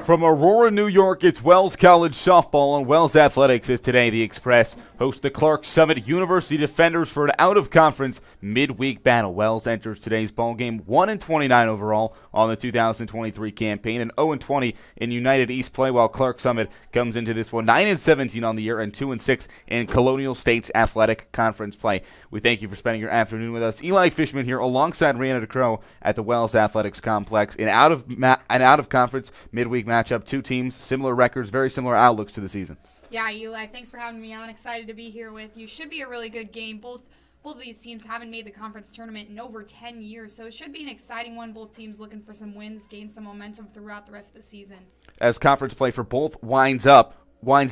From Aurora, New York, it's Wells College softball, and Wells Athletics is today. The Express host the Clark Summit University Defenders for an out-of-conference midweek battle. Wells enters today's ballgame 1-29 overall on the 2023 campaign and 0-20 in United East play, while Clark Summit comes into this one 9-17 on the year and 2-6 in Colonial State's athletic conference play. We thank you for spending your afternoon with us. Eli Fishman here alongside Rhianna DeCrow at the Wells Athletics Complex. An out-of-conference midweek matchup. Two teams, similar records, very similar outlooks to the season. Yeah, Eli, thanks for having me on. Excited to be here with you. Should be a really good game. Both of these teams haven't made the conference tournament in over 10 years, so it should be an exciting one. Both teams looking for some wins, gain some momentum throughout the rest of the season. As conference play for both winds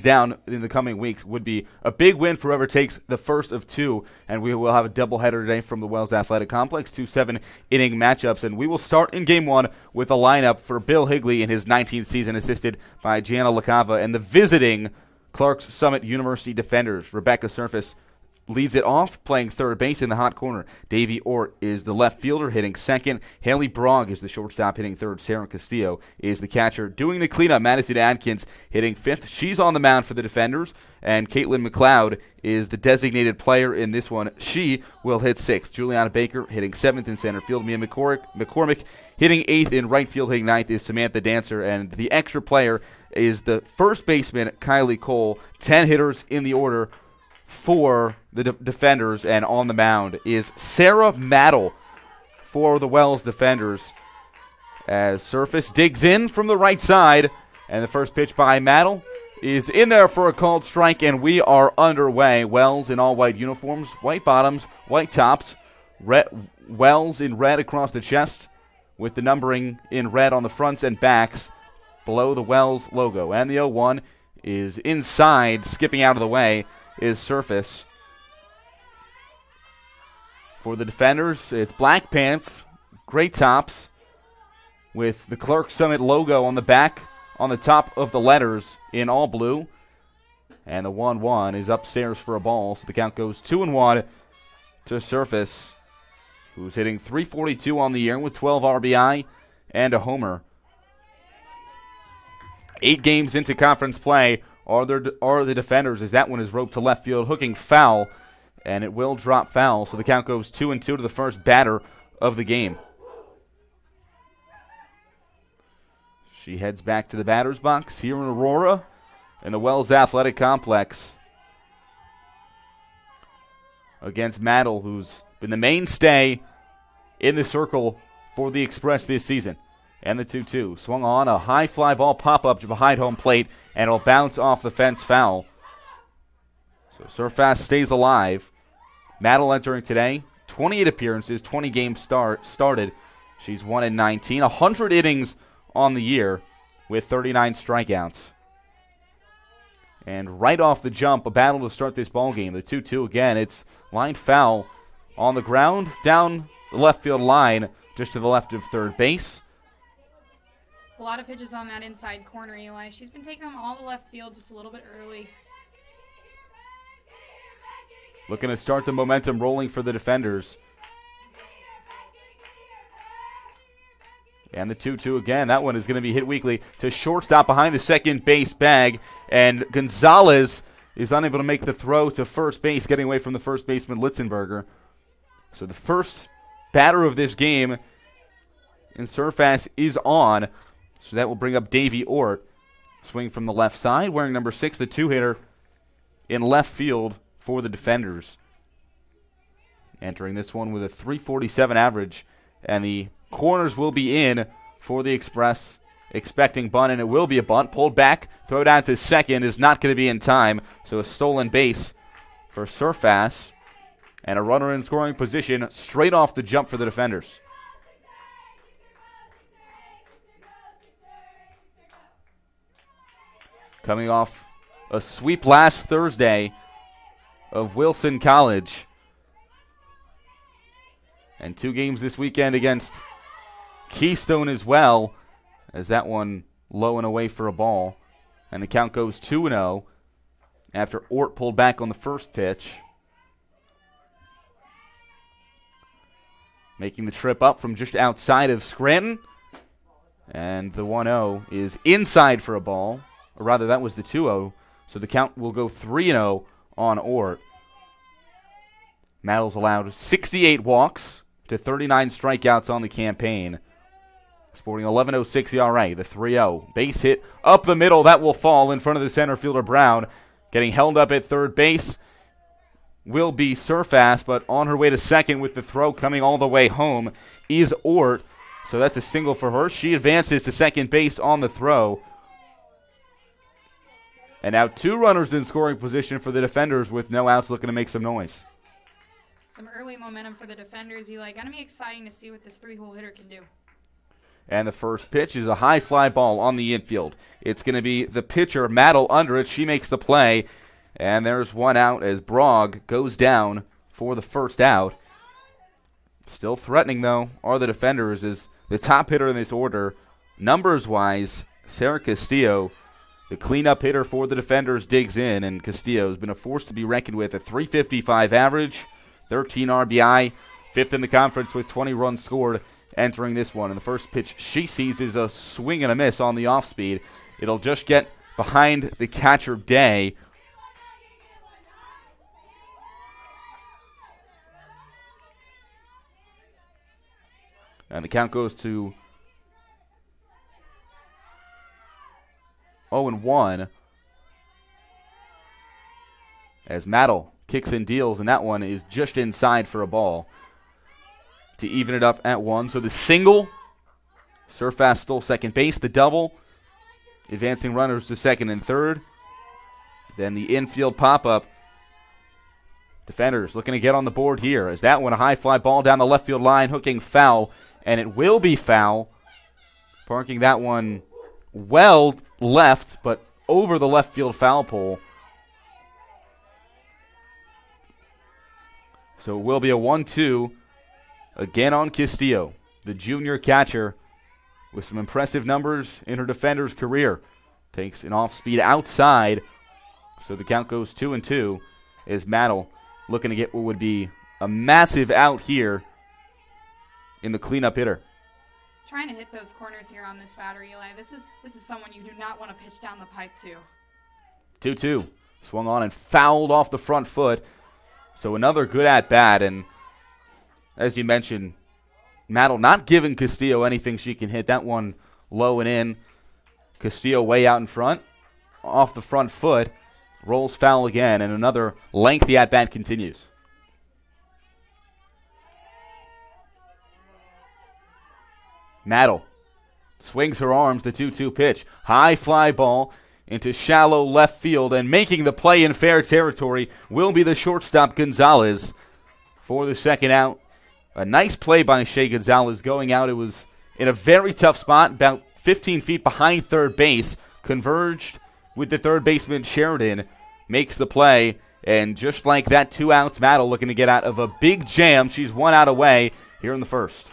down in the coming weeks, would be a big win for whoever takes the first of two, and we will have a doubleheader today from the Wells Athletic Complex, 2 7-inning matchups, and we will start in game one with a lineup for Bill Higley in his 19th season, assisted by Gianna LaCava, and the visiting Clark Summit University Defenders. Rebecca Surface leads it off, playing third base in the hot corner. Davy Ort is the left fielder, hitting second. Haley Brogg is the shortstop, hitting third. Sarah Castillo is the catcher. Doing the cleanup, Madison Adkins hitting fifth. She's on the mound for the Defenders. And Caitlin McLeod is the designated player in this one. She will hit sixth. Juliana Baker hitting seventh in center field. Mia McCormick hitting eighth in right field. Hitting ninth is Samantha Dancer. And the extra player is the first baseman, Kylie Cole. 10 hitters in the order for the Defenders, and on the mound is Sarah Maddle for the Wells Defenders. As Surface digs in from the right side, and the first pitch by Maddle is in there for a called strike, and we are underway. Wells in all white uniforms, white bottoms, white tops, Wells in red across the chest with the numbering in red on the fronts and backs below the Wells logo. And the 0-1 is inside, skipping out of the way is Surface. For the Defenders, it's black pants, gray tops, with the Clark Summit logo on the back, on the top of the letters in all blue. And the 1-1 is upstairs for a ball, so the count goes 2-1 to Surface, who's hitting .342 on the year with 12 RBI and a homer. 8 games into conference play are the Defenders, as that one is roped to left field, hooking foul, and it will drop foul, so the count goes 2-2 to the first batter of the game. She heads back to the batter's box here in Aurora in the Wells Athletic Complex against Maddle, who's been the mainstay in the circle for the Express this season. And the 2-2. Swung on, a high fly ball pop-up to behind home plate, and it'll bounce off the fence foul. So Surface stays alive. Maddle entering today, 28 appearances, 20 games started. She's 1-19, 100 innings on the year with 39 strikeouts. And right off the jump, a battle to start this ball game. The 2-2 again, it's line foul on the ground, down the left field line, just to the left of third base. A lot of pitches on that inside corner, Eli. She's been taking them all to left field just a little bit early. Looking to start the momentum rolling for the Defenders. And the 2-2 again. That one is going to be hit weakly to shortstop behind the second base bag. And Gonzalez is unable to make the throw to first base, getting away from the first baseman, Litzenberger. So the first batter of this game in Surface is on. So that will bring up Davy Ort. Swing from the left side, wearing number 6, the 2-hitter in left field for the Defenders. Entering this one with a .347 average. And the corners will be in for the Express. Expecting bunt, and it will be a bunt. Pulled back, throw down to second is not going to be in time. So a stolen base for Surface. And a runner in scoring position straight off the jump for the Defenders. Coming off a sweep last Thursday of Wilson College. And 2 games this weekend against Keystone as well, as that one low and away for a ball. And the count goes 2-0 after Ort pulled back on the first pitch. Making the trip up from just outside of Scranton. And the 1-0 is inside for a ball. Or rather, that was the 2-0. So the count will go 3-0 on Ort. Mattle's allowed 68 walks to 39 strikeouts on the campaign. Sporting 11.06 ERA, the 3-0. Base hit up the middle. That will fall in front of the center fielder, Brown. Getting held up at third base will be Surfass, but on her way to second with the throw coming all the way home is Ort. So that's a single for her. She advances to second base on the throw. And now 2 runners in scoring position for the defenders with no outs, looking to make some noise. Some early momentum for the defenders, Eli. Going to be exciting to see what this 3-hole hitter can do. And the first pitch is a high fly ball on the infield. It's going to be the pitcher, Mattel, under it. She makes the play. And there's 1 out as Brog goes down for the first out. Still threatening, though, are the defenders, as the top hitter in this order, numbers-wise, Sarah Castillo. The cleanup hitter for the defenders digs in, and Castillo has been a force to be reckoned with. A .355 average, 13 RBI, 5th in the conference with 20 runs scored entering this one. And the first pitch she sees is a swing and a miss on the off-speed. It'll just get behind the catcher, Day. And the count goes to 0-1 as Mattel kicks and deals, and that one is just inside for a ball to even it up at 1. So the single, Surfass stole second base. The double, advancing runners to second and third. Then the infield pop-up. Defenders looking to get on the board here as that one, a high fly ball down the left field line, hooking foul, and it will be foul. Parking that one well left, but over the left field foul pole. So it will be a 1-2 again on Castillo, the junior catcher with some impressive numbers in her defender's career. Takes an off-speed outside, so the count goes 2-2 as Mattel looking to get what would be a massive out here in the cleanup hitter. Trying to hit those corners here on this batter, Eli. This is someone you do not want to pitch down the pipe to. 2-2. Swung on and fouled off the front foot. So another good at-bat, and as you mentioned, Mattel not giving Castillo anything she can hit. That one low and in. Castillo way out in front. Off the front foot. Rolls foul again, and another lengthy at-bat continues. Mattel swings her arms, the 2-2 pitch. High fly ball into shallow left field, and making the play in fair territory will be the shortstop, Gonzalez, for the second out. A nice play by Shea Gonzalez going out. It was in a very tough spot, about 15 feet behind third base, converged with the third baseman, Sheridan, makes the play, and just like that, 2 outs, Mattel looking to get out of a big jam. She's 1 out away here in the first.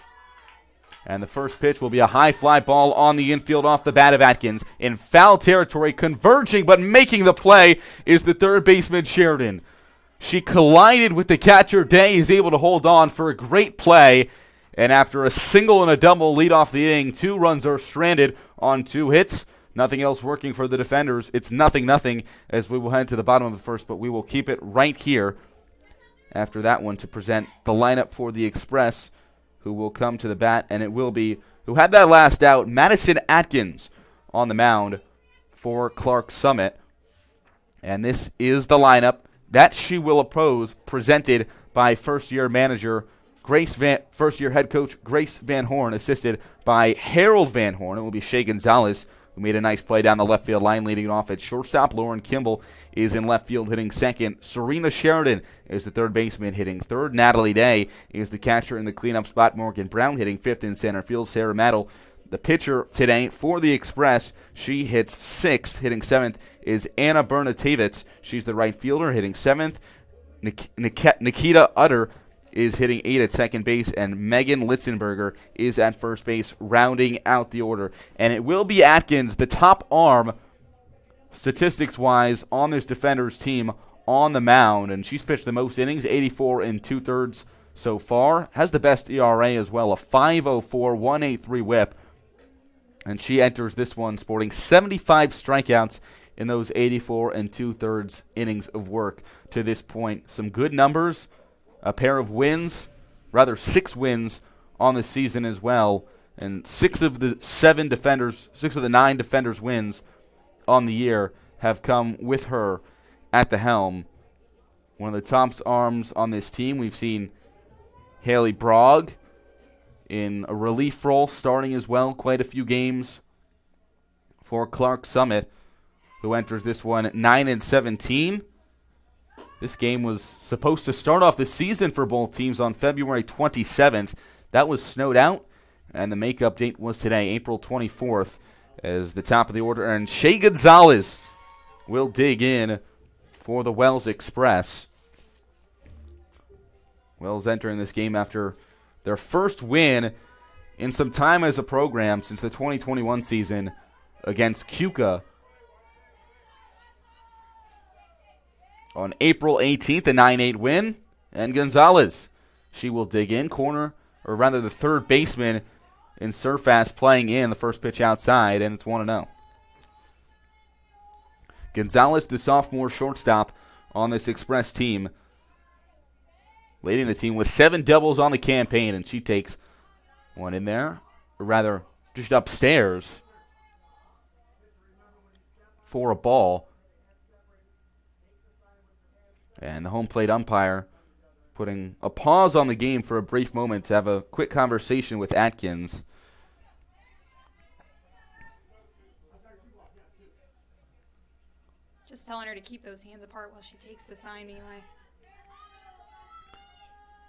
And the first pitch will be a high fly ball on the infield off the bat of Atkins. In foul territory, converging but making the play is the third baseman, Sheridan. She collided with the catcher, Day, is able to hold on for a great play. And after a single and a double lead off the inning, 2 runs are stranded on 2 hits. Nothing else working for the defenders. It's 0-0 as we will head to the bottom of the first, but we will keep it right here after that one to present the lineup for the Express, who will come to the bat, and it will be, who had that last out, Madison Atkins on the mound for Clark Summit. And this is the lineup that she will oppose, presented by first-year head coach Grace Van Horn, assisted by Harold Van Horn. It will be Shea Gonzalez, who made a nice play down the left field line, leading off at shortstop. Lauren Kimball is in left field hitting second. Serena Sheridan is the third baseman hitting third. Natalie Day is the catcher in the cleanup spot. Morgan Brown hitting fifth in center field. Sarah Mattel, the pitcher today for the Express, she hits sixth. Hitting seventh is Anna Bernatavitz. She's the right fielder hitting seventh. Nikita Utter is hitting 8 at second base, and Megan Litzenberger is at first base, rounding out the order. And it will be Atkins, the top arm, statistics-wise, on this defender's team on the mound, and she's pitched the most innings, 84 2/3 so far. Has the best ERA as well, a 5.04, 1.83 whip. And she enters this one sporting 75 strikeouts in those 84 2/3 innings of work to this point. Some good numbers, a pair of wins, rather 6 wins on the season as well. And 6 of the 9 defenders' wins on the year have come with her at the helm. One of the top arms on this team, we've seen Haley Brogg in a relief role, starting as well quite a few games for Clark Summit, who enters this one 9-17. This game was supposed to start off the season for both teams on February 27th. That was snowed out, and the makeup date was today, April 24th, as the top of the order. And Shea Gonzalez will dig in for the Wells Express. Wells entering this game after their first win in some time as a program since the 2021 season against Keuka on April 18th, a 9-8 win. And Gonzalez, she will dig in, the third baseman in Surfast playing in the first pitch outside, and it's 1-0. Gonzalez, the sophomore shortstop on this Express team, leading the team with 7 doubles on the campaign, and she takes one in there, or rather just upstairs for a ball. And the home plate umpire putting a pause on the game for a brief moment to have a quick conversation with Atkins. Just telling her to keep those hands apart while she takes the sign, Eli.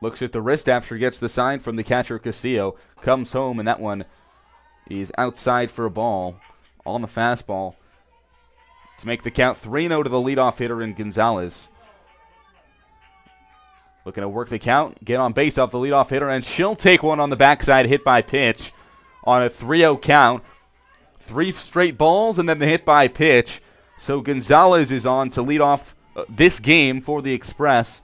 Looks at the wrist after he gets the sign from the catcher Castillo. Comes home, and that one is outside for a ball on the fastball to make the count 3-0 to the leadoff hitter in Gonzalez. Looking to work the count, get on base off the leadoff hitter, and she'll take one on the backside, hit by pitch on a 3-0 count. 3 straight balls and then the hit by pitch. So Gonzalez is on to lead off this game for the Express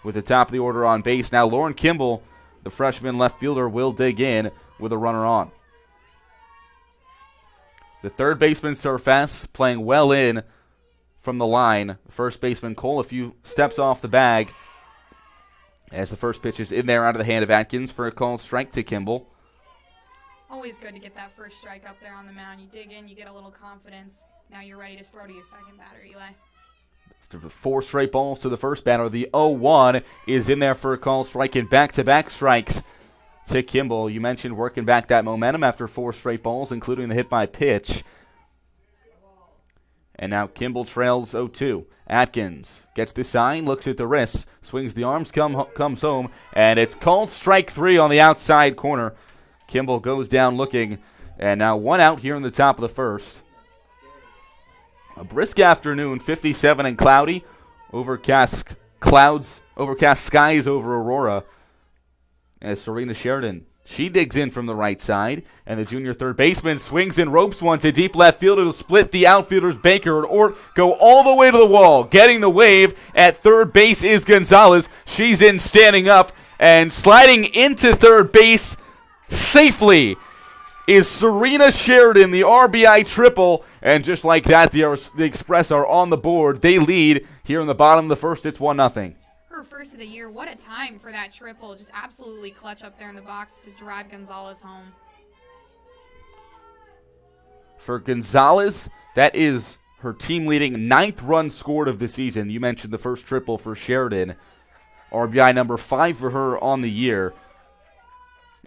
with the top of the order on base. Now Lauren Kimball, the freshman left fielder, will dig in with a runner on. The third baseman, Surface, playing well in from the line. First baseman, Cole, a few steps off the bag as the first pitch is in there out of the hand of Atkins for a called strike to Kimball. Always good to get that first strike up there on the mound. You dig in, you get a little confidence. Now you're ready to throw to your second batter, Eli. 4 straight balls to the first batter. The 0-1 is in there for a call strike, and back-to-back strikes to Kimball. You mentioned working back that momentum after 4 straight balls, including the hit by pitch. And now Kimball trails 0-2. Atkins gets the sign, looks at the wrist, swings the arms, comes home, and it's called strike 3 on the outside corner. Kimball goes down looking, and now 1 out here in the top of the first. A brisk afternoon, 57 and cloudy. Overcast skies over Aurora. As Serena Sheridan, she digs in from the right side, and the junior third baseman swings and ropes one to deep left field. It'll split the outfielders Baker and Ort, go all the way to the wall. Getting the wave at third base is Gonzalez. She's in standing up, and sliding into third base safely is Serena Sheridan, the RBI triple. And just like that, the Express are on the board. They lead here in the bottom of the first. It's 1-0. Her first of the year. What a time for that triple. Just absolutely clutch up there in the box to drive Gonzalez home. For Gonzalez, that is her team-leading 9th run scored of the season. You mentioned the first triple for Sheridan. RBI number 5 for her on the year.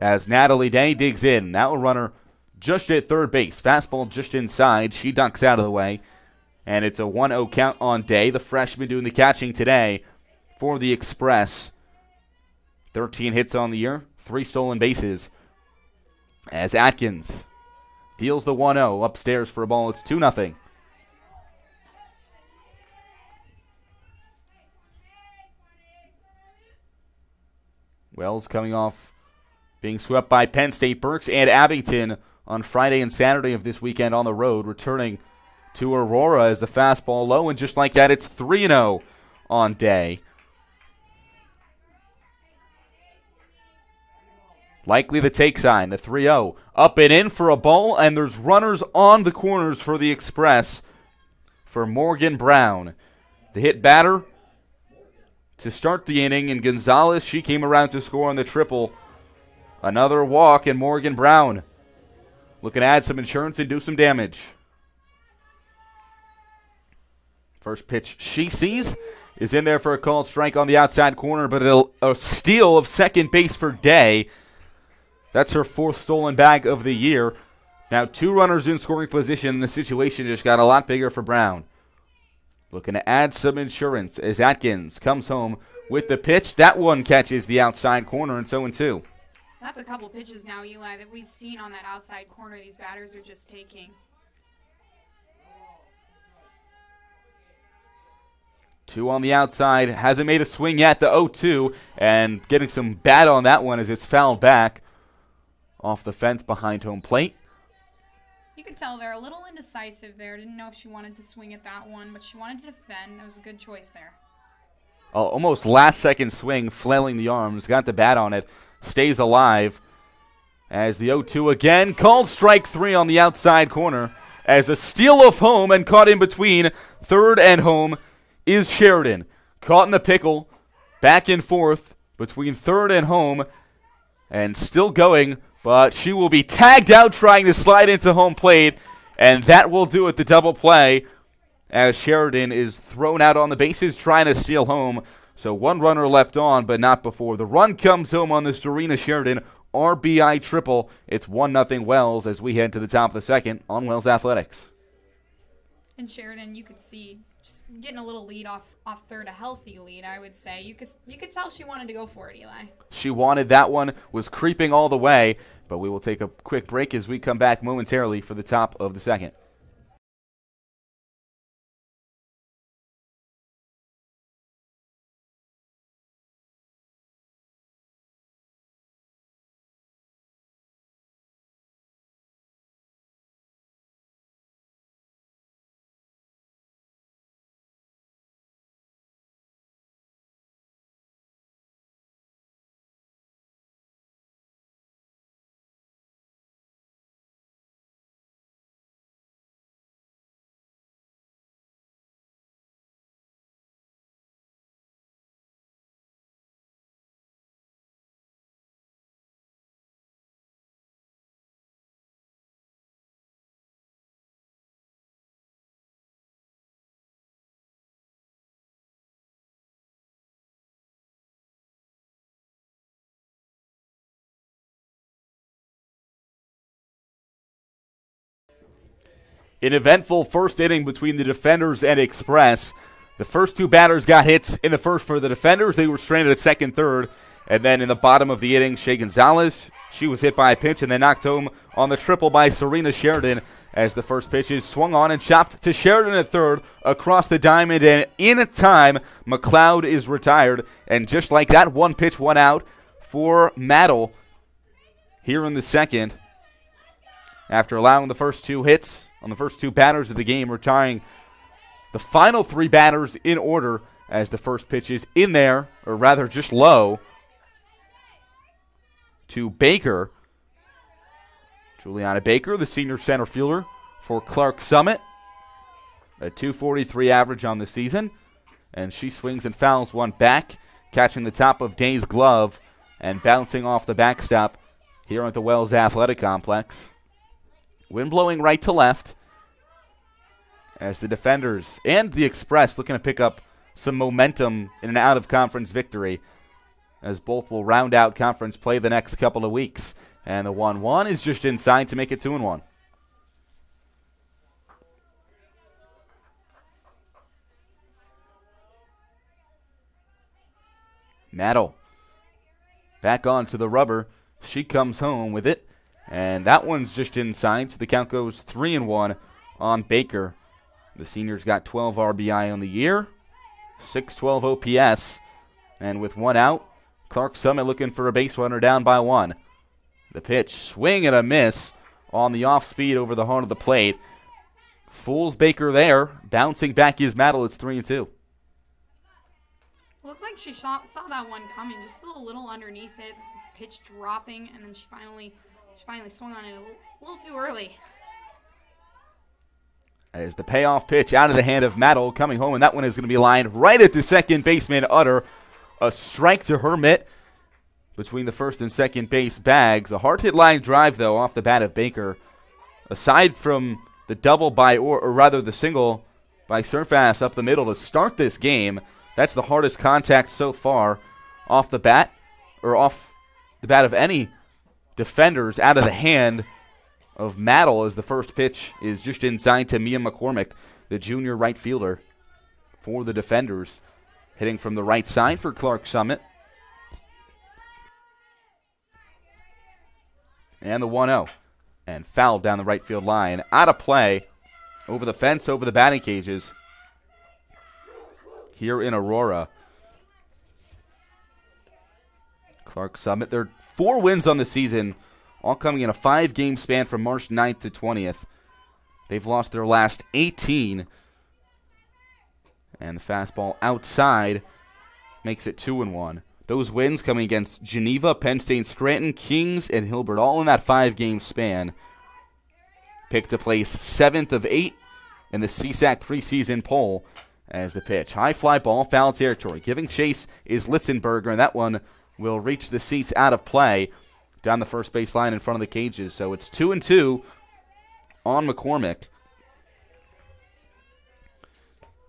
As Natalie Day digs in. Now a runner just at third base. Fastball just inside. She ducks out of the way. And it's a 1-0 count on Day. The freshman doing the catching today for the Express. 13 hits on the year. 3 stolen bases. As Atkins deals the 1-0 upstairs for a ball. It's 2-0. Wells coming off being swept by Penn State. Berks and Abington on Friday and Saturday of this weekend on the road, returning to Aurora as the fastball low, and just like that, it's 3-0 on Day. Likely the take sign, the 3-0. Up and in for a ball, and there's runners on the corners for the Express for Morgan Brown. The hit batter to start the inning, and Gonzalez, she came around to score on the triple. Another walk, and Morgan Brown looking to add some insurance and do some damage. First pitch she sees is in there for a called strike on the outside corner, but a steal of second base for Day. That's her 4th stolen bag of the year. Now 2 runners in scoring position. The situation just got a lot bigger for Brown. Looking to add some insurance as Atkins comes home with the pitch. That one catches the outside corner, and 0-2. That's a couple pitches now, Eli, that we've seen on that outside corner these batters are just taking. 2 on the outside. Hasn't made a swing yet, the 0-2, and getting some bat on that one as it's fouled back off the fence behind home plate. You could tell they're a little indecisive there. Didn't know if she wanted to swing at that one, but she wanted to defend. That was a good choice there. Almost last-second swing, flailing the arms. Got the bat on it. Stays alive. As the 0-2 again. Called strike 3 on the outside corner. As a steal of home and caught in between third and home is Sheridan. Caught in the pickle. Back and forth between third and home. And still going, but she will be tagged out trying to slide into home plate. And that will do it, the double play, as Sheridan is thrown out on the bases trying to steal home. So 1 runner left on, but not before the run comes home on the Serena Sheridan RBI triple. It's 1-0 Wells as we head to the top of the second on Wells Athletics. And Sheridan, you could see, just getting a little lead off third, a healthy lead, I would say. You could tell she wanted to go for it, Eli. She wanted that one, was creeping all the way, but we will take a quick break as we come back momentarily for the top of the second. An eventful first inning between the Defenders and Express. The first 2 batters got hits in the first for the Defenders. They were stranded at second, third. And then in the bottom of the inning, Shea Gonzalez, she was hit by a pitch and then knocked home on the triple by Serena Sheridan as the first pitch is swung on and chopped to Sheridan at third across the diamond. And in time, McLeod is retired. And just like that, 1 pitch, 1 out for Maddle here in the second. After allowing the first 2 hits on the first 2 batters of the game, retiring the final 3 batters in order as the first pitch is in there, or rather just low, to Baker. Juliana Baker, the senior center fielder for Clark Summit. A .243 average on the season. And she swings and fouls one back, catching the top of Day's glove and bouncing off the backstop here at the Wells Athletic Complex. Wind blowing right to left as the Defenders and the Express looking to pick up some momentum in an out-of-conference victory, as both will round out conference play the next couple of weeks. And the 1-1 is just inside to make it 2-1. Maddle back onto the rubber. She comes home with it. And that one's just inside, so the count goes 3-1 on Baker. The senior's got 12 RBI on the year, 612 OPS, and with 1 out, Clark Summit looking for a base runner down by 1. The pitch, swing and a miss on the off-speed over the heart of the plate. Fools Baker there. Bouncing back is Maddle. It's 3-2. Looked like she saw that one coming, just a little underneath it. pitch dropping, and then she finally swung on it a little too early. As the payoff pitch out of the hand of Mattel coming home, and that one is going to be lined right at the second baseman, Utter. A strike to her mitt between the first and second base bags. A hard hit line drive, though, off the bat of Baker. Aside from the double by, or rather the single by Surface up the middle to start this game, that's the hardest contact so far off the bat, or off the bat of any defenders out of the hand of Mattel, as the first pitch is just inside to Mia McCormick, the junior right fielder for the defenders, hitting from the right side for Clark Summit. And the 1-0. And fouled down the right field line. Out of play. Over the fence, over the batting cages. Here in Aurora. Clark Summit, their 4 wins on the season, all coming in a 5-game span from March 9th to 20th. They've lost their last 18. And the fastball outside makes it 2-1. Those wins coming against Geneva, Penn State, Scranton, Kings, and Hilbert, all in that 5-game span. Picked to place 7th of 8 in the CSAC preseason poll as the pitch. High fly ball, foul territory. Giving chase is Litzenberger, and that one will reach the seats out of play down the first base line in front of the cages. So it's 2-2 on McCormick.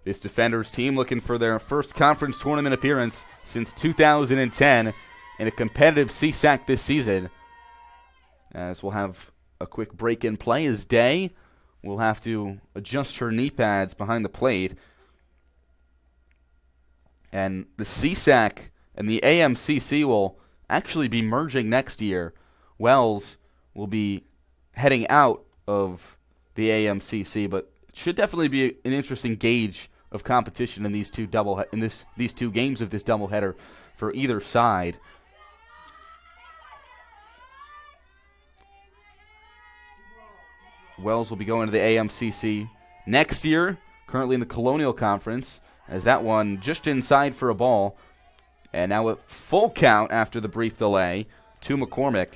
This defenders team looking for their first conference tournament appearance since 2010 in a competitive CSAC this season. As we'll have a quick break in play as Day will have to adjust her knee pads behind the plate. And the CSAC and the AMCC will actually be merging next year. Wells will be heading out of the AMCC, but it should definitely be an interesting gauge of competition in these two these 2 games of this doubleheader for either side. Wells will be going to the AMCC next year, currently in the Colonial Conference, as that one just inside for a ball. And now a full count after the brief delay to McCormick.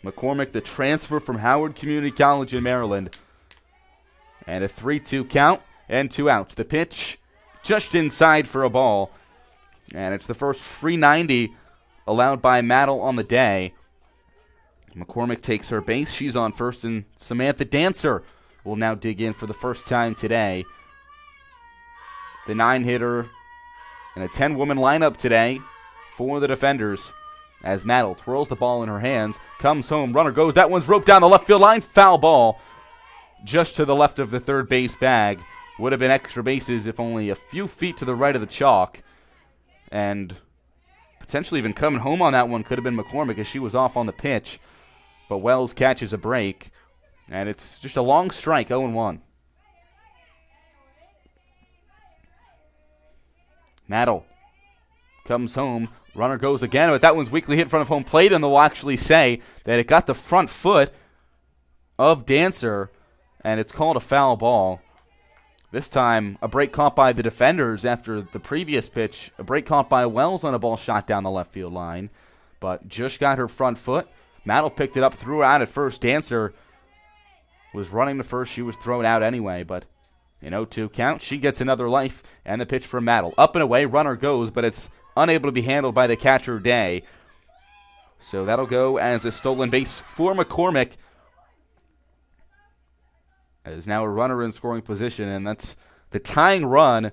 McCormick, the transfer from Howard Community College in Maryland. And a 3-2 count and 2 outs. The pitch just inside for a ball. And it's the first free 90 allowed by Mattel on the day. McCormick takes her base. She's on first, and Samantha Dancer will now dig in for the first time today. The 9-hitter and a 10-woman lineup today for the defenders. As Mattel twirls the ball in her hands, comes home, runner goes. That one's roped down the left field line. Foul ball just to the left of the third base bag. Would have been extra bases if only a few feet to the right of the chalk. And potentially even coming home on that one could have been McCormick as she was off on the pitch. But Wells catches a break. And it's just a long strike, 0-1. Mattel comes home. Runner goes again, but that one's weakly hit in front of home plate, and they'll actually say that it got the front foot of Dancer, and it's called a foul ball. This time, a break caught by the defenders after the previous pitch. A break caught by Wells on a ball shot down the left field line, but just got her front foot. Mattel picked it up, threw her out at first. Dancer was running to first. She was thrown out anyway, but an 0-2 count. She gets another life, and the pitch from Mattel. Up and away, runner goes, but it's unable to be handled by the catcher, Day. So that'll go as a stolen base for McCormick. As now a runner in scoring position, and that's the tying run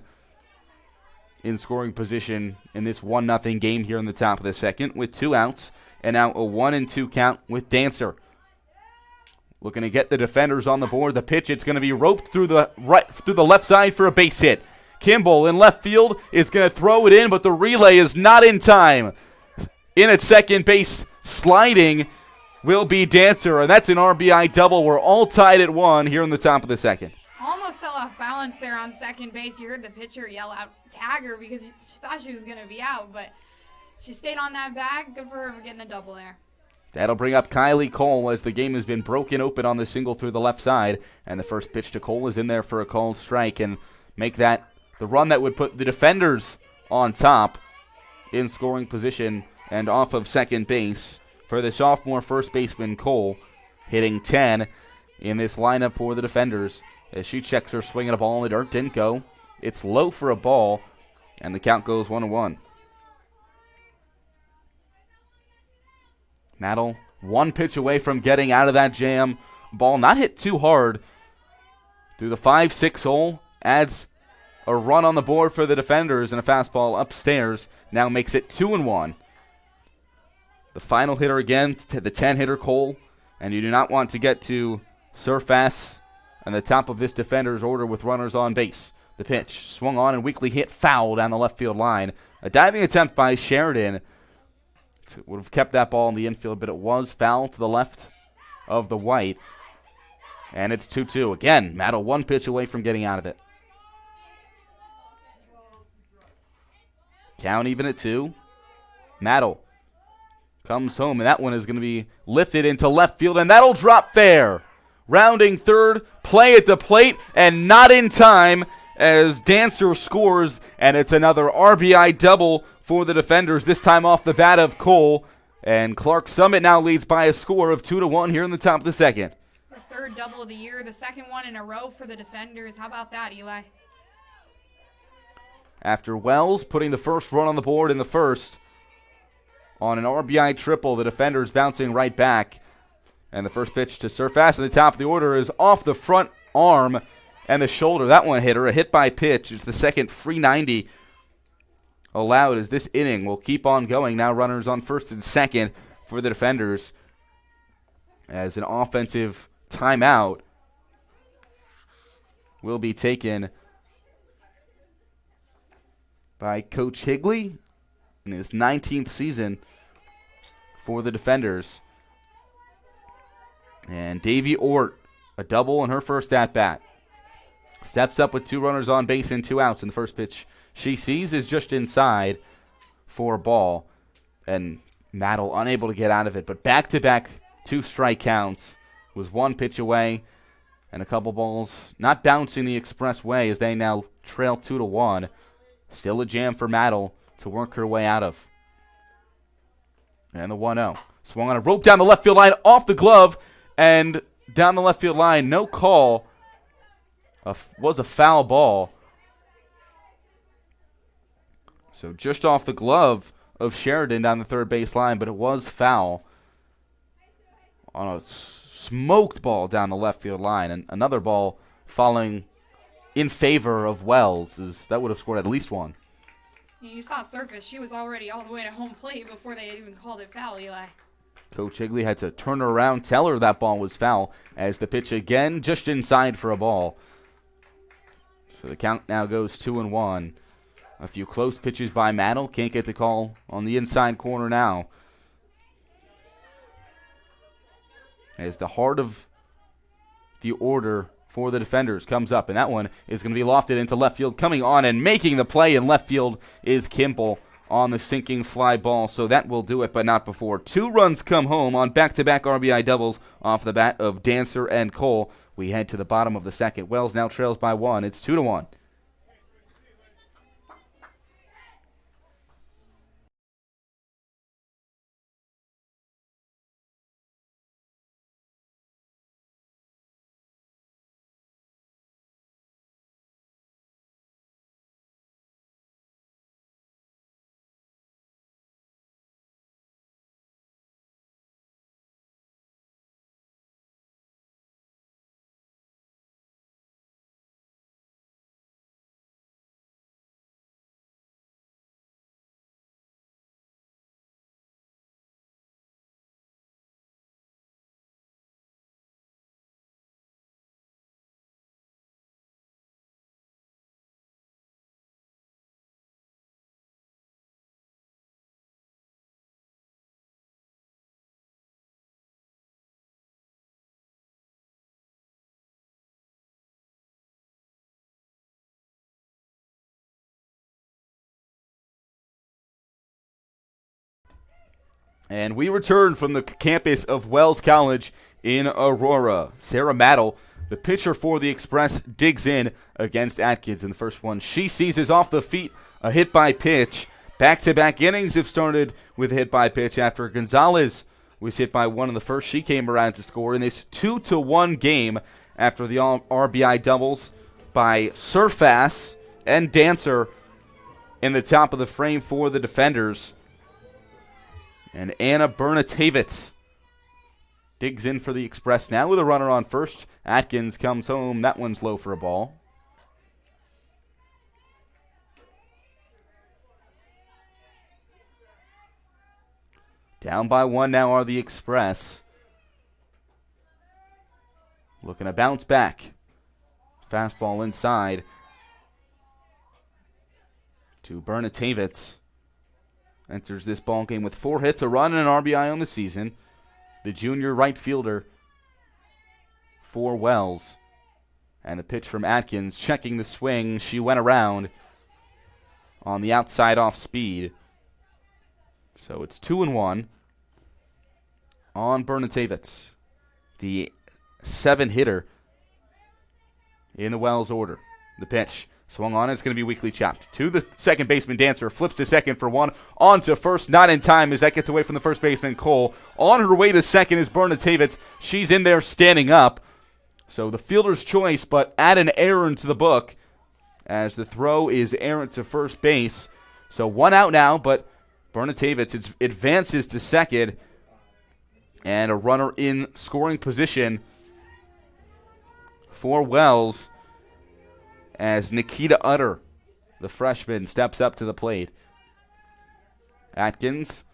in scoring position in this 1-0 game here in the top of the second with 2 outs, and now a 1-2 count with Dancer. Looking to get the defenders on the board. The pitch, it's going to be roped through the left side for a base hit. Kimball in left field is going to throw it in, but the relay is not in time. In at second base, sliding will be Dancer, and that's an RBI double. We're all tied at 1 here in the top of the second. Almost fell off balance there on second base. You heard the pitcher yell out, tag her, because she thought she was going to be out, but she stayed on that bag. Good for her for getting a double there. That'll bring up Kylie Cole as the game has been broken open on the single through the left side, and the first pitch to Cole is in there for a called strike and make that the run that would put the defenders on top in scoring position and off of second base for the sophomore first baseman Cole, hitting 10 in this lineup for the defenders. As she checks her swing at a ball in the dirt, didn't go. It's low for a ball, and the count goes 1-1. Mattel, one pitch away from getting out of that jam. Ball not hit too hard through the 5-6 hole. Adds a run on the board for the defenders, and a fastball upstairs now makes it 2-1. The final hitter again, the 10-hitter Cole, and you do not want to get to Surface and the top of this defender's order with runners on base. The pitch swung on and weakly hit foul down the left field line. A diving attempt by Sheridan would have kept that ball in the infield, but it was foul to the left of the white. And it's 2-2. Again, Mattel one pitch away from getting out of it. Count even at 2. Mattel comes home, and that one is going to be lifted into left field, and that'll drop fair. Rounding third, play at the plate, and not in time as Dancer scores, and it's another RBI double for the defenders, this time off the bat of Cole. And Clark Summit now leads by a score of 2-1 here in the top of the second. The third double of the year, the second one in a row for the defenders. How about that, Eli? After Wells putting the first run on the board in the first on an RBI triple, the defenders bouncing right back. And the first pitch to Surface in the top of the order is off the front arm and the shoulder. That one hit her. A hit by pitch. It's the second free 90 allowed as this inning will keep on going. Now runners on first and second for the defenders as an offensive timeout will be taken by Coach Higley in his 19th season for the defenders. And Davy Ort, a double in her first at-bat. Steps up with 2 runners on base and 2 outs, and the first pitch she sees is just inside for a ball. And Mattel unable to get out of it, but back-to-back 2 strike counts was 1 pitch away, and a couple balls not bouncing the express way as they now trail 2-1. Still a jam for Mattel to work her way out of. And the 1-0. Swung on a rope down the left field line, off the glove, and down the left field line, no call. Was a foul ball. So just off the glove of Sheridan down the third base line, but it was foul on a smoked ball down the left field line. And another ball falling in favor of Wells. That would have scored at least 1. You saw Surface. She was already all the way to home plate before they had even called it foul, Eli. Coach Higley had to turn her around, tell her that ball was foul, as the pitch again just inside for a ball. So the count now goes 2-1. A few close pitches by Mattel. Can't get the call on the inside corner now. As the heart of the order for the defenders comes up, and that one is going to be lofted into left field. Coming on and making the play in left field is Kimple on the sinking fly ball, so that will do it, but not before. 2 runs come home on back-to-back RBI doubles off the bat of Dancer and Cole. We head to the bottom of the second. Wells now trails by 1. It's 2-1. And we return from the campus of Wells College in Aurora. Sarah Mattel The pitcher for the Express digs in against Atkins in the first one. She seizes off the feet, a hit by pitch. Back-to-back innings have started with a hit by pitch after Gonzalez was hit by one in the first. She came around to score in this 2-1 game after the RBI doubles by Surface and Dancer in the top of the frame for the defenders. And Anna Bernatavitz digs in for the Express now with a runner on first. Atkins comes home. That one's low for a ball. Down by one now are the Express. Looking to bounce back. Fastball inside to Bernatavitz. Enters this ball game with 4 hits, a run, and an RBI on the season. The junior right fielder for Wells. And the pitch from Atkins, checking the swing. She went around on the outside off speed. So it's 2-1 on Bernatavitz, the 7-hitter in the Wells order. The pitch swung on. It's going to be weakly chopped to the second baseman. Dancer flips to second for one. On to first, not in time as that gets away from the first baseman, Cole. On her way to second is Bernatavitz. She's in there standing up. So the fielder's choice, but add an error into the book as the throw is errant to first base. So 1 out now, but Bernatavitz advances to second. And a runner in scoring position for Wells as Nikita Utter, the freshman, steps up to the plate. Atkins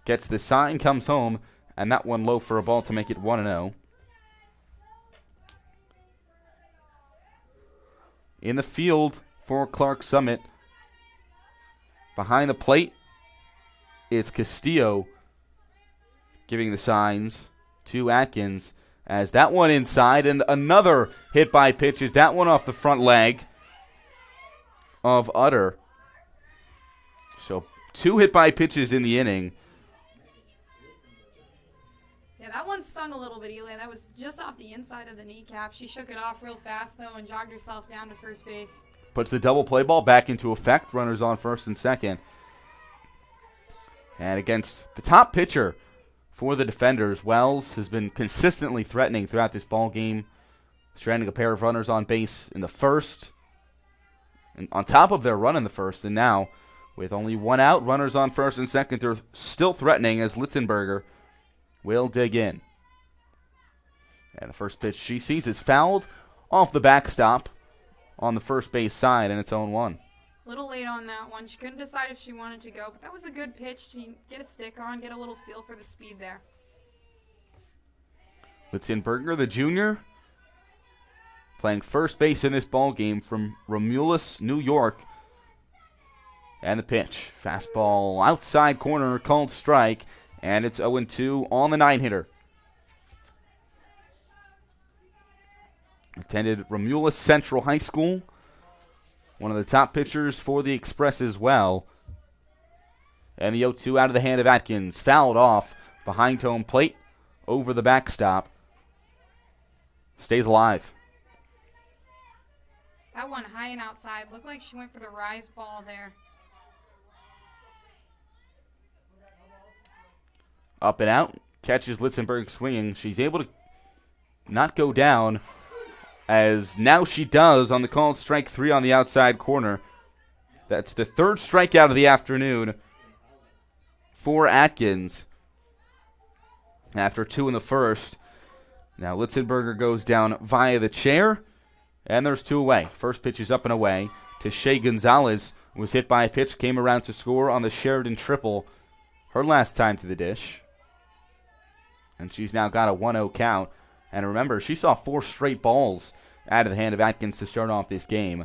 gets the sign, comes home, and that one low for a ball to make it 1-0. In the field for Clark Summit, behind the plate, it's Castillo giving the signs to Atkins as that one inside, and another hit by pitch is that one off the front leg of Utter. So 2 hit by pitches in the inning. Yeah, that one stung a little bit, Eli. That was just off the inside of the kneecap. She shook it off real fast, though, and jogged herself down to first base. Puts the double play ball back into effect. Runners on first and second. And against the top pitcher for the defenders, Wells has been consistently threatening throughout this ball game, stranding a pair of runners on base in the first, and on top of their run in the first, and now with only 1 out, runners on first and second, they're still threatening as Litzenberger will dig in. And the first pitch she sees is fouled off the backstop on the first base side, and it's 0-1. A little late on that one. She couldn't decide if she wanted to go, but that was a good pitch. She get a stick on, get a little feel for the speed there. Litzenberger, the junior, playing first base in this ball game from Romulus, New York. And the pitch. Fastball outside corner, called strike, and it's 0-2 on the 9-hitter. Attended Romulus Central High School. One of the top pitchers for the Express as well. And the 0-2 out of the hand of Atkins. Fouled off behind home plate over the backstop. Stays alive. That one high and outside. Looked like she went for the rise ball there. Up and out. Catches Litzenberg swinging. She's able to not go down, as now she does on the called strike 3 on the outside corner. That's the 3rd strikeout of the afternoon for Atkins after 2 in the first. Now Litzenberger goes down via the chair, and there's 2 away. First pitch is up and away to Shea Gonzalez. Was hit by a pitch, came around to score on the Sheridan triple her last time to the dish. And she's now got a 1-0 count. And remember, she saw 4 straight balls out of the hand of Atkins to start off this game.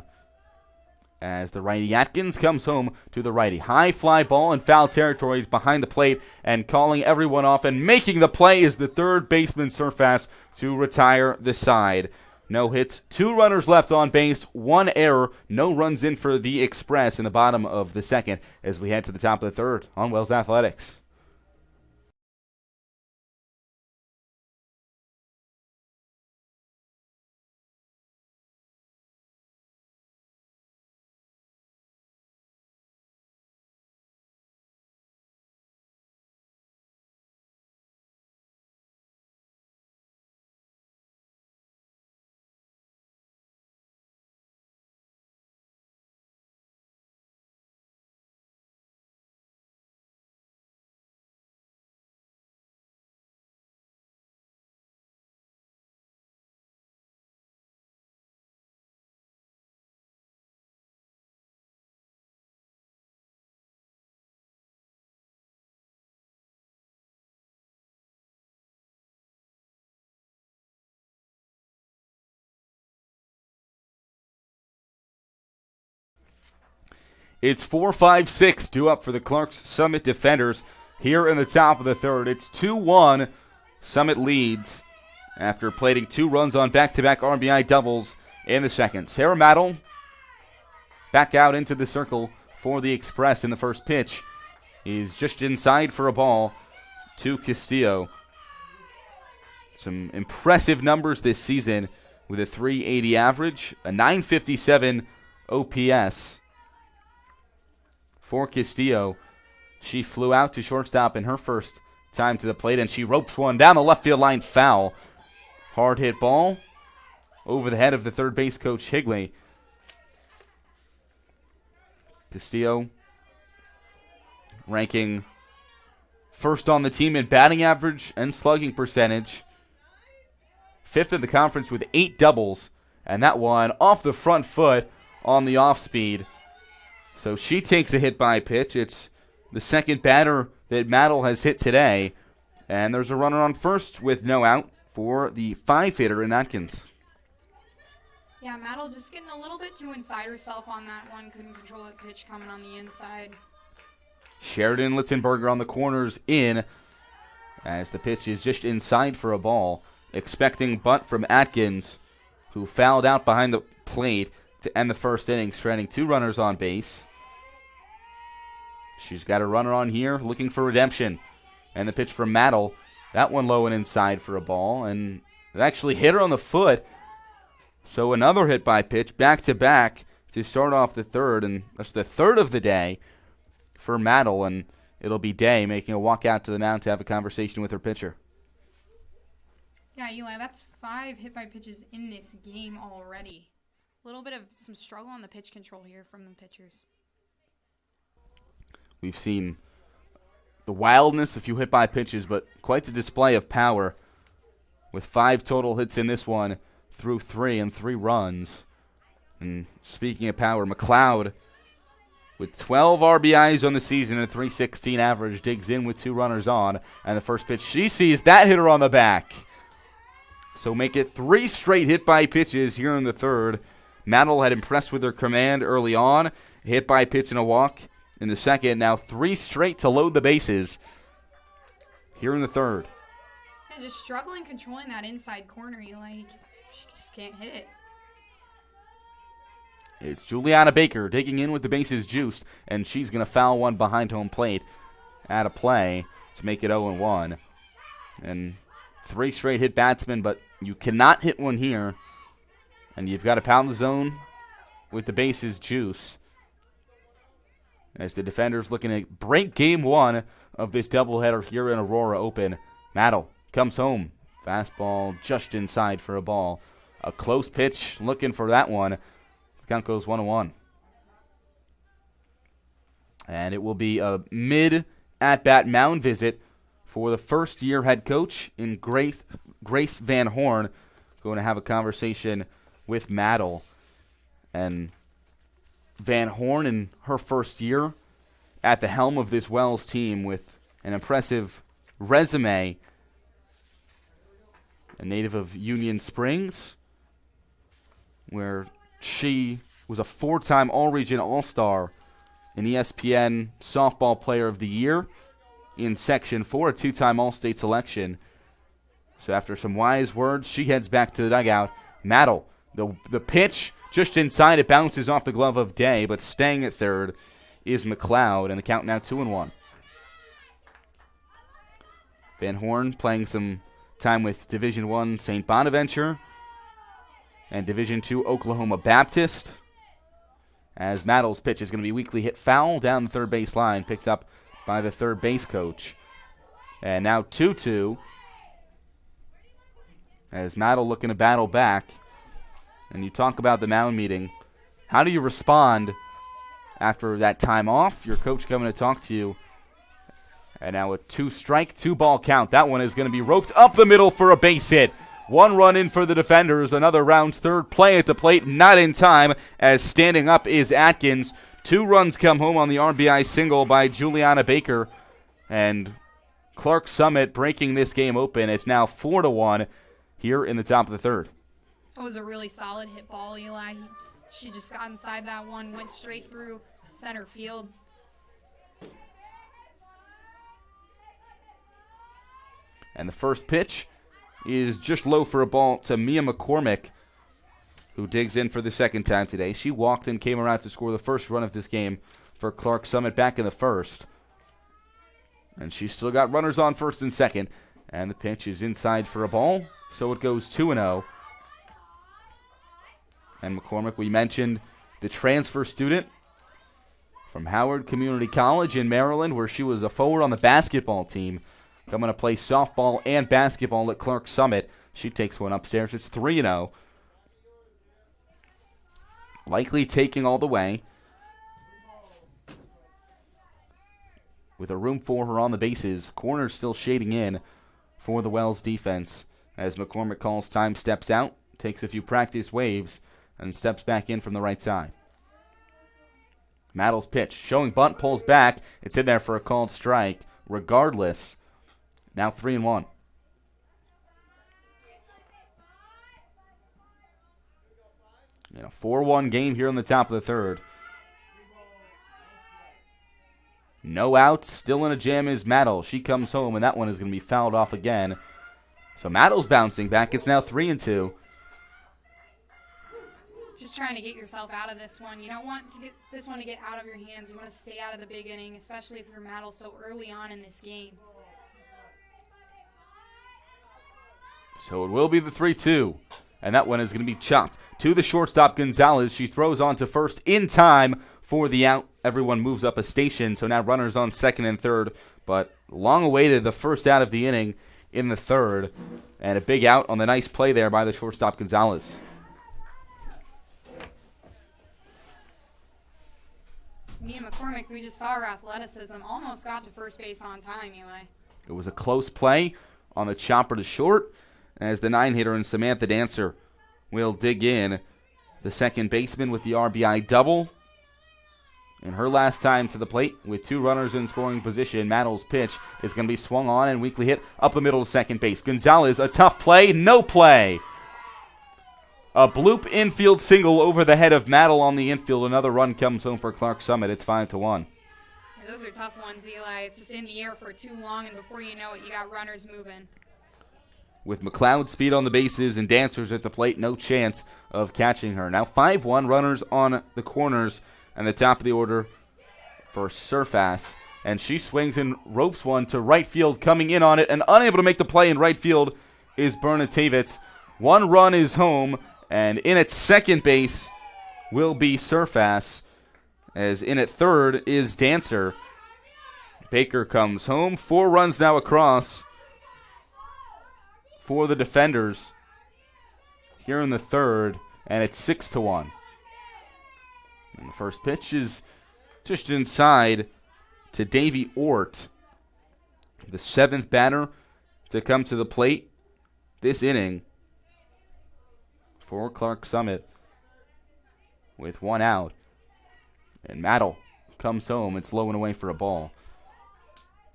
As the righty Atkins comes home to the righty. High fly ball in foul territory behind the plate, and calling everyone off and making the play is the 3rd baseman Surface to retire the side. No hits, 2 runners left on base, 1 error, no runs in for the Express in the bottom of the second as we head to the top of the 3rd on Wells Athletics. It's 4-5-6 due up for the Clarks Summit defenders here in the top of the third. It's 2-1. Summit leads after plating 2 runs on back-to-back RBI doubles in the second. Sarah Mattel back out into the circle for the Express in the first pitch. He's just inside for a ball to Castillo. Some impressive numbers this season with a 380 average, a 957 OPS for Castillo. She flew out to shortstop in her first time to the plate, and she ropes one down the left field line, foul. Hard hit ball over the head of the third base coach Higley. Castillo ranking first on the team in batting average and slugging percentage. 5th in the conference with 8 doubles, and that one off the front foot on the off speed. So she takes a hit by pitch. It's the second batter that Mattel has hit today, and there's a runner on first with no out for the 5-hitter in Atkins. Yeah, Mattel just getting a little bit too inside herself on that one. Couldn't control that pitch coming on the inside. Sheridan Litzenberger on the corners in as the pitch is just inside for a ball. Expecting bunt from Atkins, who fouled out behind the plate to end the first inning, stranding 2 runners on base. She's got a runner on here looking for redemption. And the pitch from Mattel, that one low and inside for a ball, and it actually hit her on the foot. So another hit by pitch, back-to-back to start off the third, and that's the third of the day for Mattel, and it'll be Day making a walk out to the mound to have a conversation with her pitcher. Yeah, Eli, that's 5 hit by pitches in this game already. A little bit of some struggle on the pitch control here from the pitchers. We've seen the wildness, a few hit by pitches, but quite the display of power with 5 total hits in this one through 3 and 3 runs. And speaking of power, McLeod with 12 RBIs on the season and a .316 average digs in with 2 runners on. And the first pitch she sees, that hit her on the back. So make it 3 straight hit by pitches here in the third. Mattel had impressed with her command early on. Hit by pitch and a walk in the second. Now 3 straight to load the bases here in the third. And just struggling controlling that inside corner, Eli. She just can't hit it. It's Juliana Baker digging in with the bases juiced, and she's going to foul one behind home plate at a play to make it 0-1. And 3 straight hit batsmen, but you cannot hit one here. And you've got to pound the zone with the bases juiced. As the defenders looking to break game 1 of this doubleheader here in Aurora open. Mattel comes home. Fastball just inside for a ball. A close pitch looking for that one. The count goes 1-1. And it will be a mid-at-bat mound visit for the first-year head coach in Grace Van Horn. Going to have a conversation with Mattel. And Van Horn in her first year at the helm of this Wells team with an impressive resume. A native of Union Springs, where she was a 4-time All-Region All-Star, an ESPN Softball Player of the Year in Section 4, a 2-time All-State selection. So after some wise words, she heads back to the dugout. Mattel, the pitch just inside, it bounces off the glove of Day, but staying at third is McLeod, and the count now 2-1. Van Horn playing some time with Division I St. Bonaventure and Division II Oklahoma Baptist. As Mattel's pitch is going to be weakly hit foul down the third base line, picked up by the third base coach. And now 2-2. As Mattel looking to battle back. And you talk about the mound meeting. How do you respond after that time off? Your coach coming to talk to you. And now a 2-strike, 2-ball count. That one is going to be roped up the middle for a base hit. 1 run in for the defenders. Another rounds third play at the plate. Not in time, as standing up is Atkins. 2 runs come home on the RBI single by Juliana Baker. And Clark Summit breaking this game open. It's now 4-1 here in the top of the third. That was a really solid hit ball, Eli. She just got inside that one, went straight through center field. And the first pitch is just low for a ball to Mia McCormick, who digs in for the second time today. She walked and came around to score the first run of this game for Clark Summit back in the first. And she's still got runners on first and second. And the pitch is inside for a ball, so it goes 2-0. And McCormick, we mentioned the transfer student from Howard Community College in Maryland, where she was a forward on the basketball team, coming to play softball and basketball at Clark Summit. She takes one upstairs. It's 3-0. Likely taking all the way, with a room for her on the bases. Corner still shading in for the Wells defense as McCormick calls time, steps out, takes a few practice waves, and steps back in from the right side. Maddle's pitch, showing bunt, pulls back. It's in there for a called strike. Regardless, now 3-1. In a 4-1 game here on the top of the third. No outs, still in a jam is Maddle. She comes home, and that one is going to be fouled off again. So Maddle's bouncing back. It's now 3-2. Just trying to get yourself out of this one. You don't want to get this one to get out of your hands. You want to stay out of the big inning, especially if you're Maddle so early on in this game. So it will be the 3-2. And that one is going to be chopped to the shortstop, Gonzalez. She throws on to first in time for the out. Everyone moves up a station, so now runners on second and third. But long awaited, the first out of the inning in the third. And a big out on the nice play there by the shortstop, Gonzalez. Mia McCormick, we just saw her athleticism. Almost got to first base on time, Eli. It was a close play on the chopper to short, as the 9-hitter and Samantha Dancer will dig in. The second baseman with the RBI double. In her last time to the plate with two runners in scoring position, Maddle's pitch is going to be swung on and weakly hit up the middle of second base. Gonzalez, a tough play, no play. A bloop infield single over the head of Maddle on the infield. Another run comes home for Clark Summit. It's 5-1. Those are tough ones, Eli. It's just in the air for too long, and before you know it, you got runners moving. With McLeod speed on the bases and Dancers at the plate, no chance of catching her. Now 5-1, runners on the corners and the top of the order for Surface. And she swings and ropes one to right field, coming in on it, and unable to make the play in right field is Berna Tavitz. One run is home, and in at second base will be Surface, as in at third is Dancer. Baker comes home. 4 runs now across for the defenders here in the third, and it's 6-1. And the first pitch is just inside to Davy Ort, the 7th batter to come to the plate this inning for Clark Summit with 1 out. And Maddle comes home. It's low and away for a ball.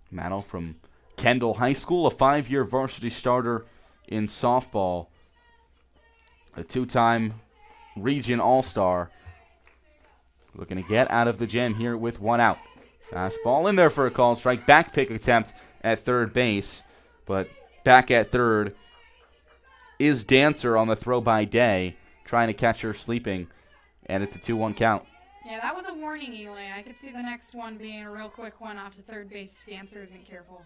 Maddle from Kendall High School, a 5-year varsity starter in softball, a 2-time region all-star. Looking to get out of the jam here with 1 out. Fastball in there for a called strike. Back pick attempt at third base. But back at third is Dancer on the throw by Day, trying to catch her sleeping. And it's a 2-1 count. Yeah, that was a warning, Eli. I could see the next one being a real quick one off to third base if Dancer isn't careful.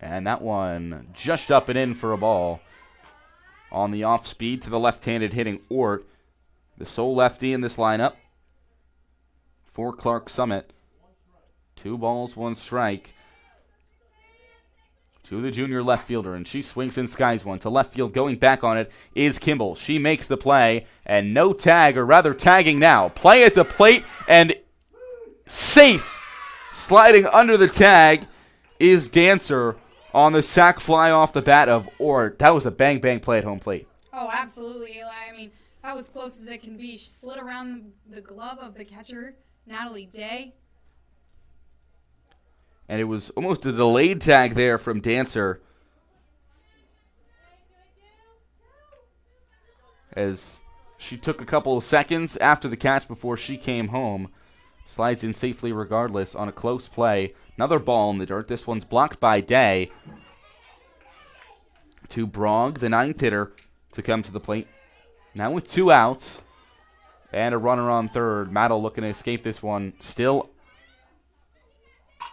And that one just up and in for a ball. On the off speed to the left-handed hitting Ort. The sole lefty in this lineup for Clark Summit. 2 balls, 1 strike to the junior left fielder, and she swings and skies one to left field. Going back on it is Kimball. She makes the play, and no tag, or rather tagging now. Play at the plate, and safe. Sliding under the tag is Dancer on the sac fly off the bat of Ort. That was a bang-bang play at home plate. Oh, absolutely, Eli. I mean, that was close as it can be. She slid around the glove of the catcher, Natalie Day. And it was almost a delayed tag there from Dancer, as she took a couple of seconds after the catch before she came home. Slides in safely regardless on a close play. Another ball in the dirt. This one's blocked by Day. To Brog, the ninth hitter, to come to the plate. Now with 2 outs and a runner on third. Mattel looking to escape this one. Still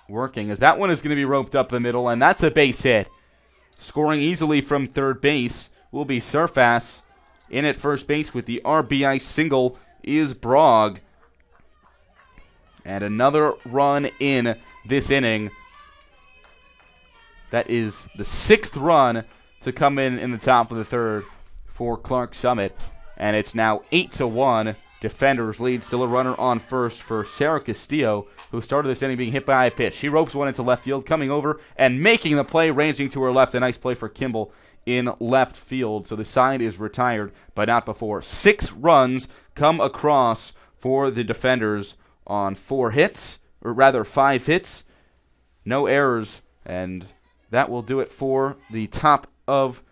working as that one is going to be roped up the middle, and that's a base hit. Scoring easily from third base will be Surface. In at first base with the RBI single is Brog. And another run in this inning. That is the 6th run to come in the top of the third for Clark Summit. And it's now 8-1. Defenders lead. Still a runner on first for Sarah Castillo, who started this inning being hit by a pitch. She ropes one into left field, coming over and making the play, ranging to her left. A nice play for Kimball in left field. So the side is retired, but not before. 6 runs come across for the defenders on 4 hits, or rather 5 hits. No errors, and that will do it for the top of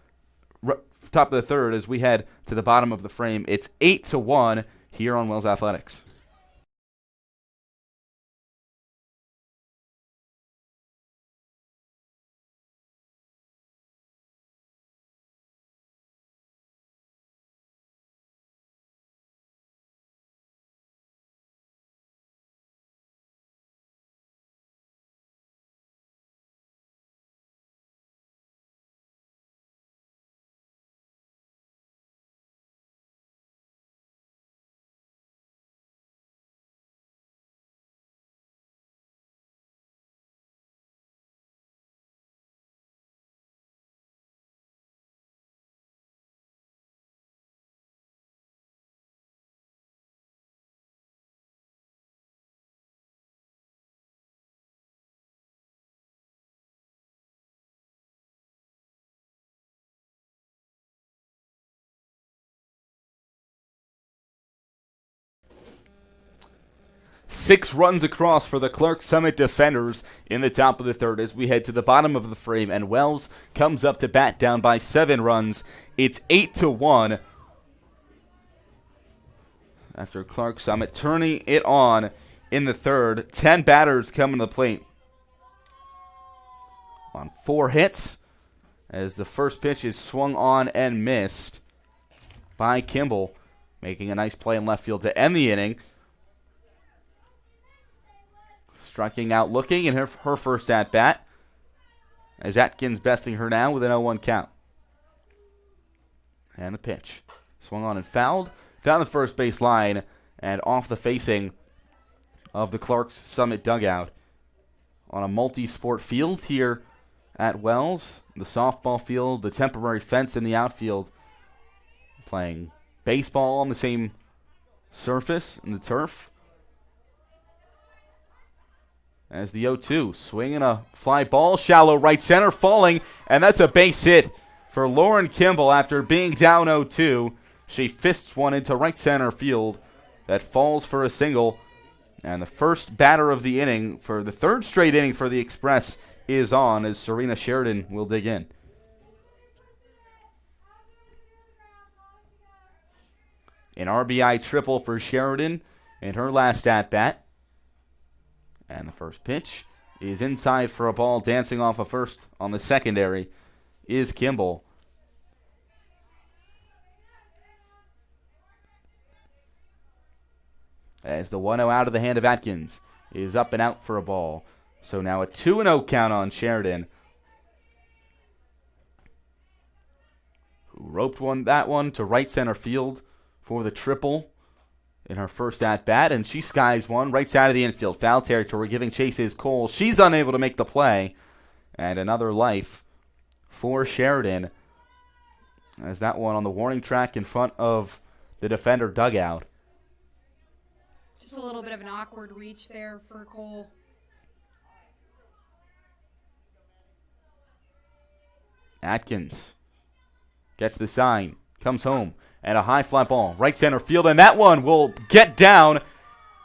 the third as we head to the bottom of the frame. It's 8-1 here on Wells Athletics. Six runs across for the Clark Summit defenders in the top of the third as we head to the bottom of the frame, and Wells comes up to bat down by 7 runs. It's 8-1 after Clark Summit turning it on in the third. 10 batters coming to the plate on 4 hits as the first pitch is swung on and missed by Kimball, making a nice play in left field to end the inning. Striking out looking in her first at-bat as Atkins besting her now with an 0-1 count. And the pitch. Swung on and fouled down the first base line and off the facing of the Clark Summit dugout. On a multi-sport field here at Wells, the softball field, the temporary fence in the outfield, playing baseball on the same surface in the turf. As the 0-2, swinging a fly ball, shallow right center, falling, and that's a base hit for Lauren Kimball after being down 0-2. She fists one into right center field that falls for a single, and the first batter of the inning for the third straight inning for the Express is on as Serena Sheridan will dig in. An RBI triple for Sheridan in her last at-bat. And the first pitch is inside for a ball, dancing off of first on the secondary is Kimball. As the 1-0 out of the hand of Atkins is up and out for a ball. So now a 2-0 count on Sheridan, who roped that one to right center field for the triple in her first at-bat, and she skies one right side of the infield. Foul territory, giving chase is Cole. She's unable to make the play. And another life for Sheridan as that one on the warning track in front of the defender dugout. Just a little bit of an awkward reach there for Cole. Atkins gets the sign, comes home, and a high fly ball, right center field, and that one will get down.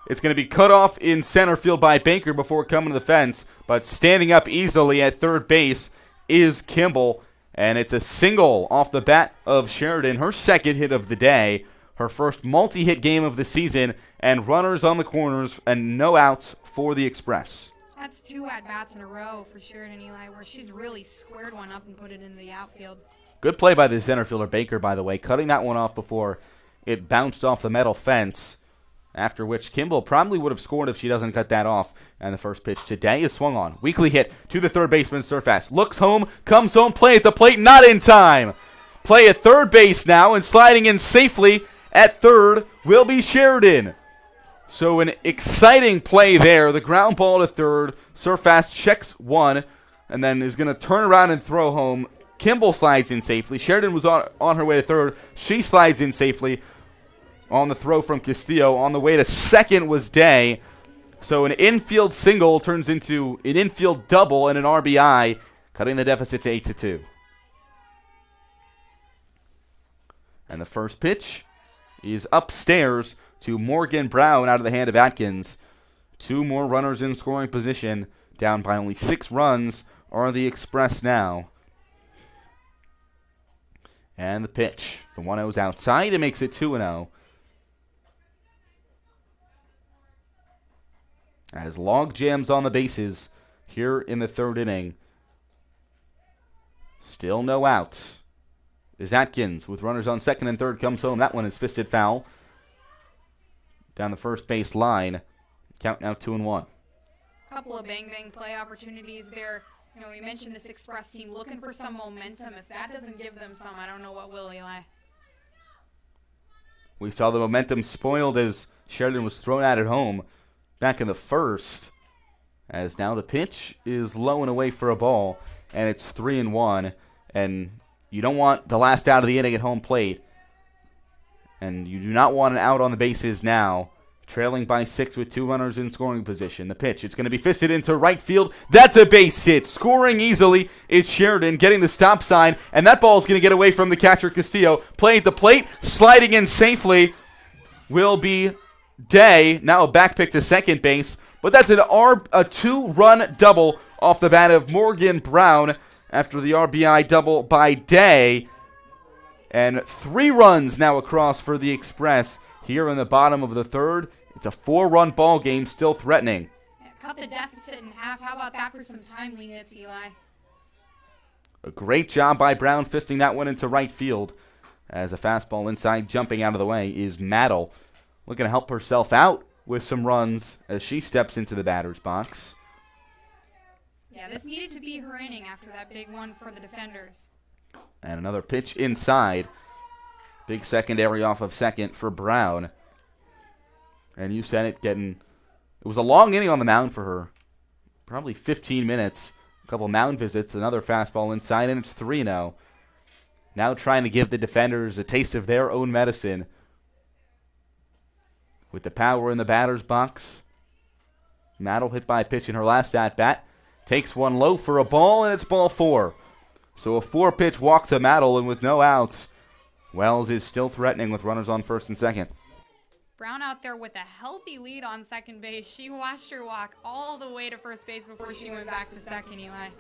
It's going to be cut off in center field by Baker before coming to the fence, but standing up easily at third base is Kimball, and it's a single off the bat of Sheridan, her second hit of the day, her first multi-hit game of the season, and runners on the corners and no outs for the Express. That's 2 at-bats in a row for Sheridan, Eli, where she's really squared one up and put it into the outfield. Good play by the center fielder, Baker, by the way, cutting that one off before it bounced off the metal fence, after which Kimball probably would have scored if she doesn't cut that off. And the first pitch today is swung on. Weakly hit to the third baseman, Surface. Looks home, comes home, play at the plate, not in time. Play at third base now, and sliding in safely at third will be Sheridan. So an exciting play there. The ground ball to third. Surface checks one, and then is going to turn around and throw home. Kimball slides in safely. Sheridan was on her way to third. She slides in safely on the throw from Castillo. On the way to second was Day. So an infield single turns into an infield double and an RBI, cutting the deficit to 8-2. And the first pitch is upstairs to Morgan Brown out of the hand of Atkins. 2 more runners in scoring position. Down by only 6 runs are the Express now. And the pitch. The 1-0 is outside. It makes it 2-0. As log jams on the bases here in the third inning. Still no outs. Is Atkins with runners on second and third, comes home. That one is fisted foul. Down the first base line. Count now 2-1. Couple of bang-bang play opportunities there. You know, we mentioned this Express team looking for some momentum. If that doesn't give them some, I don't know what will, Eli. We saw the momentum spoiled as Sheridan was thrown out at home back in the first. As now the pitch is low and away for a ball, and it's 3-1. And you don't want the last out of the inning at home plate. And you do not want an out on the bases now. Trailing by 6 with 2 runners in scoring position. The pitch, it's going to be fisted into right field. That's a base hit. Scoring easily is Sheridan, getting the stop sign. And that ball is going to get away from the catcher, Castillo. Playing at the plate, sliding in safely will be Day. Now a back pick to second base. But that's a 2-run double off the bat of Morgan Brown after the RBI double by Day. And 3 runs now across for the Express here in the bottom of the third. It's a 4-run ball game, still threatening. Yeah, cut the deficit in half. How about that for some timely hits, Eli? A great job by Brown fisting that one into right field. As a fastball inside, jumping out of the way is Maddle. Looking to help herself out with some runs as she steps into the batter's box. Yeah, this needed to be her inning after that big one for the defenders. And another pitch inside. Big secondary off of second for Brown. And you said it, it was a long inning on the mound for her. Probably 15 minutes. A couple mound visits, another fastball inside, and it's 3-0. Now trying to give the defenders a taste of their own medicine. With the power in the batter's box. Maddle hit by a pitch in her last at-bat. Takes one low for a ball, and it's ball 4. So a 4-pitch walk to Maddle, and with no outs, Wells is still threatening with runners on first and second. Brown out there with a healthy lead on second base. She watched her walk all the way to first base before she went back to second, Eli.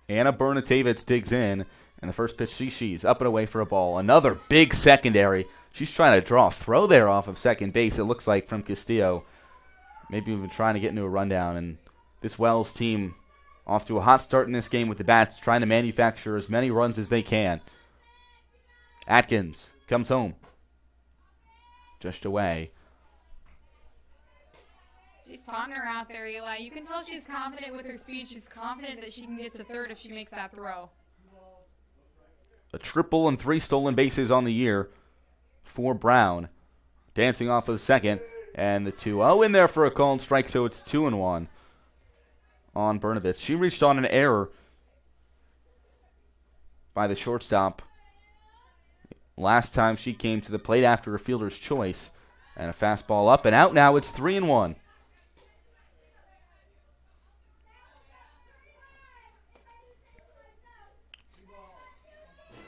Anna Bernatavitz digs in, and the first pitch she's up and away for a ball. Another big secondary. She's trying to draw a throw there off of second base, it looks like, from Castillo. Maybe even trying to get into a rundown. And this Wells team off to a hot start in this game with the bats, trying to manufacture as many runs as they can. Atkins comes home. Just away. She's taunting her out there, Eli. You can tell she's confident with her speed. She's confident that she can get to third if she makes that throw. A triple and 3 stolen bases on the year for Brown. Dancing off of second. And the 2-0 in there for a called strike, so it's 2-1 on Bernavitz. She reached on an error by the shortstop last time she came to the plate after a fielder's choice. And a fastball up and out. Now it's 3-1.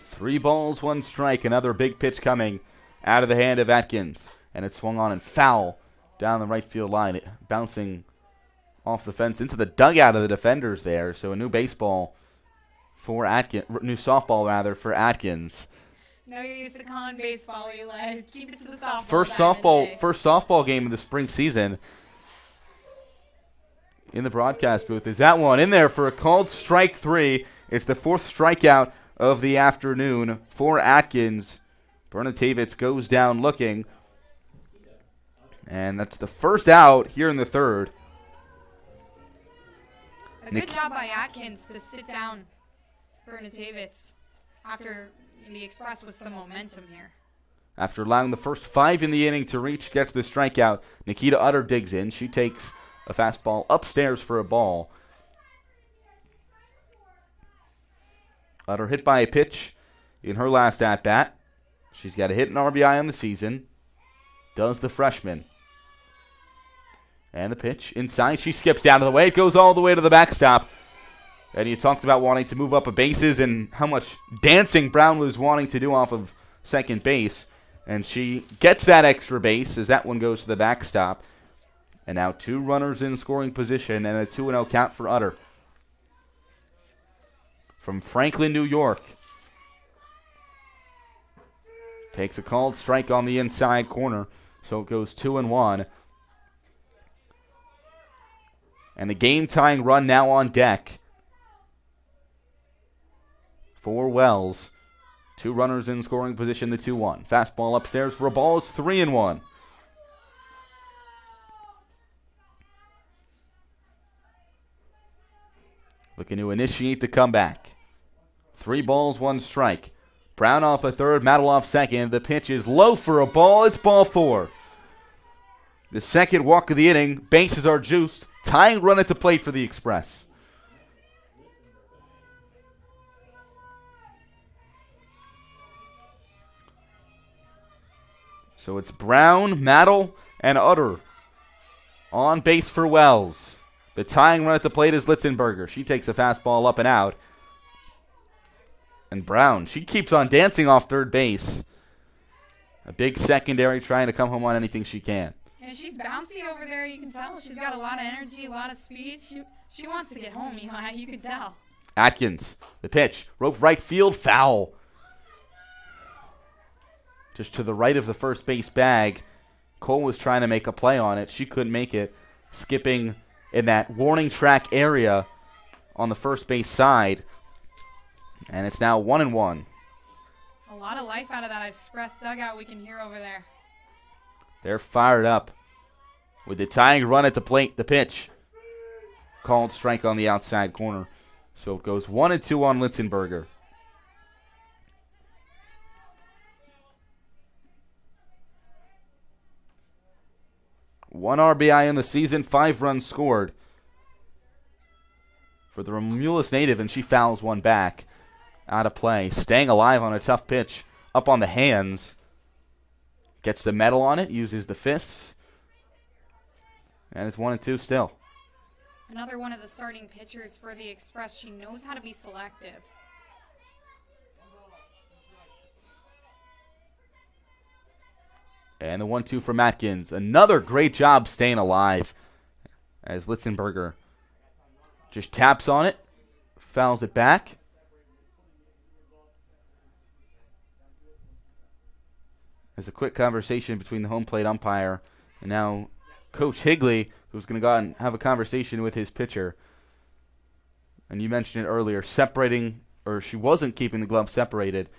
Three balls, 1 strike. Another big pitch coming out of the hand of Atkins. And it swung on and foul down the right field line. It bouncing off the fence into the dugout of the defenders there. So a new baseball for Atkins, new softball rather, for Atkins. know you're used to calling baseball, Eli. Keep it to the softball. First softball game of the spring season. In the broadcast booth. Is that one in there for a called strike 3? It's the 4th strikeout of the afternoon for Atkins. Bernatavich goes down looking. And that's the first out here in the 3rd. A good job by Atkins to sit down Bernatavich after the Express with some momentum here. After allowing the first 5 in the inning to reach, gets the strikeout. Nikita Utter digs in. She takes a fastball upstairs for a ball. Utter hit by a pitch in her last at-bat. She's got a hit and RBI on the season. Does the freshman. And the pitch inside. She skips out of the way. It goes all the way to the backstop. And you talked about wanting to move up a bases and how much dancing Brown was wanting to do off of second base. And she gets that extra base as that one goes to the backstop. And now 2 runners in scoring position and a 2-0 count for Utter. From Franklin, New York. Takes a called strike on the inside corner. So it goes 2-1. And the game-tying run now on deck for Wells. 2 runners in scoring position, the 2-1. Fastball upstairs for a ball. It's 3-1. Looking to initiate the comeback. 3 balls, 1 strike. Brown off a third, Matiloff second. The pitch is low for a ball. It's ball 4. The second walk of the inning. Bases are juiced. Tying run at the plate for the Express. So it's Brown, Mattel, and Utter on base for Wells. The tying run at the plate is Litzenberger. She takes a fastball up and out. And Brown, she keeps on dancing off third base. A big secondary trying to come home on anything she can. And she's bouncy over there, you can tell. She's got a lot of energy, a lot of speed. She wants to get home, Eli, you can tell. Atkins, the pitch, rope right field, foul. Just to the right of the first base bag. Cole was trying to make a play on it. She couldn't make it. Skipping in that warning track area on the first base side. And it's now 1-1. A lot of life out of that Express dugout we can hear over there. They're fired up. With the tying run at the plate, the pitch. Called strike on the outside corner. So it goes 1-2 on Litzenberger. One RBI in the season, 5 runs scored for the Romulus native, and she fouls one back. Out of play. Staying alive on a tough pitch. Up on the hands. Gets the metal on it, uses the fists. And it's 1-2 still. Another one of the starting pitchers for the Express. She knows how to be selective. And the 1-2 from Atkins. Another great job staying alive. As Litzenberger just taps on it. Fouls it back. There's a quick conversation between the home plate umpire and now Coach Higley, who's going to go out and have a conversation with his pitcher. And you mentioned it earlier, separating, or she wasn't keeping the glove separated.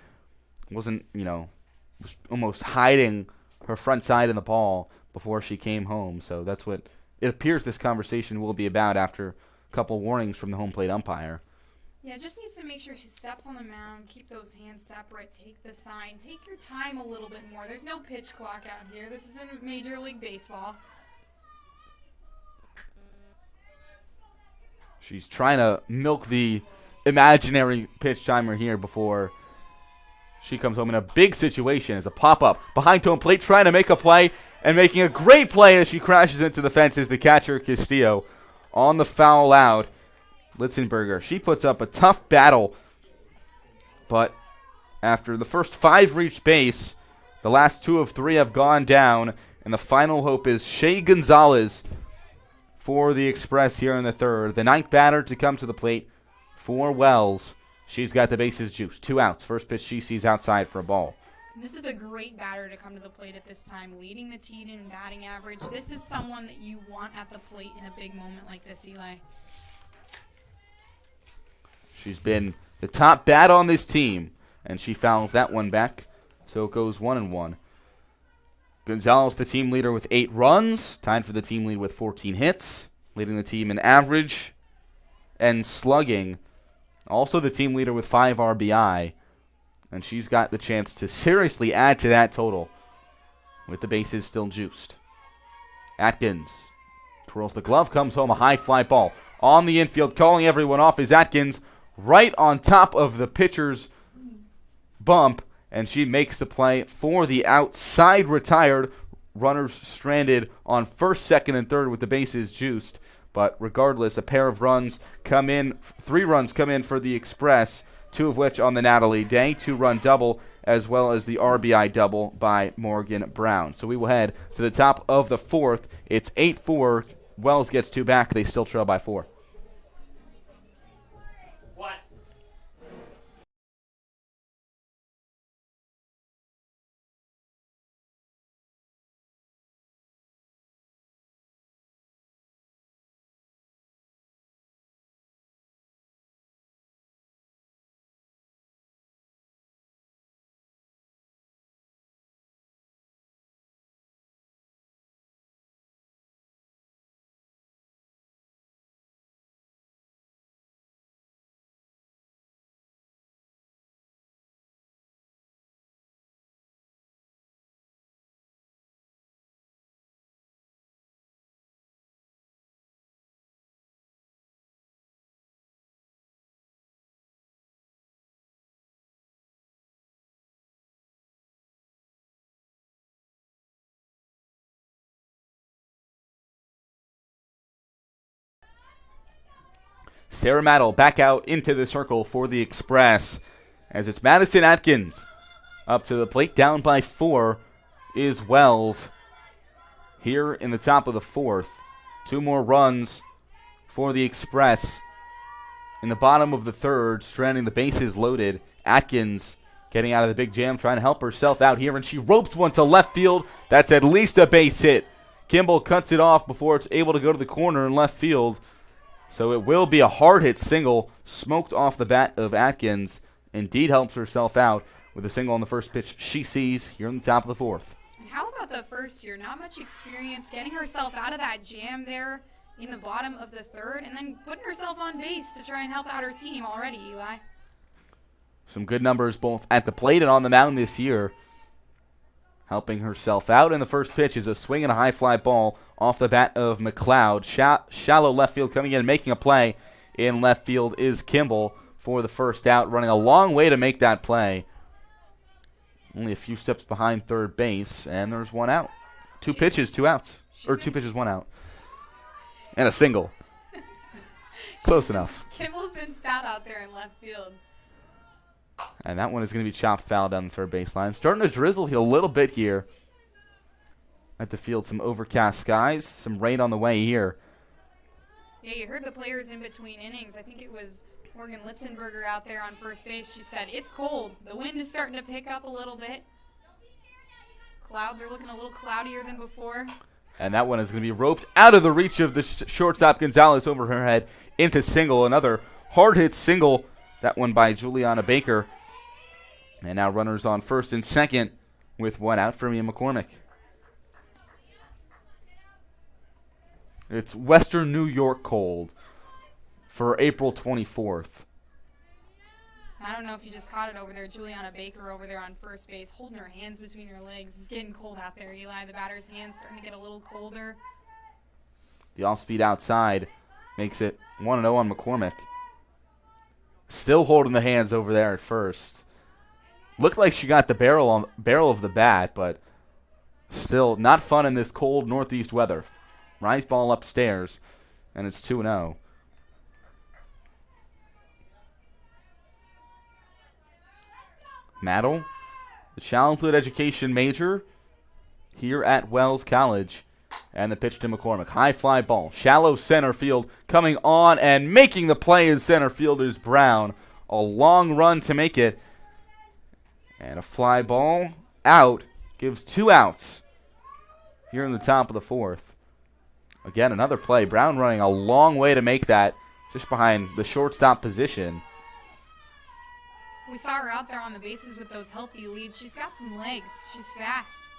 Wasn't, was almost hiding her front side in the ball before she came home. So that's what it appears this conversation will be about after a couple warnings from the home plate umpire. Yeah, just needs to make sure she steps on the mound, keep those hands separate, take the sign, take your time a little bit more. There's no pitch clock out here. This isn't Major League Baseball. She's trying to milk the imaginary pitch timer here before she comes home in a big situation as a pop-up behind home plate, trying to make a play and making a great play as she crashes into the fence is the catcher Castillo on the foul out. Litzenberger, she puts up a tough battle, but after the first 5 reached base, the last 2 of 3 have gone down, and the final hope is Shea Gonzalez for the Express here in the 3rd. The 9th batter to come to the plate for Wells. She's got the bases juiced. 2 outs. First pitch she sees outside for a ball. This is a great batter to come to the plate at this time, leading the team in batting average. This is someone that you want at the plate in a big moment like this, Eli. She's been the top bat on this team, and she fouls that one back, so it goes 1-1. Gonzalez, the team leader with 8 runs, tied for the team lead with 14 hits, leading the team in average and slugging. Also the team leader with 5 RBI, and she's got the chance to seriously add to that total with the bases still juiced. Atkins twirls the glove, comes home, a high fly ball on the infield. Calling everyone off is Atkins, right on top of the pitcher's bump, and she makes the play for the outside retired. Runners stranded on first, second, and third with the bases juiced. But regardless, a pair of runs come in, 3 runs come in for the Express, 2 of which on the Natalie Day, 2-run double, as well as the RBI double by Morgan Brown. So we will head to the top of the 4th. It's 8-4. Wells gets 2 back. They still trail by 4. Sarah Mattel back out into the circle for the Express, as it's Madison Atkins up to the plate. Down by 4 is Wells here in the top of the 4th. 2 more runs for the Express in the bottom of the 3rd, stranding the bases loaded. Atkins getting out of the big jam, trying to help herself out here, and she ropes one to left field. That's at least a base hit. Kimball cuts it off before it's able to go to the corner in left field. So it will be a hard-hit single, smoked off the bat of Atkins. Indeed helps herself out with a single on the first pitch she sees here in the top of the 4th. And how about the first year? Not much experience getting herself out of that jam there in the bottom of the 3rd, and then putting herself on base to try and help out her team already, Eli. Some good numbers both at the plate and on the mound this year. Helping herself out, and the first pitch is a swing and a high fly ball off the bat of McLeod. Shallow left field coming in and making a play in left field is Kimball for the first out, running a long way to make that play. Only a few steps behind third base, and there's 1 out. 2 pitches, 2 outs. Or 2 pitches, 1 out. And a single. Close enough. Kimball's been stout out there in left field. And that one is going to be chopped foul down the third baseline. Starting to drizzle a little bit here at the field. Some overcast skies. Some rain on the way here. Yeah, you heard the players in between innings. I think it was Morgan Litzenberger out there on first base. She said, it's cold. The wind is starting to pick up a little bit. Clouds are looking a little cloudier than before. And that one is going to be roped out of the reach of the shortstop Gonzalez over her head into single. Another hard-hit single. That one by Juliana Baker. And now runners on first and second with 1 out for Mia McCormick. It's Western New York cold for April 24th. I don't know if you just caught it over there. Juliana Baker over there on first base, holding her hands between her legs. It's getting cold out there, Eli. The batter's hands starting to get a little colder. The off-speed outside makes it 1-0 on McCormick. Still holding the hands over there at first. Looked like she got the barrel of the bat, but still not fun in this cold northeast weather. Rise ball upstairs, and it's 2-0. Mattel, the childhood education major here at Wells College. And the pitch to McCormick. High fly ball. Shallow center field. Coming on and making the play in center field is Brown. A long run to make it. And a fly ball out, gives 2 outs here in the top of the 4th. Again, another play. Brown running a long way to make that, just behind the shortstop position. We saw her out there on the bases with those healthy leads. She's got some legs. She's fast.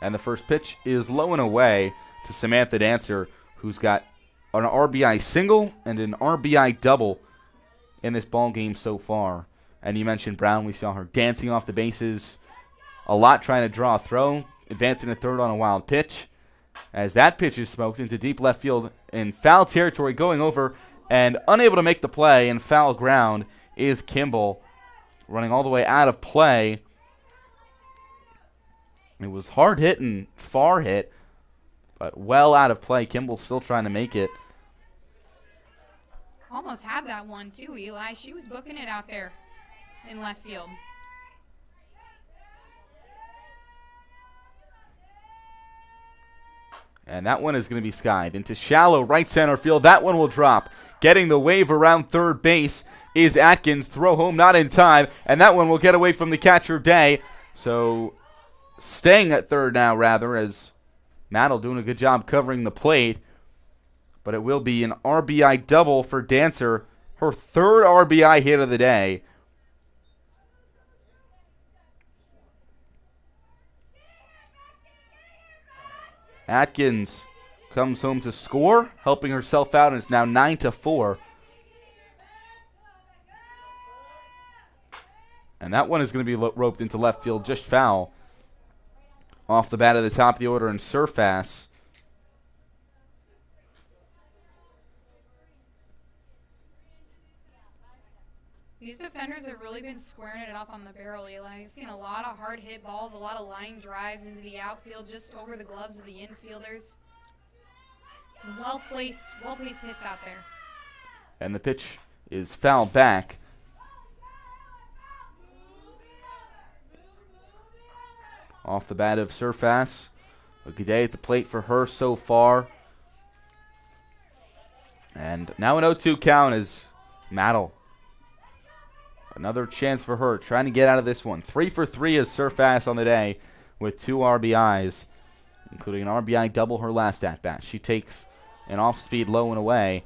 And the first pitch is low and away to Samantha Dancer, who's got an RBI single and an RBI double in this ball game so far. And you mentioned Brown. We saw her dancing off the bases a lot, trying to draw a throw, advancing to third on a wild pitch. As that pitch is smoked into deep left field in foul territory, going over and unable to make the play in foul ground is Kimball, running all the way out of play. It was hard hit and far hit, but well out of play. Kimball still trying to make it. Almost had that one too, Eli. She was booking it out there in left field. And that one is going to be skied into shallow right center field. That one will drop. Getting the wave around third base is Atkins. Throw home not in time. And that one will get away from the catcher, Day. So staying at third now, rather, as Mattel doing a good job covering the plate. But it will be an RBI double for Dancer. Her third RBI hit of the day. Atkins comes home to score, helping herself out, and it's now 9-4. And that one is going to be roped into left field, just foul. Off the bat of the top of the order in Surface. These defenders have really been squaring it up on the barrel, Eli. I've seen a lot of hard hit balls, a lot of line drives into the outfield, just over the gloves of the infielders. Some well-placed hits out there. And the pitch is fouled back. Off the bat of Surface. A good day at the plate for her so far. And now an 0-2 count is Mattel. Another chance for her, trying to get out of this one. 3 for 3 is Surface on the day with 2 RBIs, including an RBI double her last at-bat. She takes an off-speed low and away.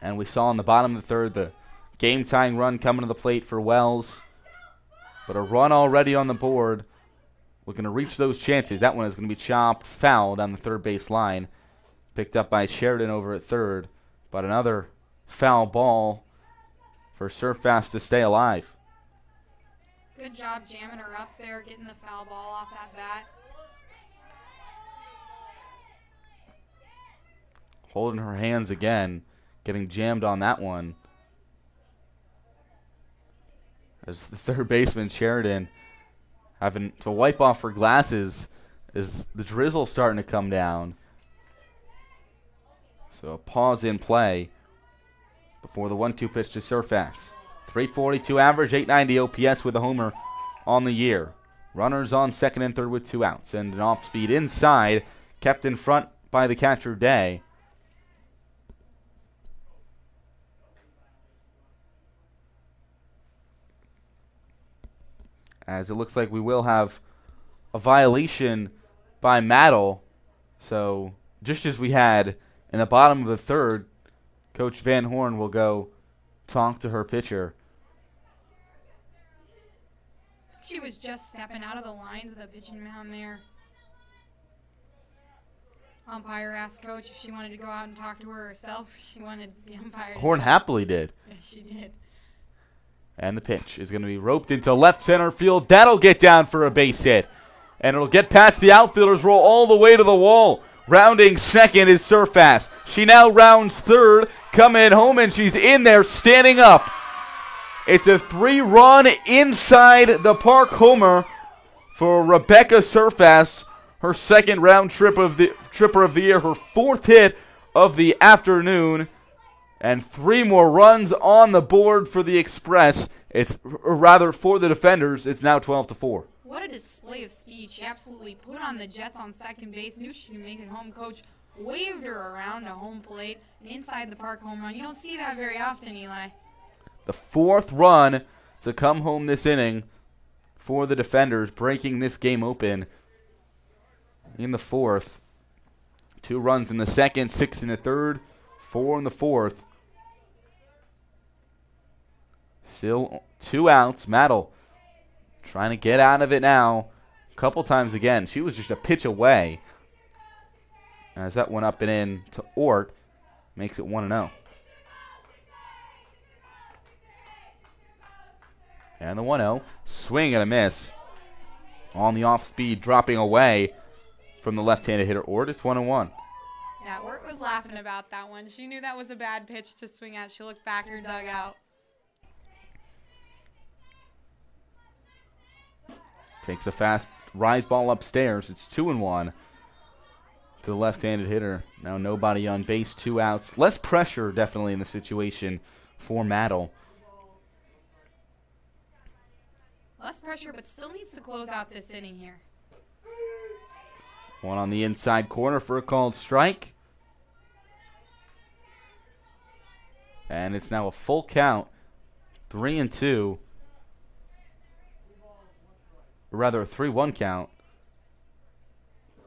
And we saw in the bottom of the third the game-tying run coming to the plate for Wells. But a run already on the board. Looking to reach those chances. That one is going to be chopped foul down the third base line. Picked up by Sheridan over at third. But another foul ball for Surface to stay alive. Good job jamming her up there, getting the foul ball off that bat. Holding her hands again. Getting jammed on that one. As the third baseman, Sheridan, having to wipe off her glasses as the drizzle starting to come down. So a pause in play before the 1-2 pitch to Surface. 342 average, 890 OPS with a homer on the year. Runners on second and third with 2 outs. And an off-speed inside, kept in front by the catcher, Day. As it looks like we will have a violation by Mattel. So just as we had in the bottom of the third, Coach Van Horn will go talk to her pitcher. She was just stepping out of the lines of the pitching mound there. Umpire asked Coach if she wanted to go out and talk to her herself. She wanted the umpire to. Horn happily did. Yes, she did. And the pitch is going to be roped into left center field. That'll get down for a base hit. And it'll get past the outfielders, roll all the way to the wall. Rounding second is Surface. She now rounds third, coming home, and she's in there standing up. It's a 3-run inside the park homer for Rebecca Surface. Her second round tripper of the year, her 4th hit of the afternoon. And 3 more runs on the board for the Express. Or rather, for the defenders, it's now 12-4. What a display of speed. She absolutely put on the Jets on second base. Knew she could make it home. Coach waved her around to home plate. Inside the park home run. You don't see that very often, Eli. The 4th run to come home this inning for the Defenders, breaking this game open in the 4th. 2 runs in the 2nd, 6 in the 3rd, 4 in the 4th. Still 2 outs. Mattel trying to get out of it now. A couple times again. She was just a pitch away. As that went up and in to Ort, makes it 1-0. And the 1-0. Swing and a miss. On the off speed, dropping away from the left-handed hitter Ort. It's 1-1. Yeah, Ort was laughing about that one. She knew that was a bad pitch to swing at. She looked back at her dugout. Takes a fast rise ball upstairs. It's 2-1 to the left-handed hitter. Now nobody on base, 2 outs. Less pressure definitely in the situation for Mattel. Less pressure, but still needs to close out this inning here. One on the inside corner for a called strike. And it's now a full count. 3-2. Or rather, a 3-1 count.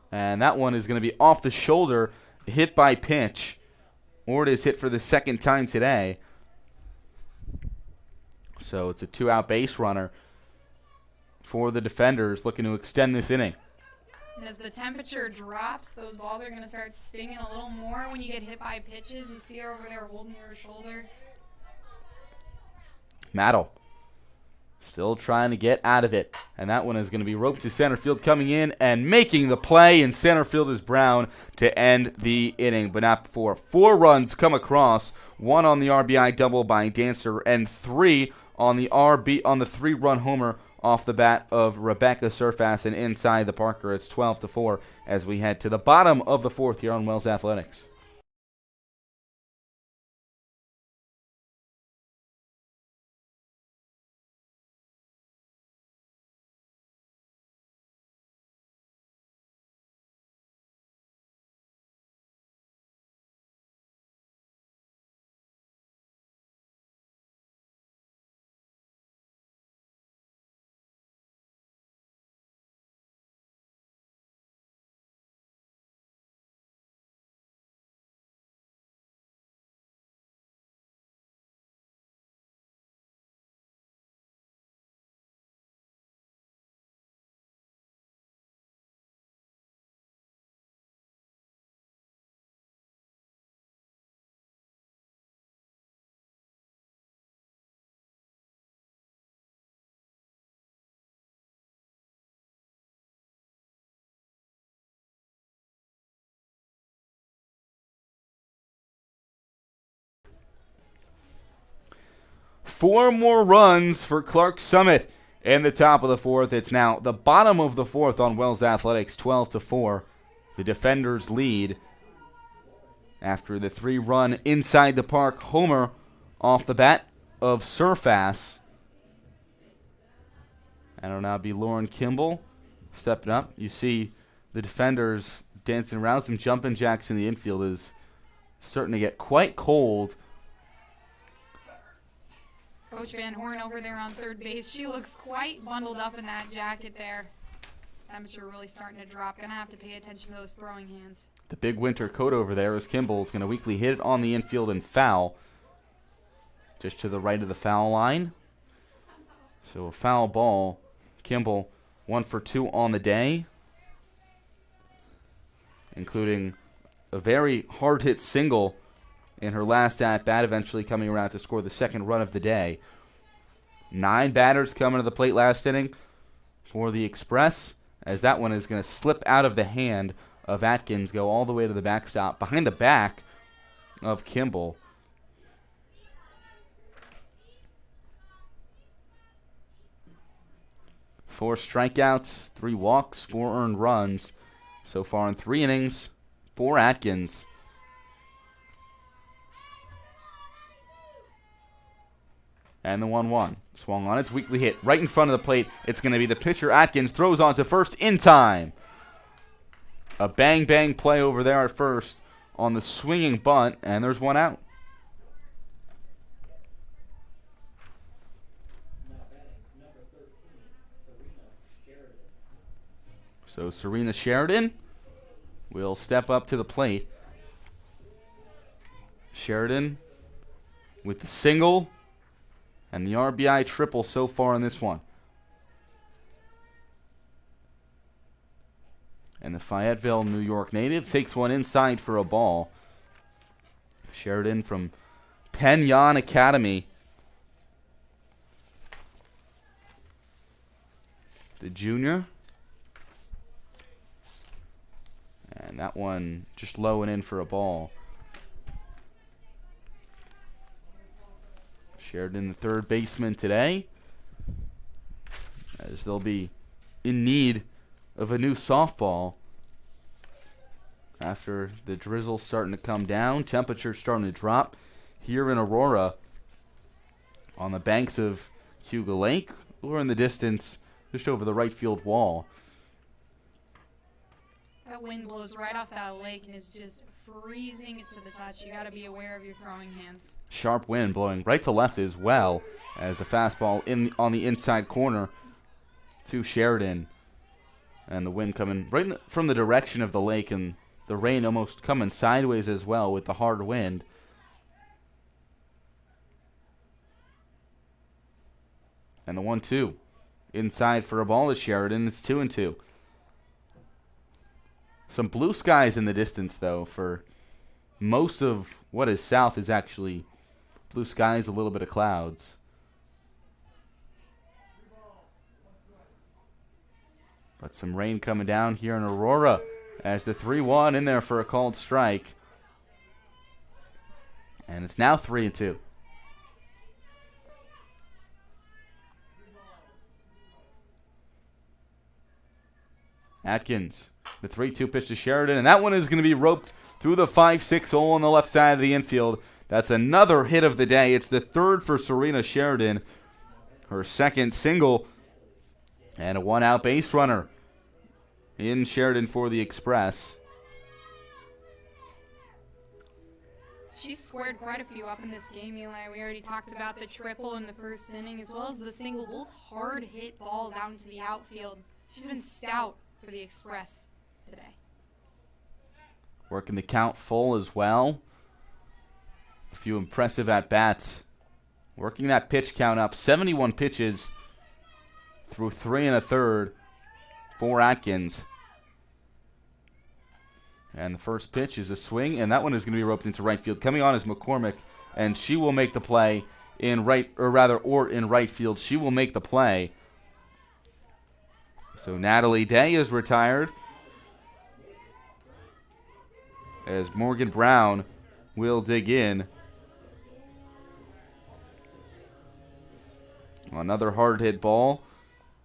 And that one is going to be off the shoulder, hit by pitch. Ort is hit for the 2nd time today. So it's a 2-out base runner for the Defenders, looking to extend this inning. And as the temperature drops, those balls are going to start stinging a little more when you get hit by pitches. You see her over there holding her shoulder. Mattel still trying to get out of it. And that one is going to be roped to center field, coming in and making the play. And center field is Brown to end the inning, but not before 4 runs come across. 1 on the RBI double by Dancer, and 3 on the 3-run homer off the bat of Rebecca Surfass, and inside the Parker. It's 12-4 as we head to the bottom of the 4th here on Wells Athletics. Four more runs for Clark Summit in the top of the 4th. It's now the bottom of the 4th on Wells Athletics, 12-4. The Defenders lead after the 3-run inside the park homer off the bat of Surfass. And it'll now be Lauren Kimball stepping up. You see the Defenders dancing around. Some jumping jacks in the infield is starting to get quite cold. Coach Van Horn over there on third base. She looks quite bundled up in that jacket there. Temperature really starting to drop. Gonna have to pay attention to those throwing hands. The big winter coat over there is Kimball. Is going to weakly hit it on the infield and foul. Just to the right of the foul line. So a foul ball. Kimball 1 for 2 on the day, including a very hard-hit single in her last at-bat, eventually coming around to score the 2nd run of the day. 9 batters coming to the plate last inning for the Express, as that one is going to slip out of the hand of Atkins, go all the way to the backstop, behind the back of Kimball. Four strikeouts, 3 walks, 4 earned runs so far in 3 innings for Atkins. And the 1-1. Swung on its weakly hit right in front of the plate. It's going to be the pitcher Atkins, throws on to first in time. A bang-bang play over there at first on the swinging bunt, and there's 1 out. So Serena Sheridan will step up to the plate. Sheridan with the single and the RBI triple so far in this one. And the Fayetteville, New York native takes one inside for a ball. Sheridan from Penn Yan Academy. The junior. And that one just low and in for a ball. Sheridan, the third baseman today, as they'll be in need of a new softball after the drizzle starting to come down. Temperatures starting to drop here in Aurora on the banks of Hugo Lake or in the distance just over the right field wall. That wind blows right off that lake and is just freezing it to the touch. You got to be aware of your throwing hands. Sharp wind blowing right to left as well as the fastball on the inside corner to Sheridan. And the wind coming right from the direction of the lake, and the rain almost coming sideways as well with the hard wind. And the 1-2 inside for a ball to Sheridan. It's 2-2. Some blue skies in the distance, though, for most of what is south is actually blue skies, a little bit of clouds. But some rain coming down here in Aurora as the 3-1 in there for a called strike. And it's now 3-2. Atkins, the 3-2 pitch to Sheridan, and that one is going to be roped through the 5-6 hole on the left side of the infield. That's another hit of the day. It's the third for Serena Sheridan, her second single, and a one-out base runner in Sheridan for the Express. She squared quite a few up in this game, Eli. We already talked about the triple in the first inning as well as the single, both hard hit balls out into the outfield. She's been stout for the Express today. Working the count full as well. A few impressive at-bats. Working that pitch count up. 71 pitches through 3 1/3 for Atkins. And the first pitch is a swing, and that one is going to be roped into right field. Coming on is McCormick, and she will make the play in right field. She will make the play. So Natalie Day is retired as Morgan Brown will dig in. Another hard hit ball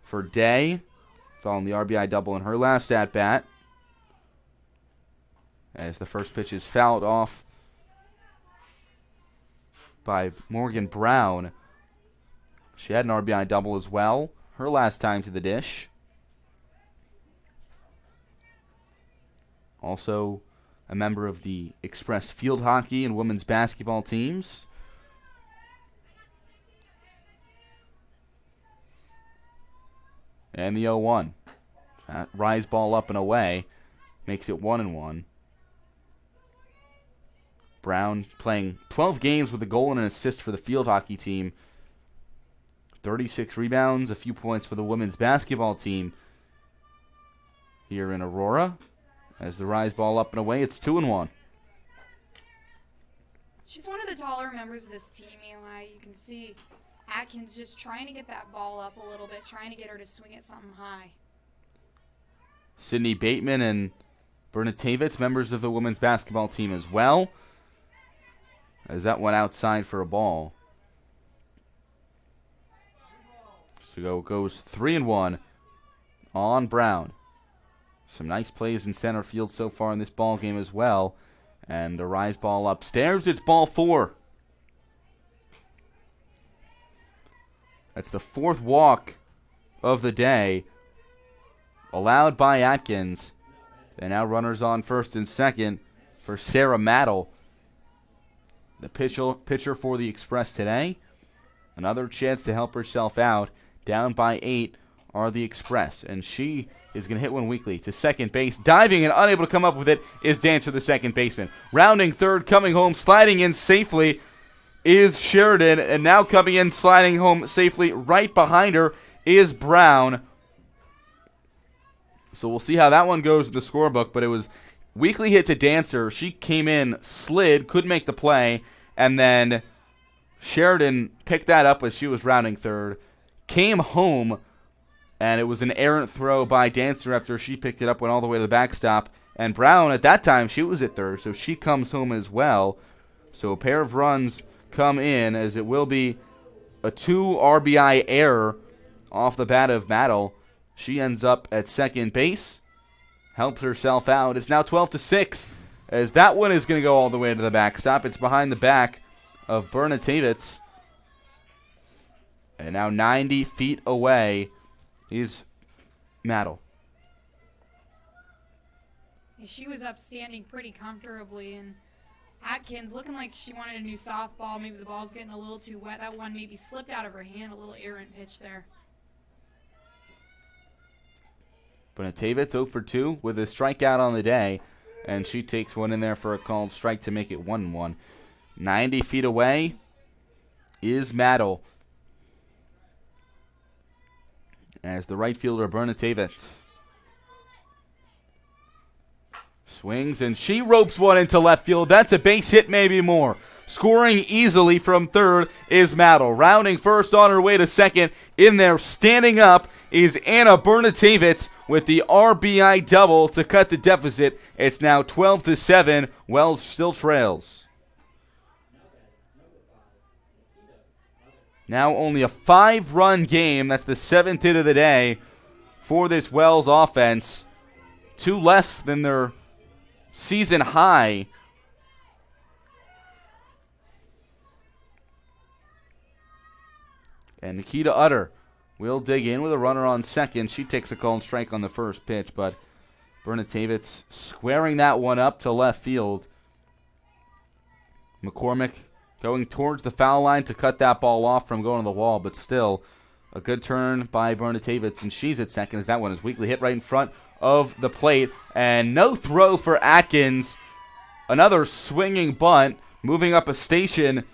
for Day, following the RBI double in her last at bat. As the first pitch is fouled off by Morgan Brown. She had an RBI double as well, her last time to the dish. Also a member of the Express field hockey and women's basketball teams. And the 0-1. Rise ball up and away. Makes it 1-1. Brown playing 12 games with a goal and an assist for the field hockey team. 36 rebounds, a few points for the women's basketball team here in Aurora. As the rise ball up and away, it's 2-1. She's one of the taller members of this team, Eli. You can see Atkins just trying to get that ball up a little bit, trying to get her to swing it something high. Sydney Bateman and Bernatavitz, members of the women's basketball team as well. As that went outside for a ball. So goes 3-1 on Brown. Some nice plays in center field so far in this ball game as well. And a rise ball upstairs. It's ball 4. That's the 4th walk of the day, allowed by Atkins. And now runners on first and second for Sarah Maddle, the pitcher for the Express today. Another chance to help herself out. Down by 8 are the Express, and she is going to hit one weakly to second base. Diving and unable to come up with it is Dancer, the second baseman. Rounding third, coming home, sliding in safely is Sheridan, and now coming in, sliding home safely right behind her is Brown. So we'll see how that one goes in the scorebook, but it was weakly hit to Dancer. She came in, slid, couldn't make the play, and then Sheridan picked that up as she was rounding third, came home, and it was an errant throw by Dancer after she picked it up, went all the way to the backstop. And Brown, at that time, she was at third, so she comes home as well. So a pair of runs come in, as it will be a 2 RBI error off the bat of Battle. She ends up at second base, helps herself out. It's now 12-6, as that one is going to go all the way to the backstop. It's behind the back of Bernatevitz. And now 90 feet away is Maddle. She was up standing pretty comfortably, and Atkins looking like she wanted a new softball. Maybe the ball's getting a little too wet. That one maybe slipped out of her hand. A little errant pitch there. Bernatevitz 0 for 2 with a strikeout on the day, and she takes one in there for a called strike to make it 1-1. 90 feet away is Maddle, as the right fielder Bernatevitz swings, and she ropes one into left field. That's a base hit, maybe more. Scoring easily from third is Maddle. Rounding first on her way to second. In there, standing up, is Anna Bernatevitz with the RBI double to cut the deficit. It's now 12-7. Wells still trails. Now only a 5-run game. That's the 7th hit of the day for this Wells offense. 2 less than their season high. And Nikita Utter will dig in with a runner on second. She takes a called strike on the first pitch, but Bernatevitz squaring that one up to left field. McCormick going towards the foul line to cut that ball off from going to the wall, but still a good turn by Bernatevitz, and she's at second as that one is weakly hit right in front of the plate. And no throw for Atkins. Another swinging bunt. Moving up a station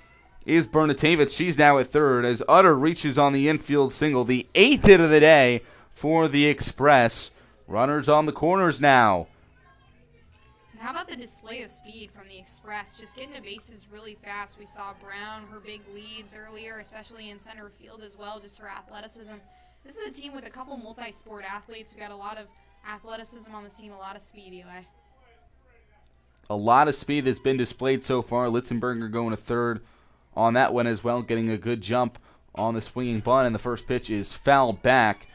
is Bernatevitz. She's now at third as Utter reaches on the infield single. The 8th hit of the day for the Express. Runners on the corners now. How about the display of speed from the Express? Just getting to bases really fast. We saw Brown, her big leads earlier, especially in center field as well, just her athleticism. This is a team with a couple multi-sport athletes. We got a lot of athleticism on the team, a lot of speed, Eli. A lot of speed that's been displayed so far. Litzenberger going to third on that one as well, getting a good jump on the swinging bunt, and the first pitch is fouled back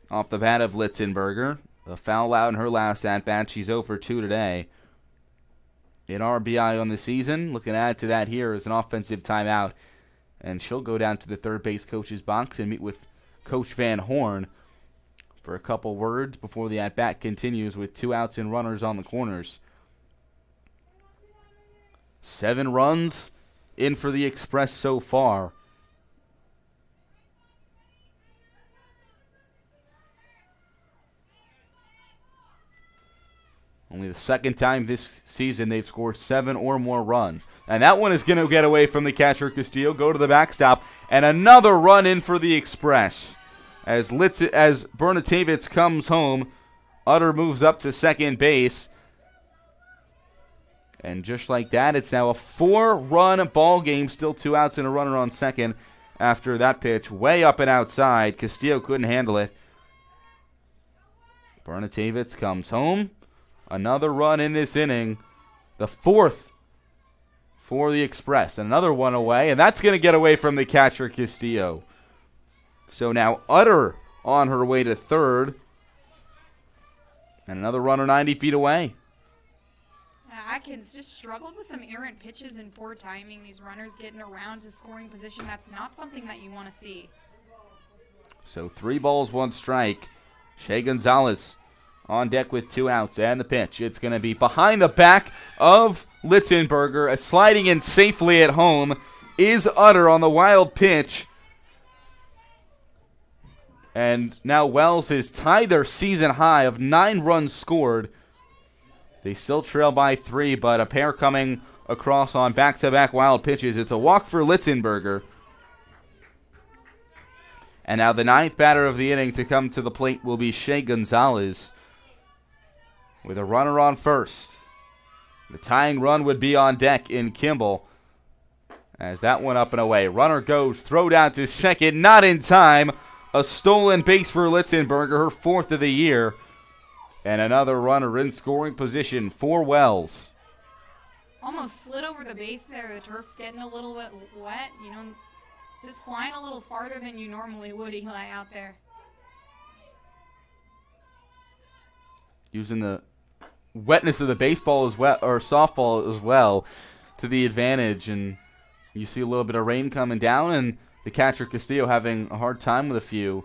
off the bat of Litzenberger. A foul out in her last at-bat. She's 0 for 2 today. An RBI on the season. Looking to add to that here is an offensive timeout. And she'll go down to the third base coach's box and meet with Coach Van Horn for a couple words before the at-bat continues with 2 outs and runners on the corners. 7 runs in for the Express so far. Only the second time this season they've scored 7 or more runs. And that one is going to get away from the catcher, Castillo, go to the backstop, and another run in for the Express. As Bernatevitz comes home, Utter moves up to second base. And just like that, it's now a 4-run ball game. Still 2 outs and a runner on second after that pitch. Way up and outside. Castillo couldn't handle it. Bernatevitz comes home. Another run in this inning. The 4th for the Express. Another one away, and that's going to get away from the catcher, Castillo. So now Utter on her way to third. And another runner 90 feet away. Atkins just struggled with some errant pitches and poor timing. These runners getting around to scoring position, that's not something that you want to see. So 3 balls, 1 strike. Shea Gonzalez on deck with 2 outs, and the pitch. It's going to be behind the back of Litzenberger. Sliding in safely at home is Utter on the wild pitch. And now Wells has tied their season high of 9 runs scored. They still trail by 3, but a pair coming across on back-to-back wild pitches. It's a walk for Litzenberger. And now the 9th batter of the inning to come to the plate will be Shea Gonzalez with a runner on first. The tying run would be on deck in Kimball. As that one up and away. Runner goes, throw down to second, not in time. A stolen base for Litzenberger, her 4th of the year. And another runner in scoring position for Wells. Almost slid over the base there. The turf's getting a little bit wet. You know, just flying a little farther than you normally would, Eli, out there. Using the wetness of the baseball as well, or softball as well, to the advantage. And you see a little bit of rain coming down, and the catcher Castillo having a hard time with a few,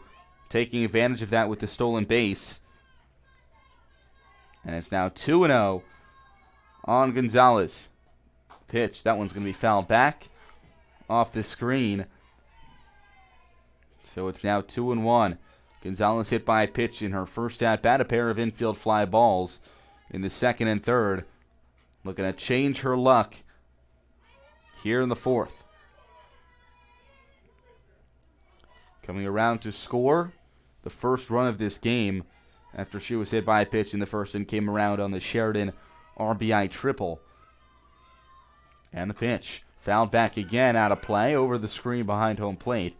taking advantage of that with the stolen base. And it's now 2-0 on Gonzalez. Pitch, that one's going to be fouled back off the screen. So it's now 2-1. Gonzalez hit by a pitch in her first at-bat, a pair of infield fly balls in the 2nd and 3rd. Looking to change her luck here in the 4th. Coming around to score the first run of this game after she was hit by a pitch in the 1st and came around on the Sheridan RBI triple. And the pitch. Fouled back again out of play over the screen behind home plate.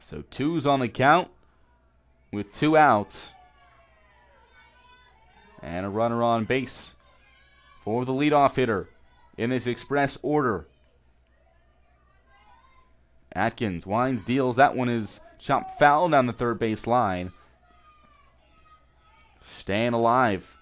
So 2's on the count with 2 outs. And a runner on base for the leadoff hitter in this express order. Atkins winds, deals. That one is chopped foul down the 3rd base line. Staying alive.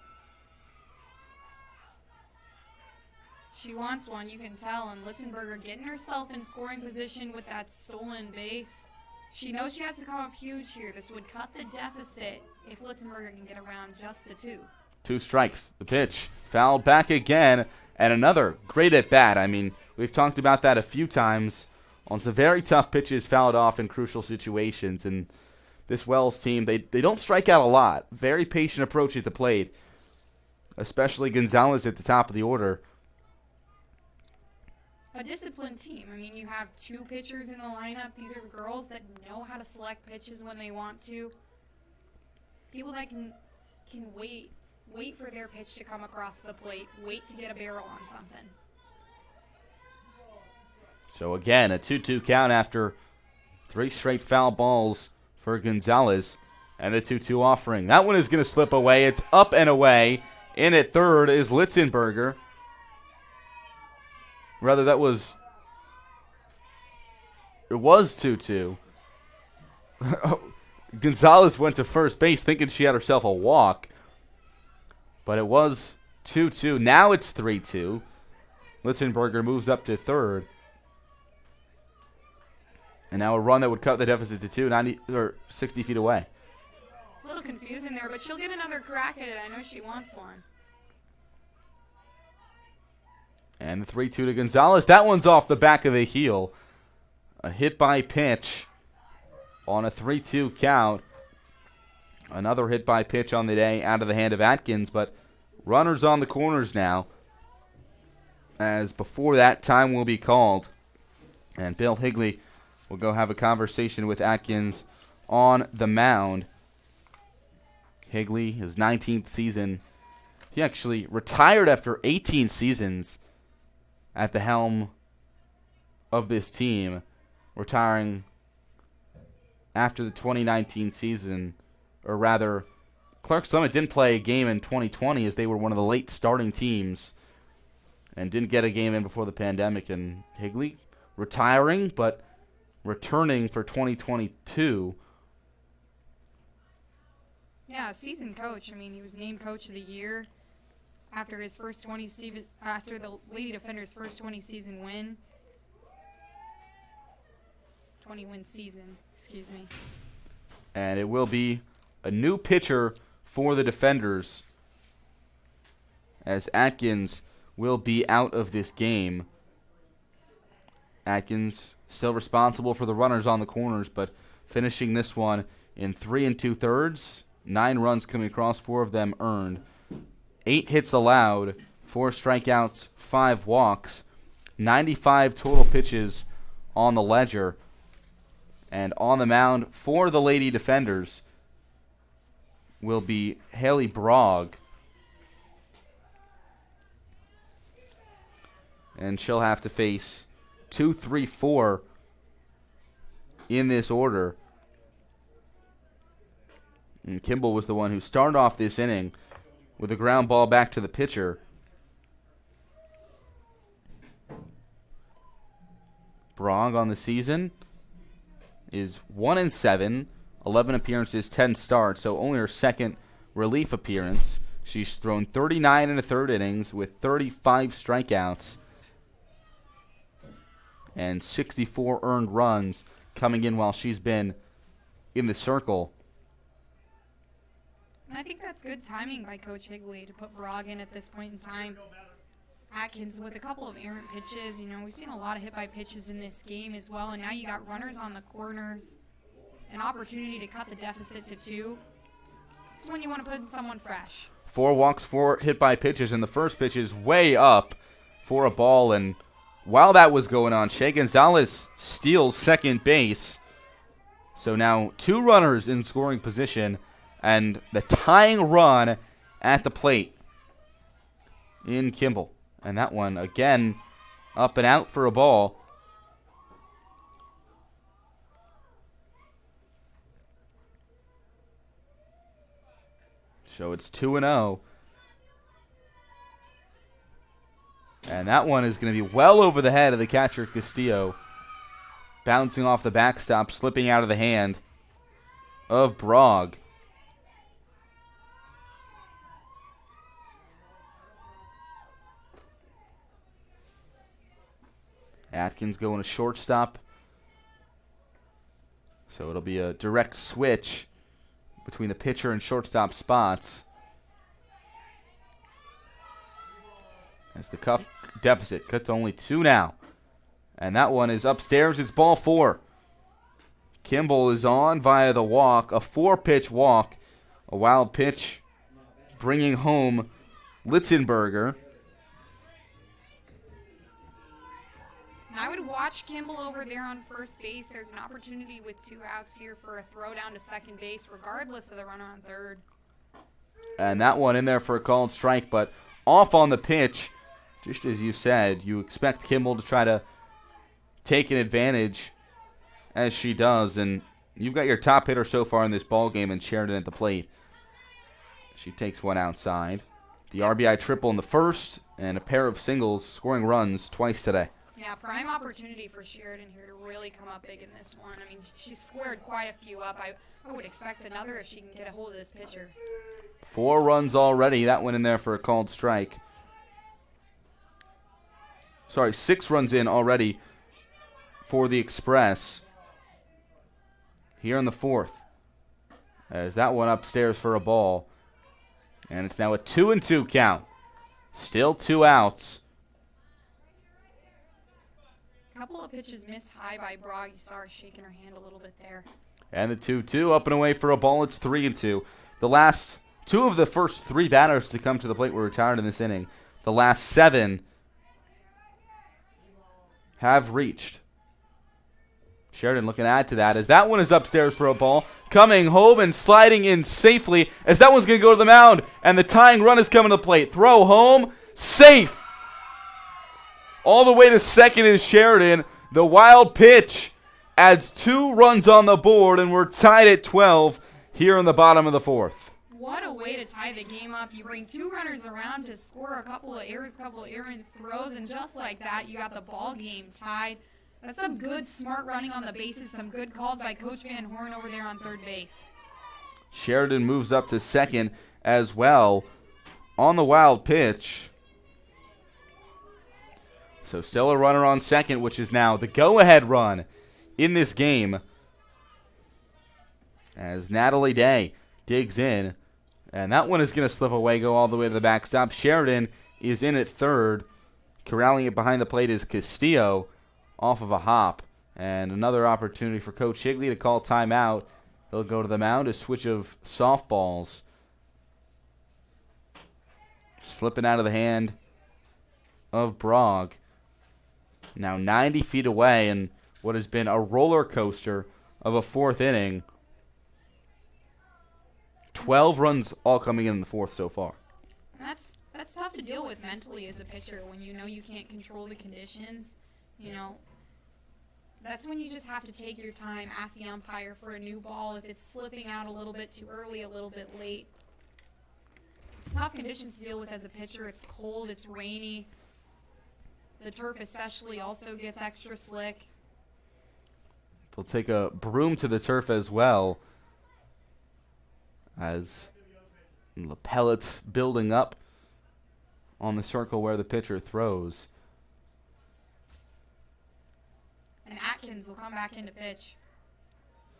She wants one, you can tell. And Litzenberger getting herself in scoring position with that stolen base. She knows she has to come up huge here. This would cut the deficit if Litzenberger can get around just to 2. 2 strikes. The pitch. Fouled back again. And another great at bat. I mean, we've talked about that a few times on some very tough pitches fouled off in crucial situations. And this Wells team, they don't strike out a lot. Very patient approach at the plate. Especially Gonzalez at the top of the order. A disciplined team. I mean, you have 2 pitchers in the lineup. These are girls that know how to select pitches when they want to. People that can wait for their pitch to come across the plate, wait to get a barrel on something. So again, a 2-2 count after 3 straight foul balls for Gonzalez, and the 2-2 offering. That one is going to slip away. It's up and away. In at 3rd is Litzenberger. Rather, it was 2-2. Gonzalez went to first base thinking she had herself a walk. But it was 2-2. Now it's 3-2. Litzenberger moves up to 3rd. And now a run that would cut the deficit to 2, 90 or 60 feet away. A little confusing there, but she'll get another crack at it. I know she wants one. And the 3-2 to Gonzalez. That one's off the back of the heel. A hit by pitch on a 3-2 count. Another hit by pitch on the day out of the hand of Atkins, but runners on the corners now. As before that time will be called. And Bill Higley will go have a conversation with Atkins on the mound. Higley, his 19th season. He actually retired after 18 seasons at the helm of this team, retiring after the 2019 season, or rather, Clark Summit didn't play a game in 2020 as they were one of the late starting teams and didn't get a game in before the pandemic. And Higley retiring, but returning for 2022. Yeah, seasoned coach. I mean, he was named Coach of the Year after his first 20 after the Lady Defenders' first 20-season win. 20-win season, excuse me. And it will be a new pitcher for the Defenders, as Atkins will be out of this game Atkins still responsible for the runners on the corners, but finishing this one in 3 2/3. 9 runs coming across, 4 of them earned. 8 hits allowed, 4 strikeouts, 5 walks, 95 total pitches on the ledger. And on the mound for the Lady Defenders will be Haley Brog. And she'll have to face 2, 3, 4 in this order. And Kimball was the one who started off this inning with a ground ball back to the pitcher. Brog on the season is 1-7, 11 appearances, 10 starts, so only her second relief appearance. She's thrown 39 1/3 innings with 35 strikeouts and 64 earned runs coming in while she's been in the circle. I think that's good timing by Coach Higley to put Brog in at this point in time. Atkins with a couple of errant pitches. We've seen a lot of hit-by pitches in this game as well, and now you got runners on the corners, an opportunity to cut the deficit to 2. This is when you want to put in someone fresh. 4 walks, 4 hit-by pitches, and the first pitch is way up for a ball, and while that was going on, Shea Gonzalez steals second base. So now 2 runners in scoring position, and the tying run at the plate in Kimball. And that one, again, up and out for a ball. So it's 2-0. And that one is going to be well over the head of the catcher, Castillo. Bouncing off the backstop, slipping out of the hand of Brog. Atkins going to shortstop. So it'll be a direct switch between the pitcher and shortstop spots. As the cuff deficit cut to only 2 now. And that one is upstairs. It's ball 4. Kimball is on via the walk. A 4-pitch walk. A wild pitch bringing home Litzenberger. I would watch Kimball over there on first base. There's an opportunity with 2 outs here for a throw down to second base, regardless of the runner on third. And that one in there for a called strike, but off on the pitch. Just as you said, you expect Kimball to try to take an advantage, as she does. And you've got your top hitter so far in this ball game in Sheridan at the plate. She takes one outside. The RBI triple in the first, and a pair of singles, scoring runs twice today. Yeah, prime opportunity for Sheridan here to really come up big in this one. I mean, she's squared quite a few up. I would expect another if she can get a hold of this pitcher. 4 runs already. That went in there for a called strike. Sorry, 6 runs in already for the Express. Here in the 4th. As that one upstairs for a ball. And it's now a 2-2 count. Still 2 outs. Couple of pitches missed high by Brog. You saw her shaking her hand a little bit there. And the 2-2 up and away for a ball. It's 3-2. The last 2 of the first 3 batters to come to the plate were retired in this inning. The last 7 have reached. Sheridan looking to add to that as that one is upstairs for a ball. Coming home and sliding in safely as that one's going to go to the mound. And the tying run is coming to the plate. Throw home. Safe. All the way to second is Sheridan. The wild pitch adds 2 runs on the board, and we're tied at 12 here in the bottom of the 4th. What a way to tie the game up. You bring 2 runners around to score a couple of errors, couple of errant throws, and just like that, you got the ball game tied. That's some good, smart running on the bases, some good calls by Coach Van Horn over there on third base. Sheridan moves up to second as well on the wild pitch. So still a runner on second, which is now the go-ahead run in this game. As Natalie Day digs in. And that one is going to slip away, go all the way to the backstop. Sheridan is in at third. Corralling it behind the plate is Castillo. off of a hop. And another opportunity for Coach Higley to call timeout. He'll go to the mound, a switch of softballs. Slipping out of the hand of Brog. Now 90 feet away in what has been a roller coaster of a fourth inning. 12 runs all coming in the fourth so far. That's tough to deal with mentally as a pitcher when you know you can't control the conditions. You know, that's when you just have to take your time, ask the umpire for a new ball if it's slipping out a little bit too early, a little bit late. It's tough conditions to deal with as a pitcher. It's cold, it's rainy. The turf especially also gets extra slick. They'll take a broom to the turf as well, as the pellets building up on the circle where the pitcher throws. And Atkins will come back into pitch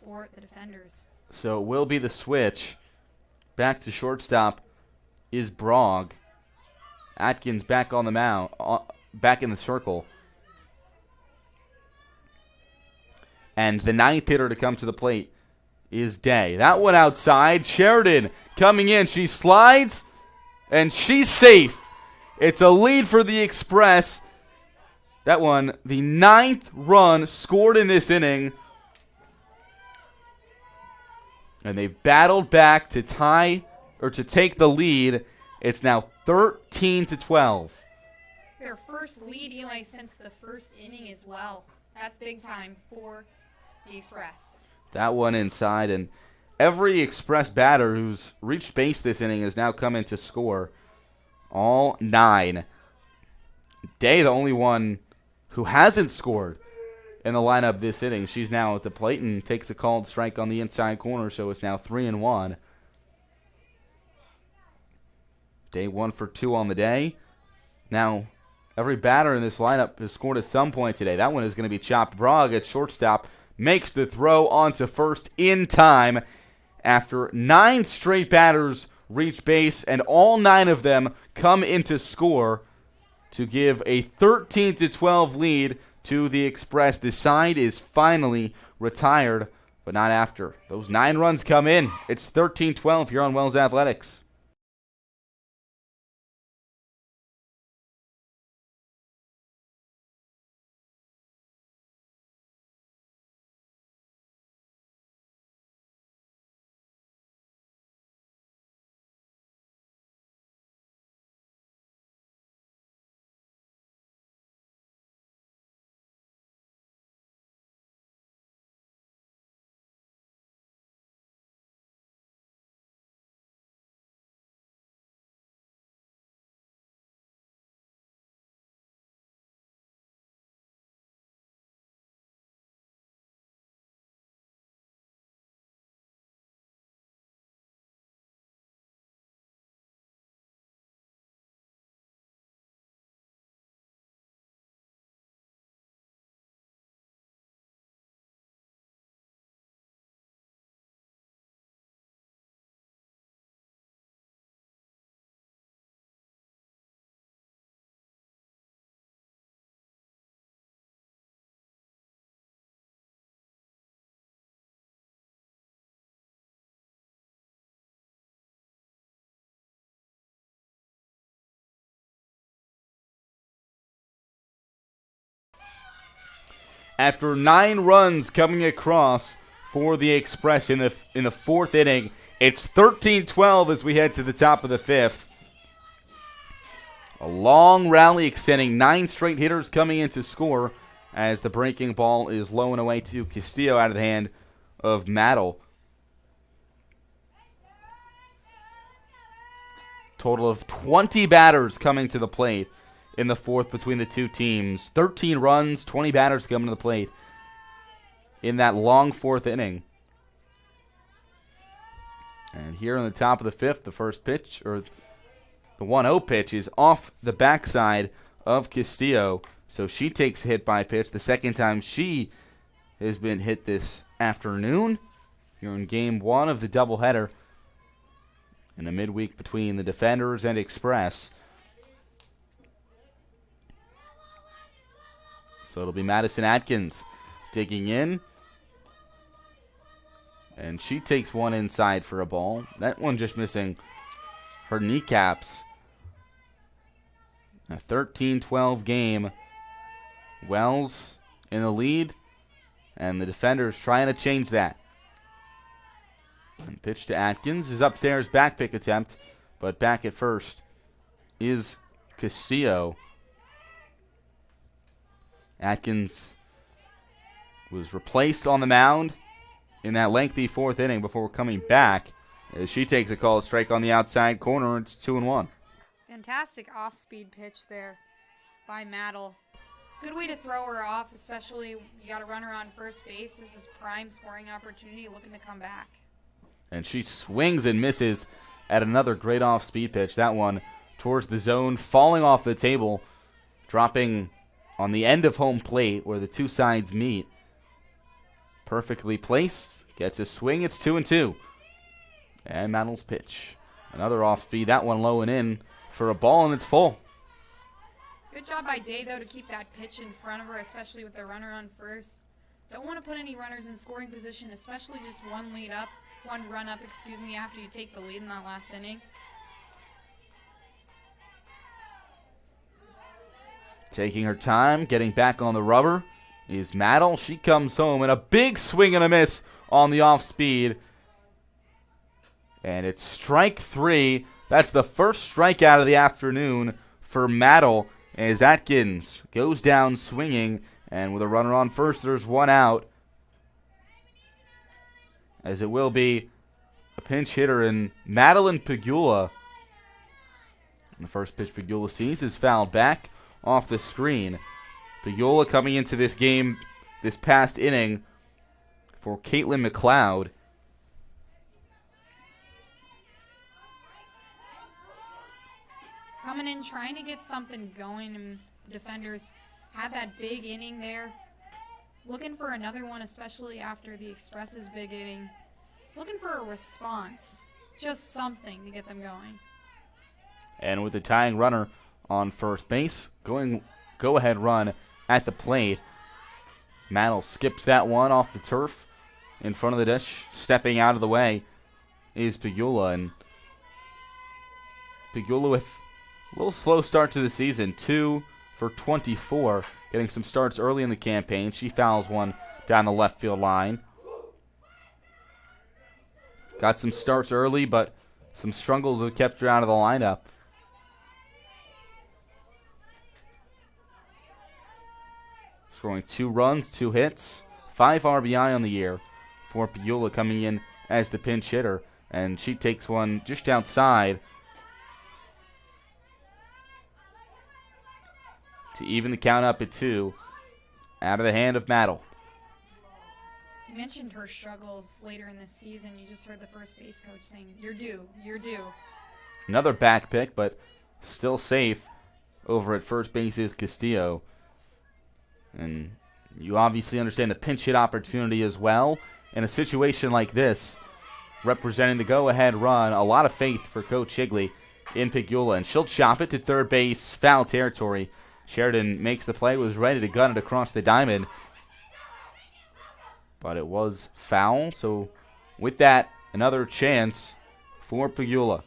for the defenders. So it will be the switch. Back to shortstop is Brog. Atkins back on the mound, back in the circle. And the ninth hitter to come to the plate is Day. That one outside. Sheridan coming in. She slides, and she's safe. It's a lead for the Express. That one, the 9th run scored in this inning. And they've battled back to tie or to take the lead. It's now 13-12. Their first lead, Eli, since the first inning as well. That's big time for the Express. That one inside, and every Express batter who's reached base this inning has now come in to score. All 9. Day, the only one who hasn't scored in the lineup this inning. She's now at the plate and takes a called strike on the inside corner, so it's now 3-1. Day 1 for 2 on the day. Now, every batter in this lineup has scored at some point today. That one is going to be chopped. Brog at shortstop makes the throw onto first in time after 9 straight batters reach base, and all 9 of them come into score to give a 13-12 lead to the Express. The side is finally retired, but not after. Those 9 runs come in. It's 13-12 here on Wells Athletics. After 9 runs coming across for the Express in the 4th inning, it's 13-12 as we head to the top of the 5th. A long rally extending 9 straight hitters coming in to score as the breaking ball is low and away to Castillo out of the hand of Maddle. Total of 20 batters coming to the plate in the 4th between the two teams. 13 runs, 20 batters coming to the plate in that long 4th inning. And here on the top of the 5th, the first pitch, or the 1-0 pitch, is off the backside of Castillo. So she takes a hit by pitch. The second time she has been hit this afternoon here in Game 1 of the doubleheader in a midweek between the Defenders and Express. So it'll be Madison Atkins digging in. And she takes one inside for a ball. That one just missing her kneecaps. A 13-12 game. Wells in the lead. And the defenders trying to change that. And pitch to Atkins is upstairs, back pick attempt. But back at first is Castillo. Atkins was replaced on the mound in that lengthy fourth inning before coming back. As she takes a called strike on the outside corner, it's 2-1. Fantastic off-speed pitch there by Maddle. Good way to throw her off, especially you got a runner on first base. This is prime scoring opportunity, looking to come back. And she swings and misses at another great off-speed pitch. That one towards the zone, falling off the table, dropping on the end of home plate where the two sides meet. Perfectly placed. Gets a swing. It's 2-2. And Maddle's pitch. Another off-speed. That one low and in for a ball, and it's full. Good job by Day, though, to keep that pitch in front of her, especially with the runner on first. Don't want to put any runners in scoring position, especially just one run up, after you take the lead in that last inning. Taking her time, getting back on the rubber is Maddle. She comes home and a big swing and a miss on the off speed. And it's strike 3. That's the first strikeout of the afternoon for Maddle as Atkins goes down swinging. And with a runner on first, there's one out. As it will be a pinch hitter in Madeline Pegula. And the first pitch Pegula sees is fouled back off the screen. Pegula coming into this game this past inning for Caitlin McLeod. Coming in, trying to get something going, and the defenders had that big inning there. Looking for another one, especially after the Express's big inning. Looking for a response. Just something to get them going. And with the tying runner on first base, go-ahead run at the plate. Maddle skips that one off the turf in front of the dish. Stepping out of the way is Pegula. And Pegula with a little slow start to the season. 2 for 24. Getting some starts early in the campaign. She fouls one down the left field line. Got some starts early, but some struggles have kept her out of the lineup. Scoring 2 runs, 2 hits, 5 RBI on the year for Pegula, coming in as the pinch hitter. And she takes one just outside to even the count up at 2 out of the hand of Maddle. You mentioned her struggles later in this season. You just heard the first base coach saying, "You're due, you're due." Another back pick, but still safe over at first base is Castillo. And you obviously understand the pinch hit opportunity as well. In a situation like this, representing the go-ahead run, a lot of faith for Coach Higley in Pegula. And she'll chop it to third base, foul territory. Sheridan makes the play, was ready to gun it across the diamond. But it was foul, so with that, another chance for Pegula.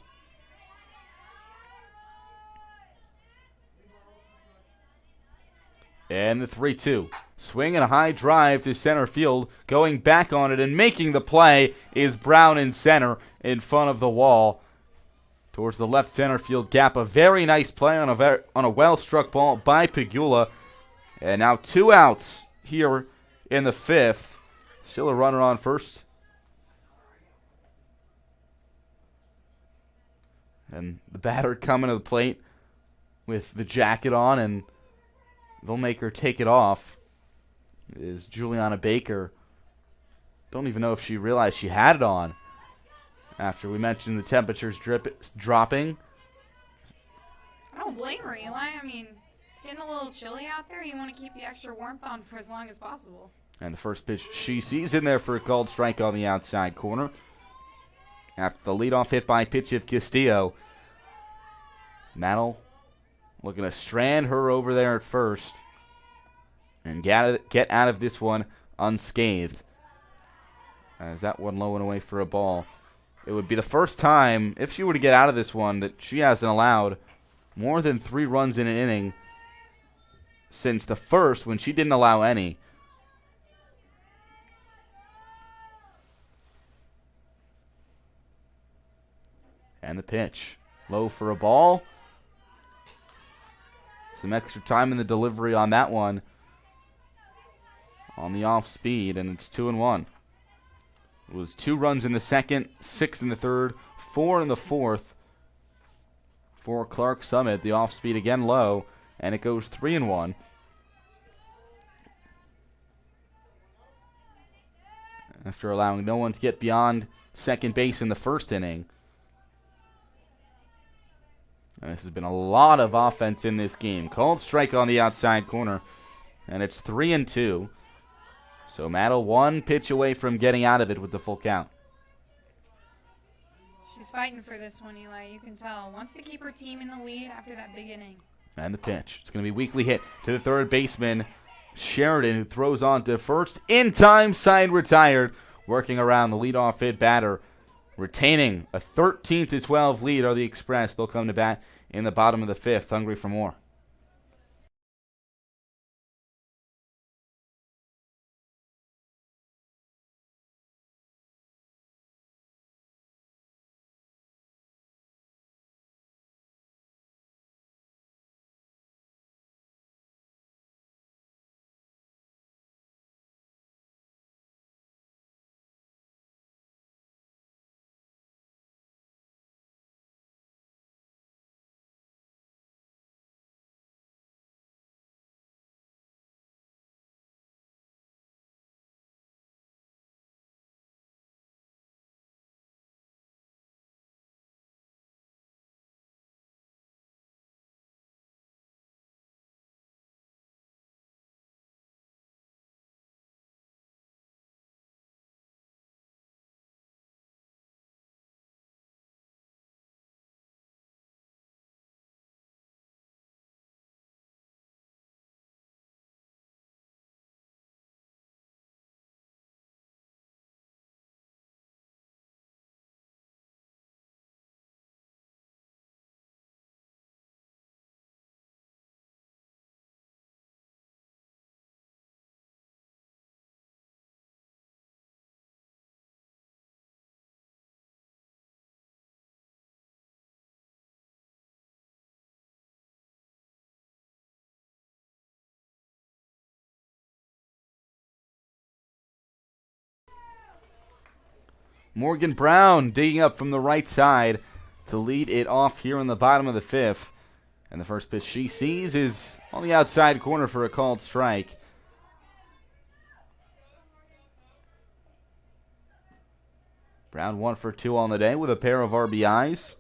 And the 3-2. Swing and a high drive to center field. Going back on it and making the play is Brown in center in front of the wall. Towards the left center field gap. A very nice play on a well-struck ball by Pegula. And now 2 outs here in the 5th. Still a runner on first. And the batter coming to the plate with the jacket on, and they'll make her take it off, is Juliana Baker. Don't even know if she realized she had it on after we mentioned the temperatures dropping. I don't blame her, Eli. I mean, it's getting a little chilly out there. You want to keep the extra warmth on for as long as possible. And the first pitch she sees in there for a called strike on the outside corner. After the leadoff hit by pitch of Castillo. Maddle looking to strand her over there at first. and get out of this one unscathed. As that one low and away for a ball. It would be the first time, if she were to get out of this one, that she hasn't allowed more than 3 runs in an inning since the first, when she didn't allow any. And the pitch. Low for a ball. Some extra time in the delivery on that one. On the off speed, and it's 2-1. It was 2 runs in the second, 6 in the third, 4 in the fourth for Clark Summit. The off speed again low, and it goes 3-1. After allowing no one to get beyond second base in the first inning. And this has been a lot of offense in this game. Called strike on the outside corner, and it's 3-2. So Maddle 1 pitch away from getting out of it with the full count. She's fighting for this one, Eli. You can tell. Wants to keep her team in the lead after that big inning. And the pitch. It's going to be weakly hit to the third baseman, Sheridan, who throws on to first. In time, side retired. Working around the leadoff hit batter. Retaining a 13-12 lead are the Express. They'll come to bat in the bottom of the 5th, hungry for more. Morgan Brown digging up from the right side to lead it off here in the bottom of the 5th. And the first pitch she sees is on the outside corner for a called strike. Brown 1 for 2 on the day with a pair of RBIs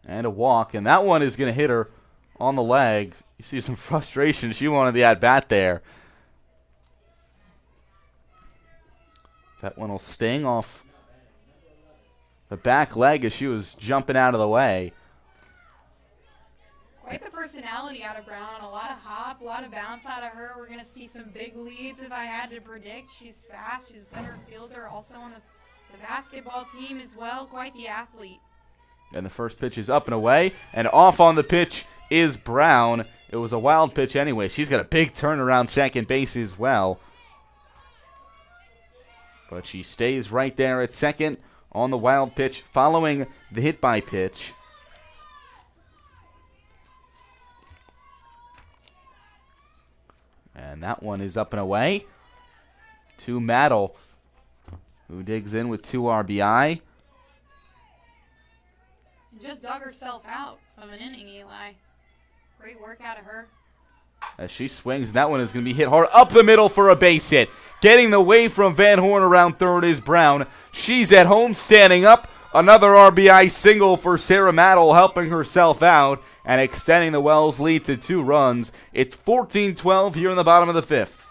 and a walk. And that one is going to hit her on the leg. You see some frustration. She wanted the at-bat there. That one will sting off the back leg as she was jumping out of the way. Quite the personality out of Brown. A lot of hop, a lot of bounce out of her. We're going to see some big leads if I had to predict. She's fast. She's a center fielder, also on the basketball team as well. Quite the athlete. And the first pitch is up and away. And off on the pitch is Brown. It was a wild pitch anyway. She's got a big turnaround second base as well. But she stays right there at second on the wild pitch following the hit by pitch. And that one is up and away to Maddle, who digs in with 2 RBI. Just dug herself out of an inning, Eli. Great work out of her. As she swings, that one is going to be hit hard up the middle for a base hit. Getting the way from Van Horn around third is Brown. She's at home standing up. Another RBI single for Sarah Maddle, helping herself out and extending the Wells lead to 2 runs. It's 14-12 here in the bottom of the 5th.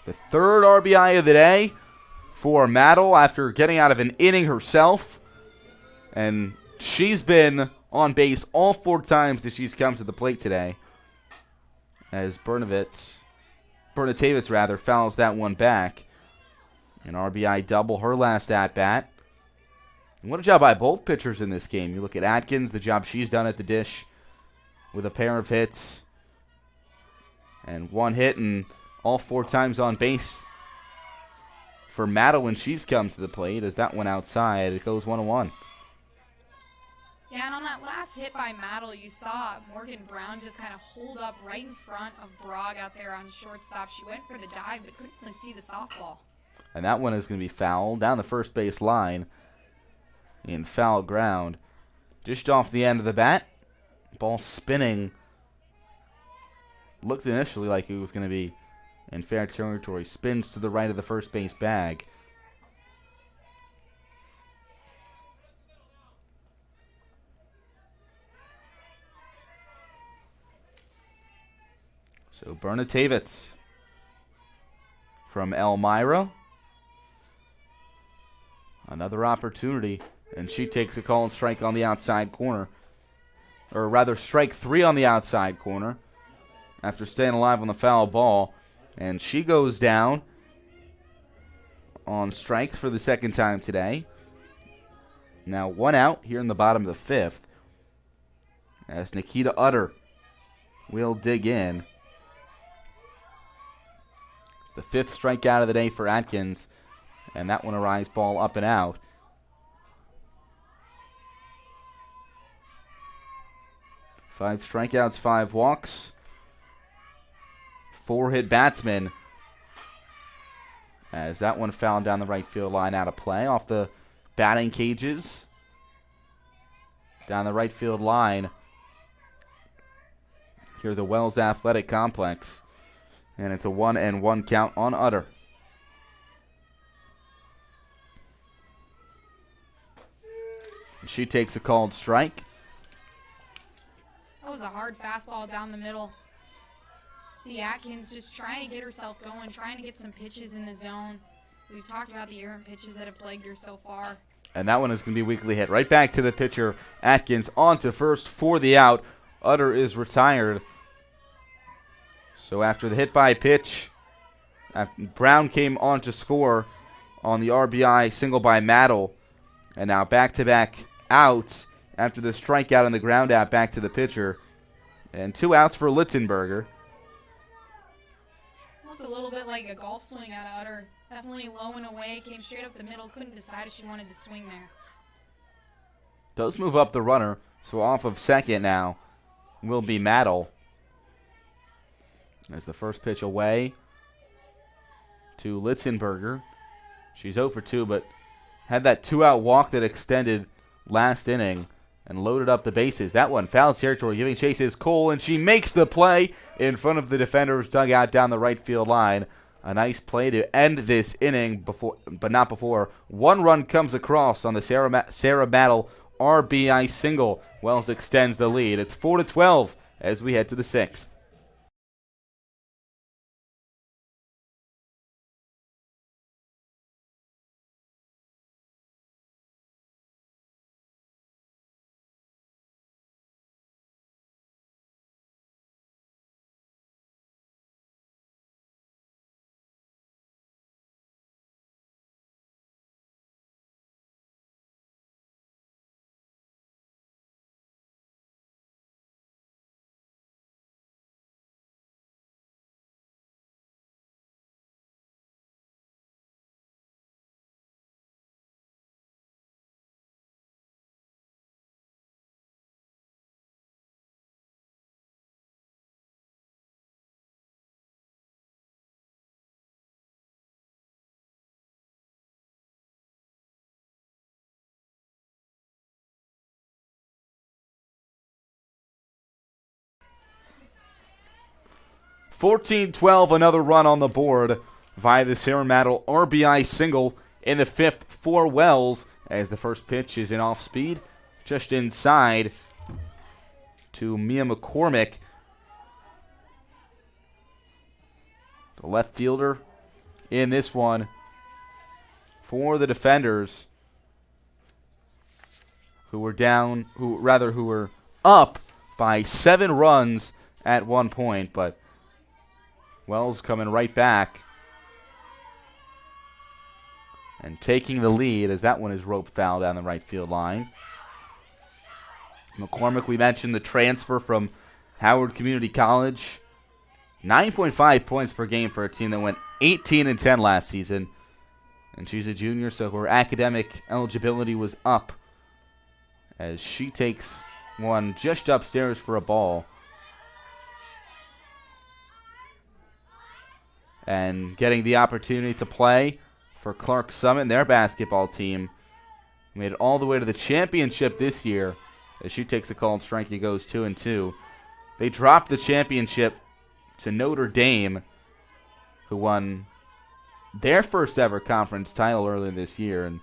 The third RBI of the day for Maddle after getting out of an inning herself. And she's been on base all 4 times that she's come to the plate today. As Bernatavich fouls that one back. An RBI double, her last at-bat. And what a job by both pitchers in this game. You look at Atkins, the job she's done at the dish with a pair of hits. And 1 hit and all 4 times on base for Mattel when she's come to the plate. As that one outside, it goes 1-1. Yeah, and on that last hit by Mattel, you saw Morgan Brown just kind of hold up right in front of Brog out there on shortstop. She went for the dive, but couldn't really see the softball. And that one is going to be fouled down the first base line in foul ground. Dished off the end of the bat. Ball spinning. Looked initially like it was going to be in fair territory. Spins to the right of the first base bag. So Bernatavich from Elmira. Another opportunity, and she takes a call and strike on the outside corner. Or rather, strike 3 on the outside corner after staying alive on the foul ball. And she goes down on strikes for the second time today. Now 1 out here in the bottom of the 5th. As Nikita Utter will dig in. It's the 5th strikeout of the day for Atkins. And that one a rise ball up and out. Five strikeouts, 5 walks. 4 hit batsmen. As that one fouled down the right field line out of play off the batting cages. Down the right field line. Here at the Wells Athletic Complex. And it's a 1-1 count on Utter. She takes a called strike. That was a hard fastball down the middle. See Atkins just trying to get herself going, trying to get some pitches in the zone. We've talked about the errant pitches that have plagued her so far. And that one is going to be weakly hit. Right back to the pitcher, Atkins, on to first for the out. Utter is retired. So after the hit by pitch, Brown came on to score on the RBI single by Mattel. And now back-to-back outs after the strikeout on the ground out back to the pitcher. And 2 outs for Litzenberger. Looked a little bit like a golf swing out of Utter. Definitely low and away, came straight up the middle, couldn't decide if she wanted to swing there. Does move up the runner, so off of second now will be Mattel. As the first pitch away to Litzenberger. She's 0 for 2, but had that 2-out walk that extended last inning and loaded up the bases. That one, foul territory, giving chase is Cole, and she makes the play in front of the defender's dugout down the right field line. A nice play to end this inning, but not before. 1 run comes across on the Sarah Mattel RBI single. Wells extends the lead. It's 4-12 as we head to the 6th. (14-12), another run on the board via the Sarah Mattel RBI single in the 5th for Wells as the first pitch is in off speed, just inside to Mia McCormick. The left fielder in this one for the defenders. who were up by 7 runs at one point, but Wells coming right back and taking the lead as that one is rope foul down the right field line. McCormick, we mentioned the transfer from Howard Community College. 9.5 points per game for a team that went 18-10 last season. And she's a junior, so her academic eligibility was up as she takes one just upstairs for a ball. And getting the opportunity to play for Clark Summit, their basketball team. Made it all the way to the championship this year as she takes a called strike. He goes 2-2. They dropped the championship to Notre Dame, who won their first ever conference title earlier this year. And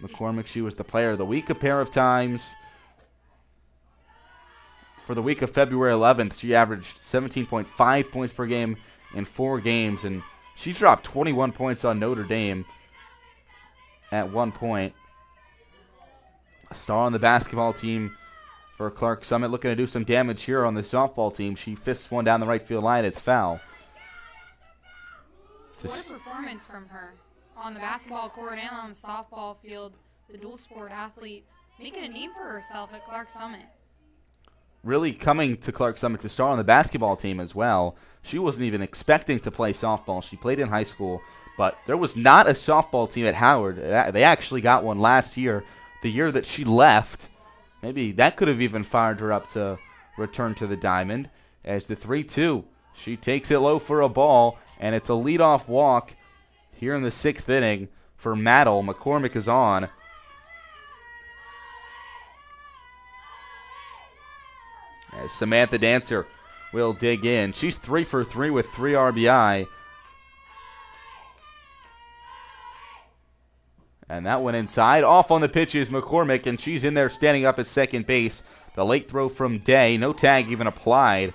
McCormick, she was the player of the week a pair of times. For the week of February 11th, she averaged 17.5 points per game in 4 games, and she dropped 21 points on Notre Dame at one point. A star on the basketball team for Clark Summit, looking to do some damage here on the softball team. She fists one down the right field line. It's foul. What a performance from her on the basketball court and on the softball field. The dual sport athlete making a name for herself at Clark Summit. Really coming to Clark Summit to start on the basketball team as well. She wasn't even expecting to play softball. She played in high school, but there was not a softball team at Howard. They actually got one last year, the year that she left. Maybe that could have even fired her up to return to the diamond. As the 3-2, she takes it low for a ball, and it's a leadoff walk here in the 6th inning for Maddle. McCormick is on. As Samantha Dancer will dig in. She's 3 for 3 with 3 RBI. And that one inside. Off on the pitch is McCormick, and she's in there standing up at second base. The late throw from Day. No tag even applied.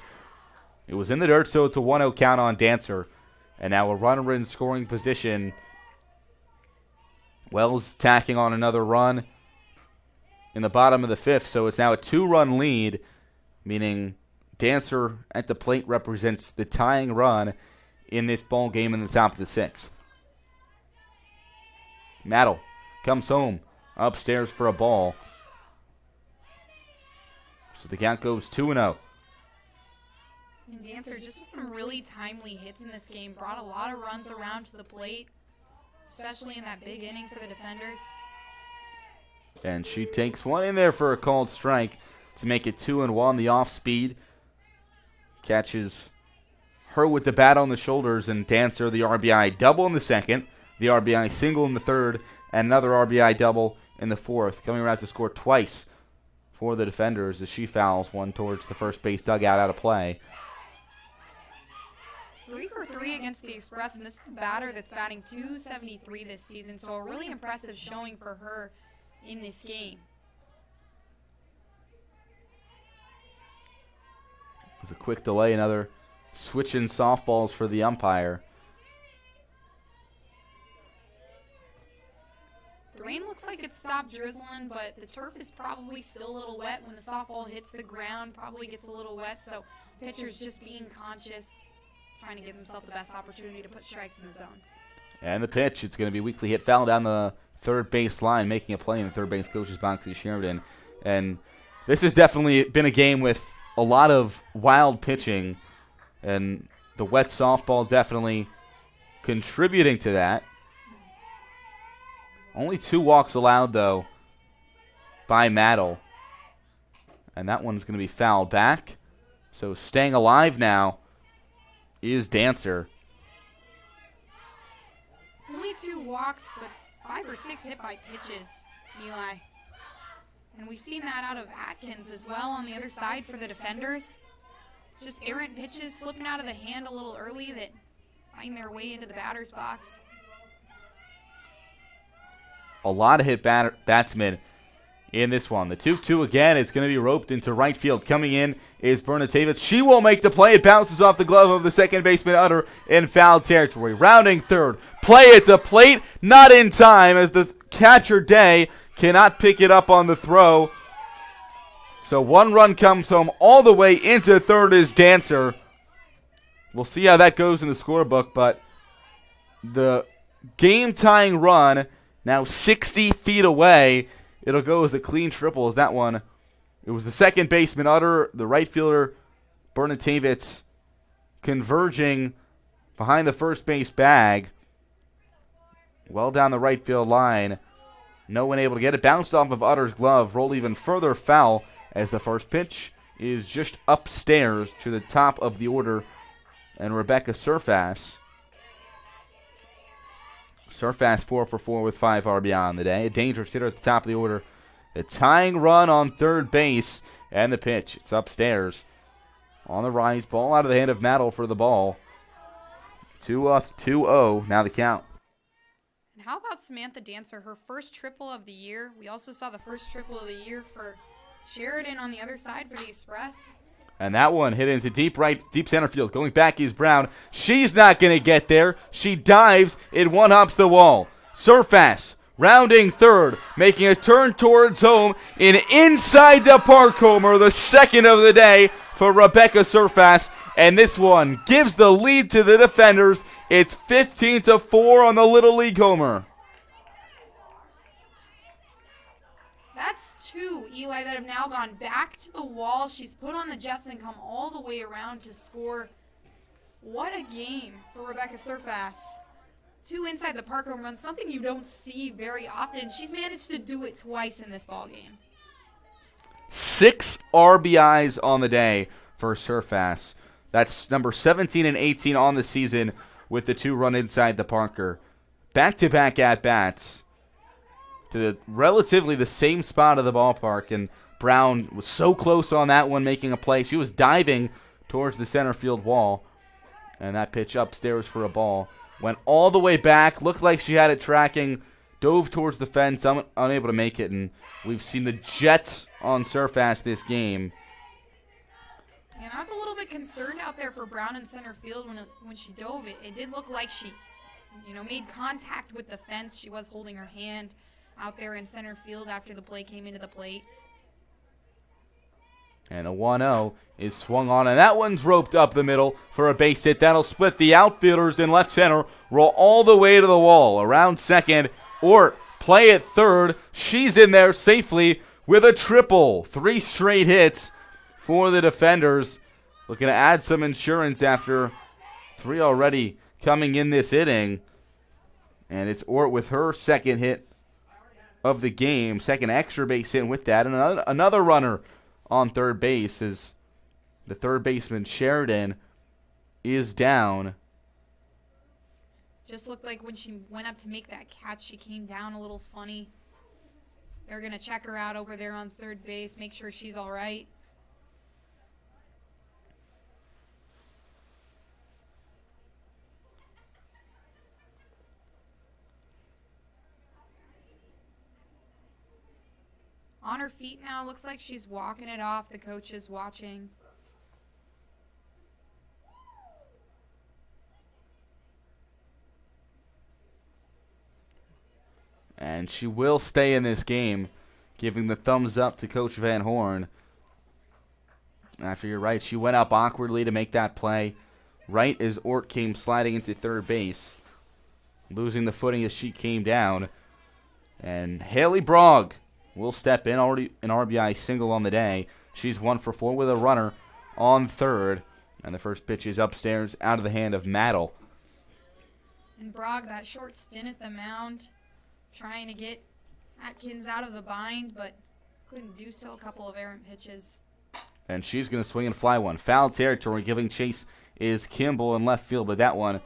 It was in the dirt, so it's a 1-0 count on Dancer. And now a runner in scoring position. Wells tacking on another run in the bottom of the 5th, so it's now a 2-run lead, meaning Dancer at the plate represents the tying run in this ball game in the top of the 6th. Maddle comes home upstairs for a ball. So the count goes 2-0. And Dancer just with some really timely hits in this game. Brought a lot of runs around to the plate, especially in that big inning for the defenders. And she takes one in there for a called strike to make it 2-1. The off speed catches her with the bat on the shoulders, and Dancer the RBI double in the 2nd, the RBI single in the 3rd, and another RBI double in the 4th. Coming around to score twice for the defenders as she fouls one towards the first base dugout out of play. 3 for 3 against the Express, and this is a batter that's batting .273 this season, so a really impressive showing for her in this game. There's a quick delay, another switch in softballs for the umpire. The rain looks like it's stopped drizzling, but the turf is probably still a little wet. When the softball hits the ground, probably gets a little wet, so pitcher's just being conscious, trying to give himself the best opportunity to put strikes in the zone. And the pitch, it's going to be Weekly hit foul down the third base line, making a play in the third base coach's box is Sheridan. And this has definitely been a game with a lot of wild pitching, and the wet softball definitely contributing to that. Only 2 walks allowed, though, by Maddle. And that one's going to be fouled back. So staying alive now is Dancer. Only 2 walks, but 5 or 6 hit by pitches, Eli. And we've seen that out of Atkins as well on the other side for the defenders. Just errant pitches slipping out of the hand a little early that find their way into the batter's box. A lot of hit batsmen in this one. The 2-2 again. It's going to be roped into right field. Coming in is Bernatavich. She will make the play. It bounces off the glove of the second baseman Utter in foul territory. Rounding third. Play at the plate. Not in time as the catcher Day cannot pick it up on the throw So 1 run comes home all the way into third is Dancer. We'll see how that goes in the scorebook, but the game-tying run now 60 feet away. It'll go as a clean triple as that one. It was the second baseman, Utter, the right fielder, Bernatavitz, converging behind the first base bag. Well down the right field line. No one able to get it. Bounced off of Utter's glove. Rolled even further foul as the first pitch is just upstairs to the top of the order. And Rebecca Surfass. Surfass 4 for 4 with 5 RBI on the day. A dangerous hitter at the top of the order. The tying run on third base. And the pitch. It's upstairs. On the rise. Ball out of the hand of Maddle for the ball. 2-0. Now the count. And how about Samantha Dancer? Her first triple of the year. We also saw the first triple of the year for Sheridan on the other side for the Express. And that one hit into deep center field. Going back is Brown. She's not going to get there. She dives. It one-hops the wall. Surfass rounding third, making a turn towards home. An inside the park homer, the second of the day for Rebecca Surfass. And this one gives the lead to the defenders. It's 15-4 on the Little League homer. That's 2, Eli, that have now gone back to the wall. She's put on the Jets and come all the way around to score. What a game for Rebecca Surfass. 2 inside the park home runs, something you don't see very often. She's managed to do it twice in this ball game. 6 RBIs on the day for Surfass. That's number 17 and 18 on the season with the 2 run inside the Parker. Back-to-back at-bats to relatively the same spot of the ballpark, and Brown was so close on that one making a play. She was diving towards the center field wall, and that pitch upstairs for a ball. Went all the way back, looked like she had it tracking, dove towards the fence, unable to make it, and we've seen the Jets on Surfass this game. And I was a little bit concerned out there for Brown in center field when she dove. It did look like she, made contact with the fence. She was holding her hand out there in center field after the play came into the plate. And a 1-0 is swung on, and that one's roped up the middle for a base hit. That'll split the outfielders in left center, roll all the way to the wall. Around second, Ort play at third. She's in there safely with a triple. 3 straight hits for the defenders. Looking to add some insurance after 3 already coming in this inning. And it's Ort with her second hit of the game, second extra base hit with that, and another runner on third base as the third baseman Sheridan is down. Just looked like when she went up to make that catch, she came down a little funny. They're going to check her out over there on third base, make sure she's all right. On her feet now, looks like she's walking it off. The coach is watching. And she will stay in this game, giving the thumbs up to Coach Van Horn. After you're right, she went up awkwardly to make that play. Right as Ort came sliding into third base, losing the footing as she came down. And Haley Brogg will step in, already an RBI single on the day. She's 1 for 4 with a runner on third. And the first pitch is upstairs out of the hand of Maddle. And Brogg, that short stint at the mound, trying to get Atkins out of the bind, but couldn't do so. A couple of errant pitches. And she's going to swing and fly one. Foul territory. Giving chase is Kimball in left field, but that one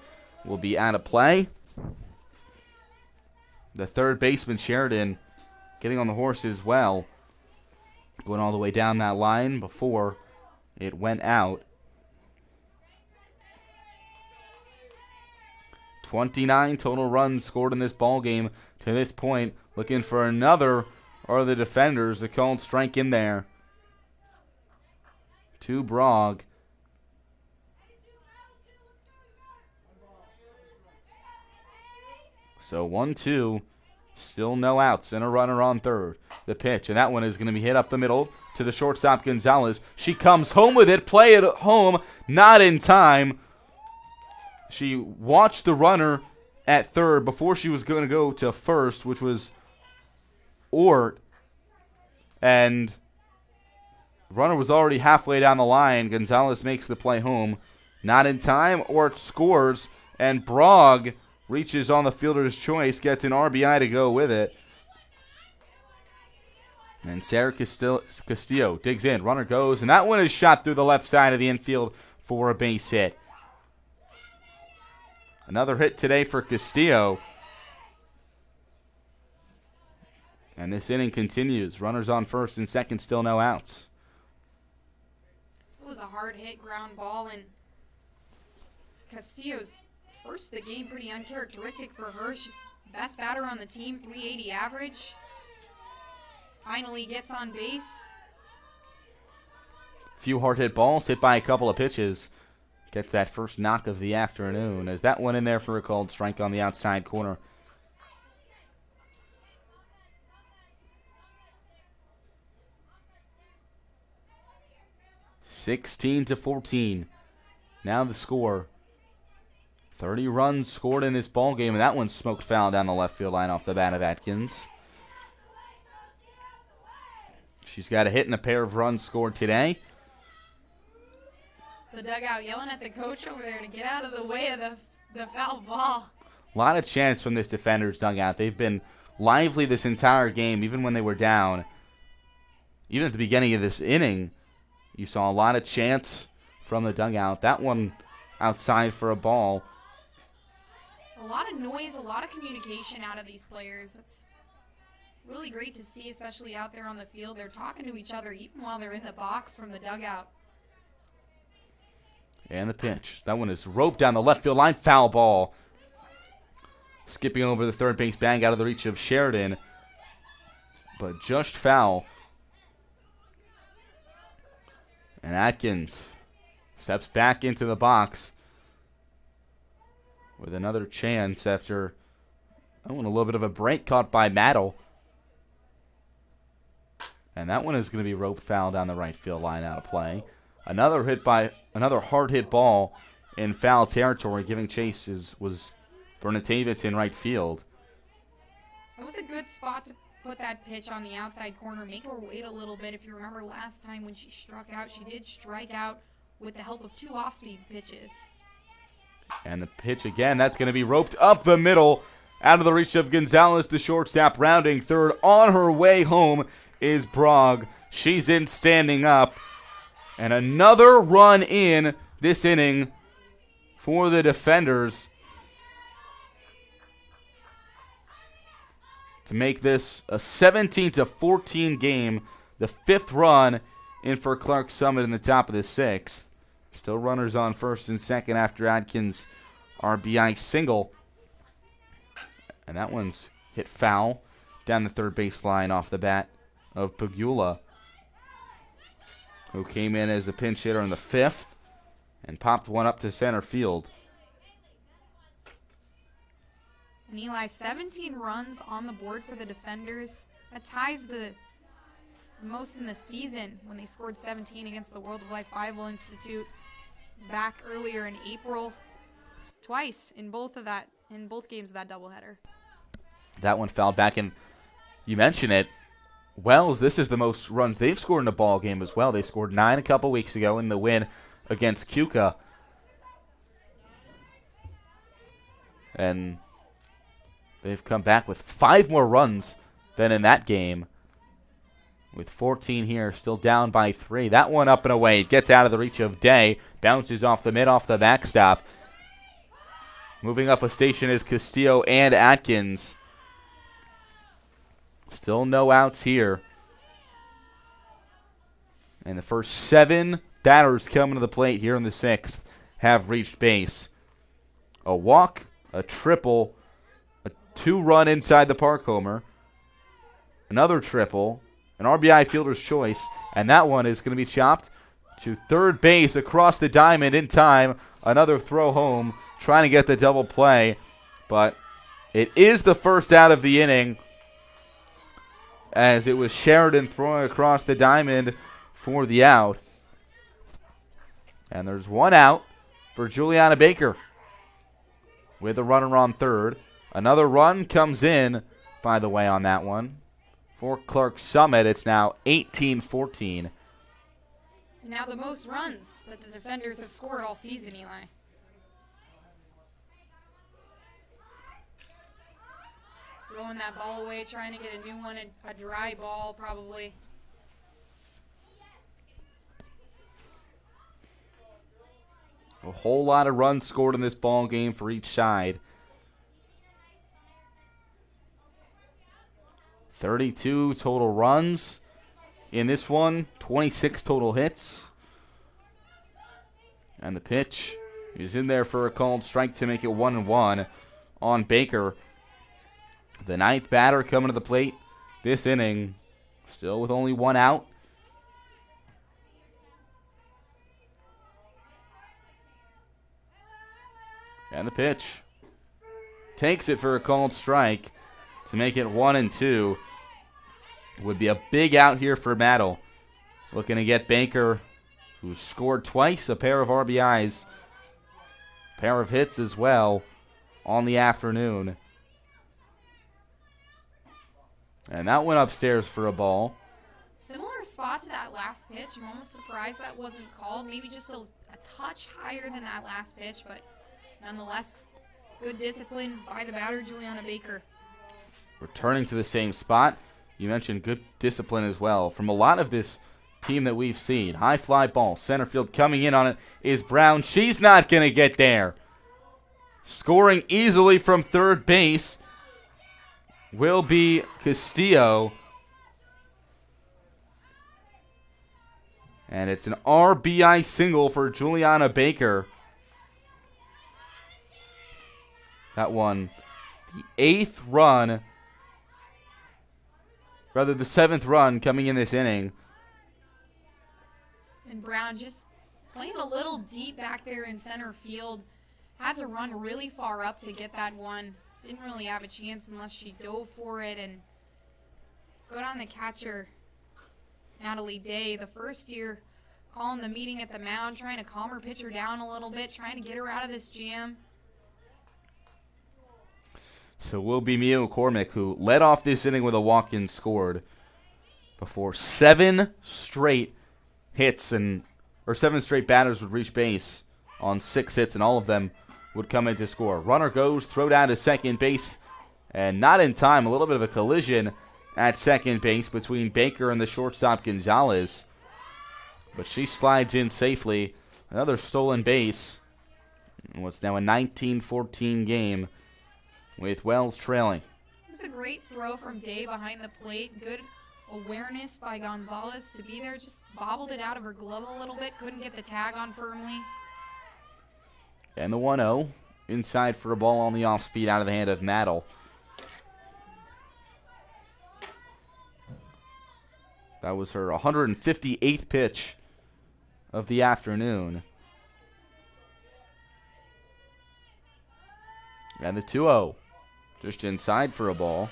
will be out of play. The third baseman, Sheridan, getting on the horse as well. Going all the way down that line before it went out. 29 total runs scored in this ball game to this point. Looking for another are the defenders. The called strike in there to Brogg. So 1-2. Still no outs and a runner on third. the pitch, and that one is going to be hit up the middle to the shortstop Gonzalez. She comes home with it, play it home, not in time. She watched the runner at third before she was going to go to first, which was Ort, and runner was already halfway down the line. Gonzalez makes the play home, not in time. Ort scores, and Brog reaches on the fielder's choice, gets an RBI to go with it. And Sarah Castillo digs in. Runner goes, and that one is shot through the left side of the infield for a base hit. Another hit today for Castillo. And this inning continues. Runners on first and second, still no outs. It was a hard hit ground ball, and Castillo's first of the game, pretty uncharacteristic for her. She's best batter on the team, 380 average. Finally gets on base. Few hard hit balls hit by a couple of pitches. Gets that first knock of the afternoon. As that one in there for a called strike on the outside corner. (16-14). Now the score. 30 runs scored in this ball game, and that one smoked foul down the left field line off the bat of Atkins. She's got a hit and a pair of runs scored today. The dugout yelling at the coach over there to get out of the way of the foul ball. A lot of chance from this defender's dugout. They've been lively this entire game, even when they were down. Even at the beginning of this inning, you saw a lot of chance from the dugout. That one outside for a ball. A lot of noise, a lot of communication out of these players. That's really great to see, especially out there on the field. They're talking to each other even while they're in the box from the dugout. And the pitch. That one is roped down the left field line. Foul ball. Skipping over the third base bag out of the reach of Sheridan. But just foul. And Atkins steps back into the box with another chance after a little bit of a break caught by Maddle. And that one is going to be roped foul down the right field line, out of play. Another hard hit ball in foul territory. Giving chase was Bernatevich in right field. It was a good spot to put that pitch on the outside corner, make her wait a little bit. If you remember last time when she struck out, she did strike out with the help of two off-speed pitches. And the pitch again, that's going to be roped up the middle, out of the reach of Gonzalez, the shortstop, rounding third. On her way home is Brog. She's in standing up. And another run in this inning for the defenders to make this a 17-14 game. The fifth run in for Clark Summit in the top of the sixth. Still runners on first and second after Atkins' RBI single. And that one's hit foul down the third base line off the bat of Pagula, who came in as a pinch hitter in the fifth and popped one up to center field. And Eli, 17 runs on the board for the defenders. That ties the most in the season when they scored 17 against the World of Life Bible Institute back earlier in April. Twice in both games of that doubleheader. That one fouled back, and you mentioned it. Wells, this is the most runs they've scored in a ball game as well. They scored 9 a couple weeks ago in the win against Keuka. And they've come back with 5 more runs than in that game. With 14 here, still down by 3. That one up and away. It gets out of the reach of Day. Bounces off the mid, off the backstop. Moving up a station is Castillo and Atkins. Still no outs here. And the first 7 batters coming to the plate here in the sixth have reached base. A walk, a triple, a 2-run inside the park homer, another triple, an RBI fielder's choice, and that one is going to be chopped to third base across the diamond in time. Another throw home, trying to get the double play, but it is the first out of the inning as it was Sheridan throwing across the diamond for the out. And there's one out for Juliana Baker with a runner on third. Another run comes in, by the way, on that one. For Clark Summit, it's now 18-14. Now the most runs that the defenders have scored all season, Eli. Throwing that ball away, trying to get a new one, a dry ball probably. A whole lot of runs scored in this ball game for each side. 32 total runs in this one, 26 total hits. And the pitch is in there for a called strike to make it 1-1 on Baker. The ninth batter coming to the plate this inning, still with only one out. And the pitch takes it for a called strike to make it 1-2. Would be a big out here for Battle. Looking to get Baker, who scored twice, a pair of RBIs, pair of hits as well on the afternoon. And that went upstairs for a ball. Similar spot to that last pitch. I'm almost surprised that wasn't called. Maybe just a touch higher than that last pitch, but nonetheless, good discipline by the batter, Juliana Baker. Returning to the same spot. You mentioned good discipline as well from a lot of this team that we've seen. High fly ball, center field coming in on it is Brown. She's not going to get there. Scoring easily from third base will be Castillo. And it's an RBI single for Juliana Baker. That one, the eighth run, rather the seventh run coming in this inning. And Brown just playing a little deep back there in center field. Had to run really far up to get that one. Didn't really have a chance unless she dove for it. And go down the catcher, Natalie Day, the first year, calling the meeting at the mound, trying to calm her pitcher down a little bit, trying to get her out of this jam. So will be Mia McCormick, who led off this inning with a walk and scored before 7 straight hits or 7 straight batters would reach base on 6 hits, and all of them would come in to score. Runner goes, throw down to second base, and not in time. A little bit of a collision at second base between Baker and the shortstop Gonzalez, but she slides in safely. Another stolen base. What's now a 19-14 game, with Wells trailing. It was a great throw from Day behind the plate. Good awareness by Gonzalez to be there. Just bobbled it out of her glove a little bit. Couldn't get the tag on firmly. And the 1-0. Inside for a ball on the off speed out of the hand of Maddle. That was her 158th pitch of the afternoon. And the 2-0. Just inside for a ball.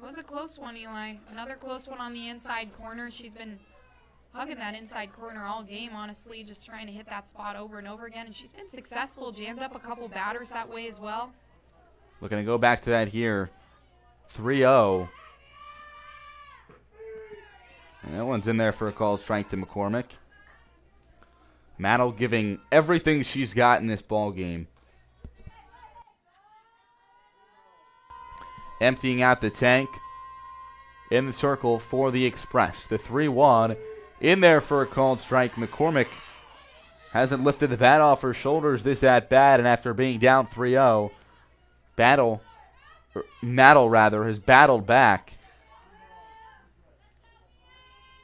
It was a close one, Eli. Another close one on the inside corner. She's been hugging that inside corner all game, honestly, just trying to hit that spot over and over again. And she's been successful, jammed up a couple batters that way as well. Looking to go back to that here. 3-0. And that one's in there for a called strike to McCormick. Maddle giving everything she's got in this ball game. Emptying out the tank in the circle for the Express. The 3-1 in there for a called strike. McCormick hasn't lifted the bat off her shoulders this at bat, and after being down 3-0, Maddle has battled back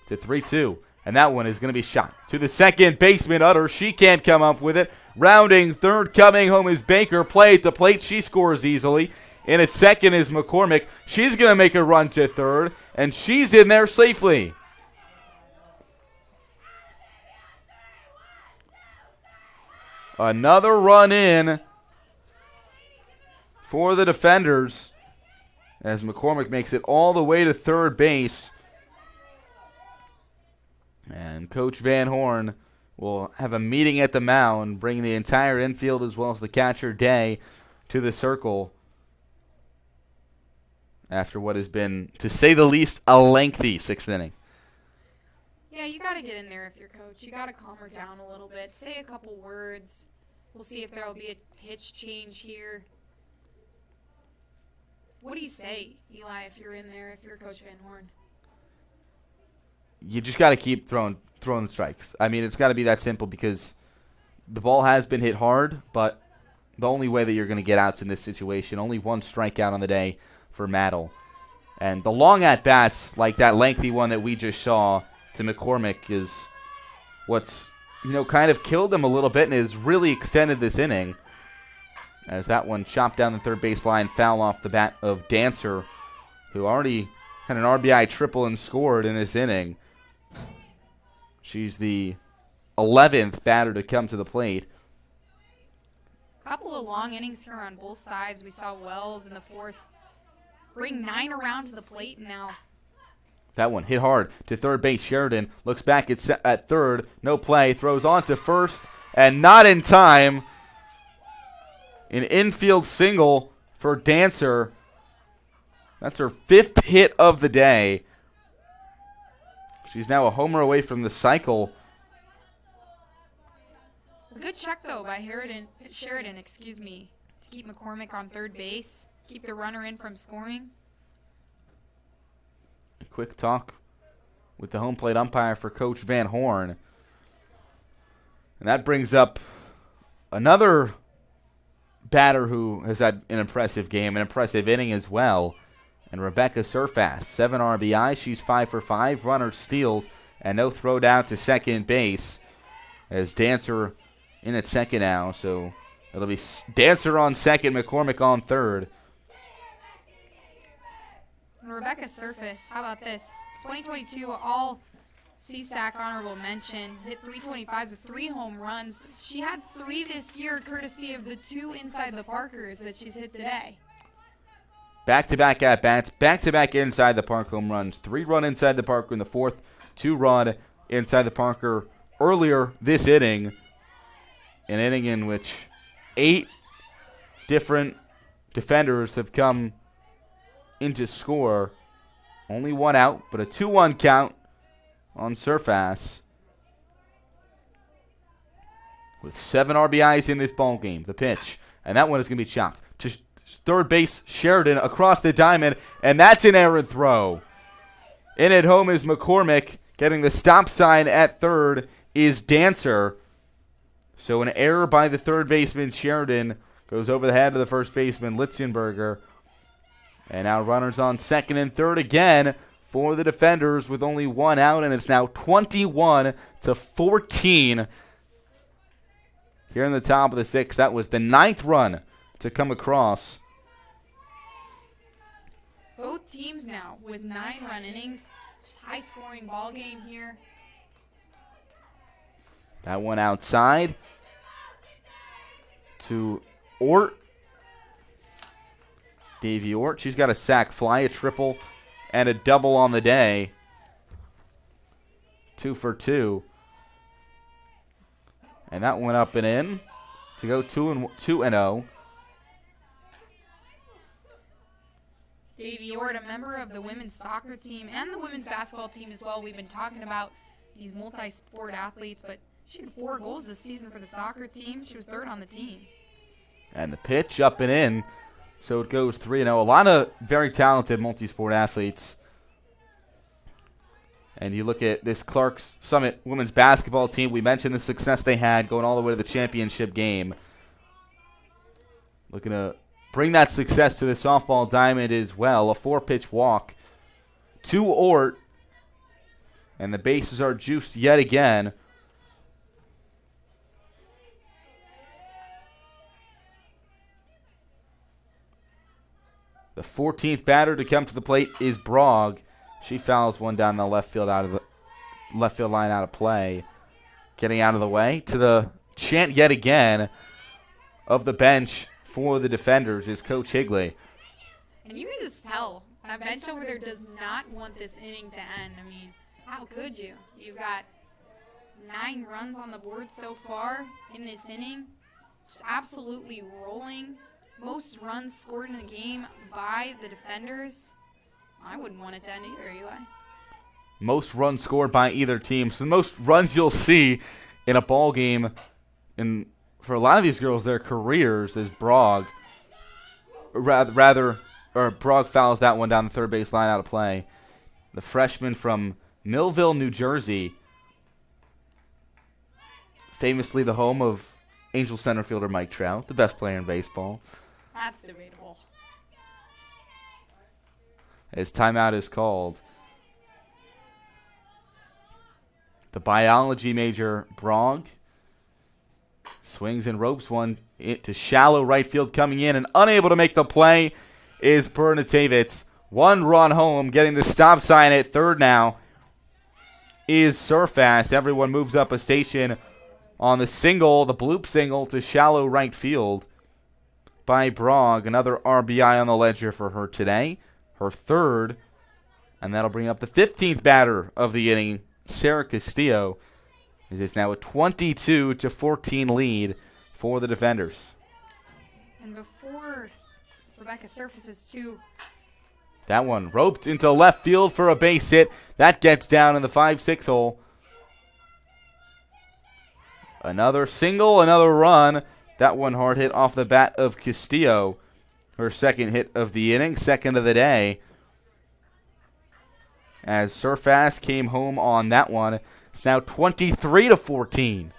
to 3-2. And that one is going to be shot to the second baseman, Utter. She can't come up with it. Rounding third, coming home is Baker. Play at the plate. She scores easily. In its second is McCormick. She's going to make a run to third, and she's in there safely. Another run in for the defenders. as McCormick makes it all the way to third base. And Coach Van Horn will have a meeting at the mound, bringing the entire infield as well as the catcher Day to the circle after what has been, to say the least, a lengthy sixth inning. Yeah, you got to get in there if you're coach. You got to calm her down a little bit. Say a couple words. We'll see if there will be a pitch change here. What do you say, Eli, if you're in there, if you're Coach Van Horn? You just got to keep throwing strikes. I mean, it's got to be that simple because the ball has been hit hard, but the only way that you're going to get outs in this situation, only one strikeout on the day for Mattel. And the long at-bats, like that lengthy one that we just saw to McCormick, is what's, kind of killed him a little bit and has really extended this inning. As that one chopped down the third base line, foul off the bat of Dancer, who already had an RBI triple and scored in this inning. She's the 11th batter to come to the plate. Couple of long innings here on both sides. We saw Wells in the fourth bring 9 around to the plate, and now that one hit hard to third base. Sheridan looks back at third, no play, throws on to first, and not in time. An infield single for Dancer. That's her 5th hit of the day. She's now a homer away from the cycle. A good check, though, by Sheridan, to keep McCormick on third base, keep the runner in from scoring. A quick talk with the home plate umpire for Coach Van Horn. And that brings up another batter who has had an impressive game, an impressive inning as well. And Rebecca Surfass, 7 RBI. She's 5 for 5. Runner steals and no throw down to second base as Dancer in at second now. So it'll be Dancer on second, McCormick on third. Rebecca Surface, how about this? 2022 all CSAC honorable mention, hit 325s with 3 home runs. She had 3 this year courtesy of the 2 inside the Parkers that she's hit today. Back-to-back at-bats, back-to-back inside the park home runs. 3-run inside the Parker in the fourth, 2-run inside the Parker earlier this inning. An inning in which 8 different defenders have come in to score. Only 1 out, but a 2-1 count on Surfass. With 7 RBIs in this ball game. The pitch, and that one is going to be chopped to third base. Sheridan across the diamond, and that's an errant throw. In at home is McCormick. Getting the stop sign at third is Dancer. So an error by the third baseman Sheridan goes over the head of the first baseman Litzenberger. And now runners on second and third again for the defenders with only 1 out, and it's now 21-14 here in the top of the 6th. That was the 9th run to come across. Both teams now with 9-run innings. Just high-scoring ball game here. That one outside to Ort. Davy Ort. She's got a sac fly, a triple, and a double on the day. 2 for 2. And that went up and in to go 2-0. Davy Ort, a member of the women's soccer team and the women's basketball team as well. We've been talking about these multi-sport athletes, but she had 4 goals this season for the soccer team. She was 3rd on the team. And the pitch up and in. So it goes 3-0. A lot of very talented multi-sport athletes. And you look at this Clarks Summit women's basketball team. We mentioned the success they had going all the way to the championship game. Looking to bring that success to the softball diamond as well. A 4-pitch walk to Ort. And the bases are juiced yet again. The 14th batter to come to the plate is Brog. She fouls one down the left field line out of play. Getting out of the way to the chant yet again of the bench for the defenders is Coach Higley. And you can just tell that bench over there does not want this inning to end. I mean, how could you? You've got 9 runs on the board so far in this inning. Just absolutely rolling. Most runs scored in the game by the defenders. I wouldn't want it to end either, Eli. Most runs scored by either team. So the most runs you'll see in a ball game, and for a lot of these girls, their careers is Brog. Brog fouls that one down the third base line out of play. The freshman from Millville, New Jersey, famously the home of Angel center fielder Mike Trout, the best player in baseball. That's debatable. As timeout is called. The biology major, Brog, swings and ropes one to shallow right field coming in, and unable to make the play is Bernatevitz. 1 run home, getting the stop sign at third now is Surface. Everyone moves up a station on the single, the bloop single to shallow right field by Brog. Another RBI on the ledger for her today, her third, and that'll bring up the 15th batter of the inning, Sarah Castillo. It is now a 22-14 lead for the defenders. And before Rebecca surfaces too, that one roped into left field for a base hit. That gets down in the 5-6 hole. Another single, another run. That one hard hit off the bat of Castillo. Her second hit of the inning, second of the day. As Surface came home on that one. It's now 23-14.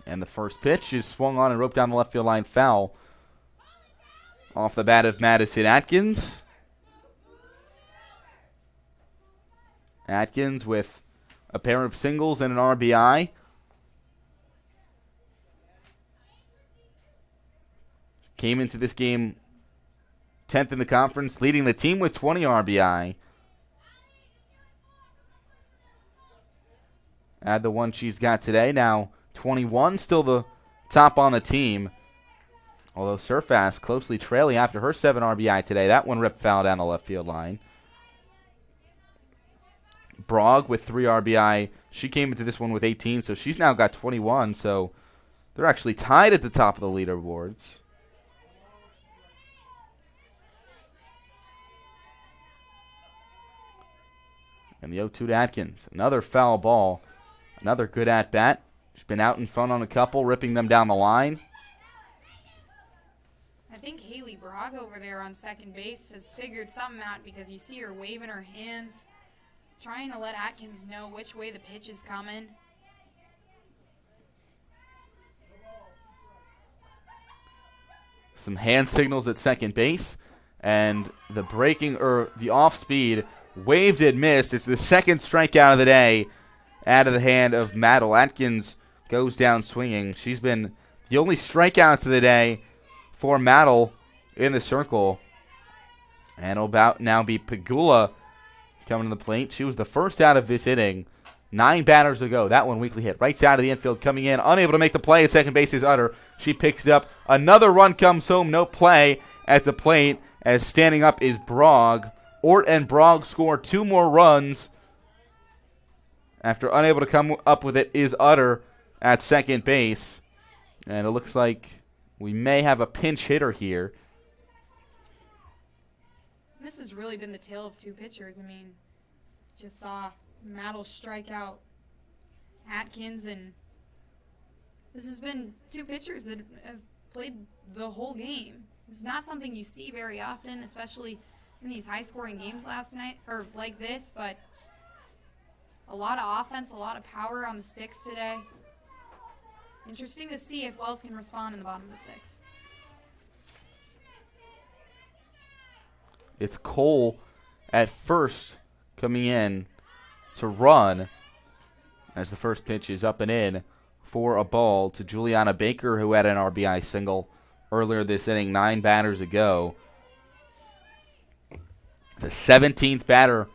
And the first pitch is swung on and roped down the left field line, foul. Off the bat of Madison Atkins. Atkins with a pair of singles and an RBI. Came into this game 10th in the conference, leading the team with 20 RBI. Add the one she's got today, now 21, still the top on the team. Although Surface closely trailing after her 7 RBI today. That one ripped foul down the left field line. Brog with 3 RBI. She came into this one with 18, so she's now got 21. So they're actually tied at the top of the leaderboards. And the 0-2 to Atkins. Another foul ball. Another good at-bat. She's been out in front on a couple, ripping them down the line. I think Haley Brog over there on second base has figured something out, because you see her waving her hands, trying to let Atkins know which way the pitch is coming. Some hand signals at second base, and the the off speed waved and missed. It's the second strikeout of the day out of the hand of Maddle. Atkins goes down swinging. She's been the only strikeouts of the day for Maddle in the circle. And it'll about now be Pegula coming to the plate. She was the first out of this inning. 9 batters to go. That one weakly hit. Right side of the infield coming in. Unable to make the play at second base is Utter. She picks it up. Another run comes home. No play at the plate as standing up is Brog. Ort and Brog score 2 more runs. After unable to come up with it is Utter at second base. And it looks like we may have a pinch hitter here. This has really been the tale of 2 pitchers. I mean, just saw Maddle strike out Atkins, and this has been 2 pitchers that have played the whole game. It's not something you see very often, especially in these high-scoring games last night, or like this, but a lot of offense, a lot of power on the sticks today. Interesting to see if Wells can respond in the bottom of the 6th. It's Cole at first coming in to run as the first pitch is up and in for a ball to Juliana Baker, who had an RBI single earlier this inning, 9 batters ago. The 17th batter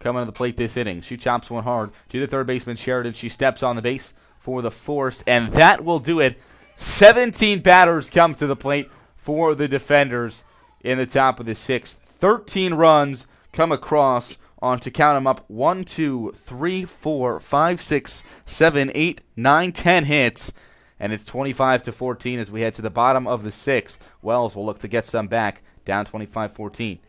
coming to the plate this inning. She chops one hard to the third baseman, Sheridan. She steps on the base for the force, and that will do it. 17 batters come to the plate for the defenders in the top of the sixth. 13 runs come across on, to count them up, 1, 2, 3, 4, 5, 6, 7, 8, 9, 10 hits. And it's 25-14 as we head to the bottom of the sixth. Wells will look to get some back, down 25-14.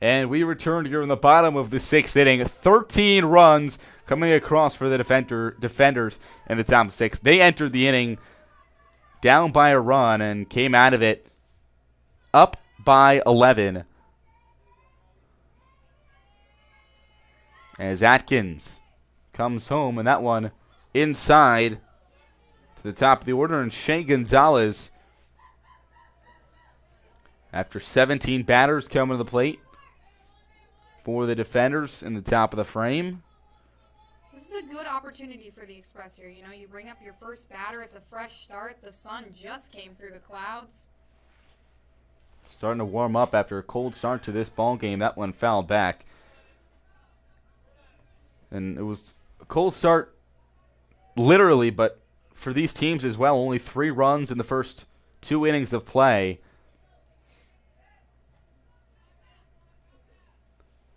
And we return here in the bottom of the sixth inning. 13 runs coming across for the defenders in the top of the sixth. They entered the inning down by a run and came out of it up by 11. As Atkins comes home, and that one inside to the top of the order, and Shea Gonzalez, after 17 batters coming to the plate for the defenders in the top of the frame. This is a good opportunity for the Express here. You know, you bring up your first batter. It's a fresh start. The sun just came through the clouds. Starting to warm up after a cold start to this ball game. That one fouled back. And it was a cold start literally, but for these teams as well, only 3 runs in the first 2 innings of play.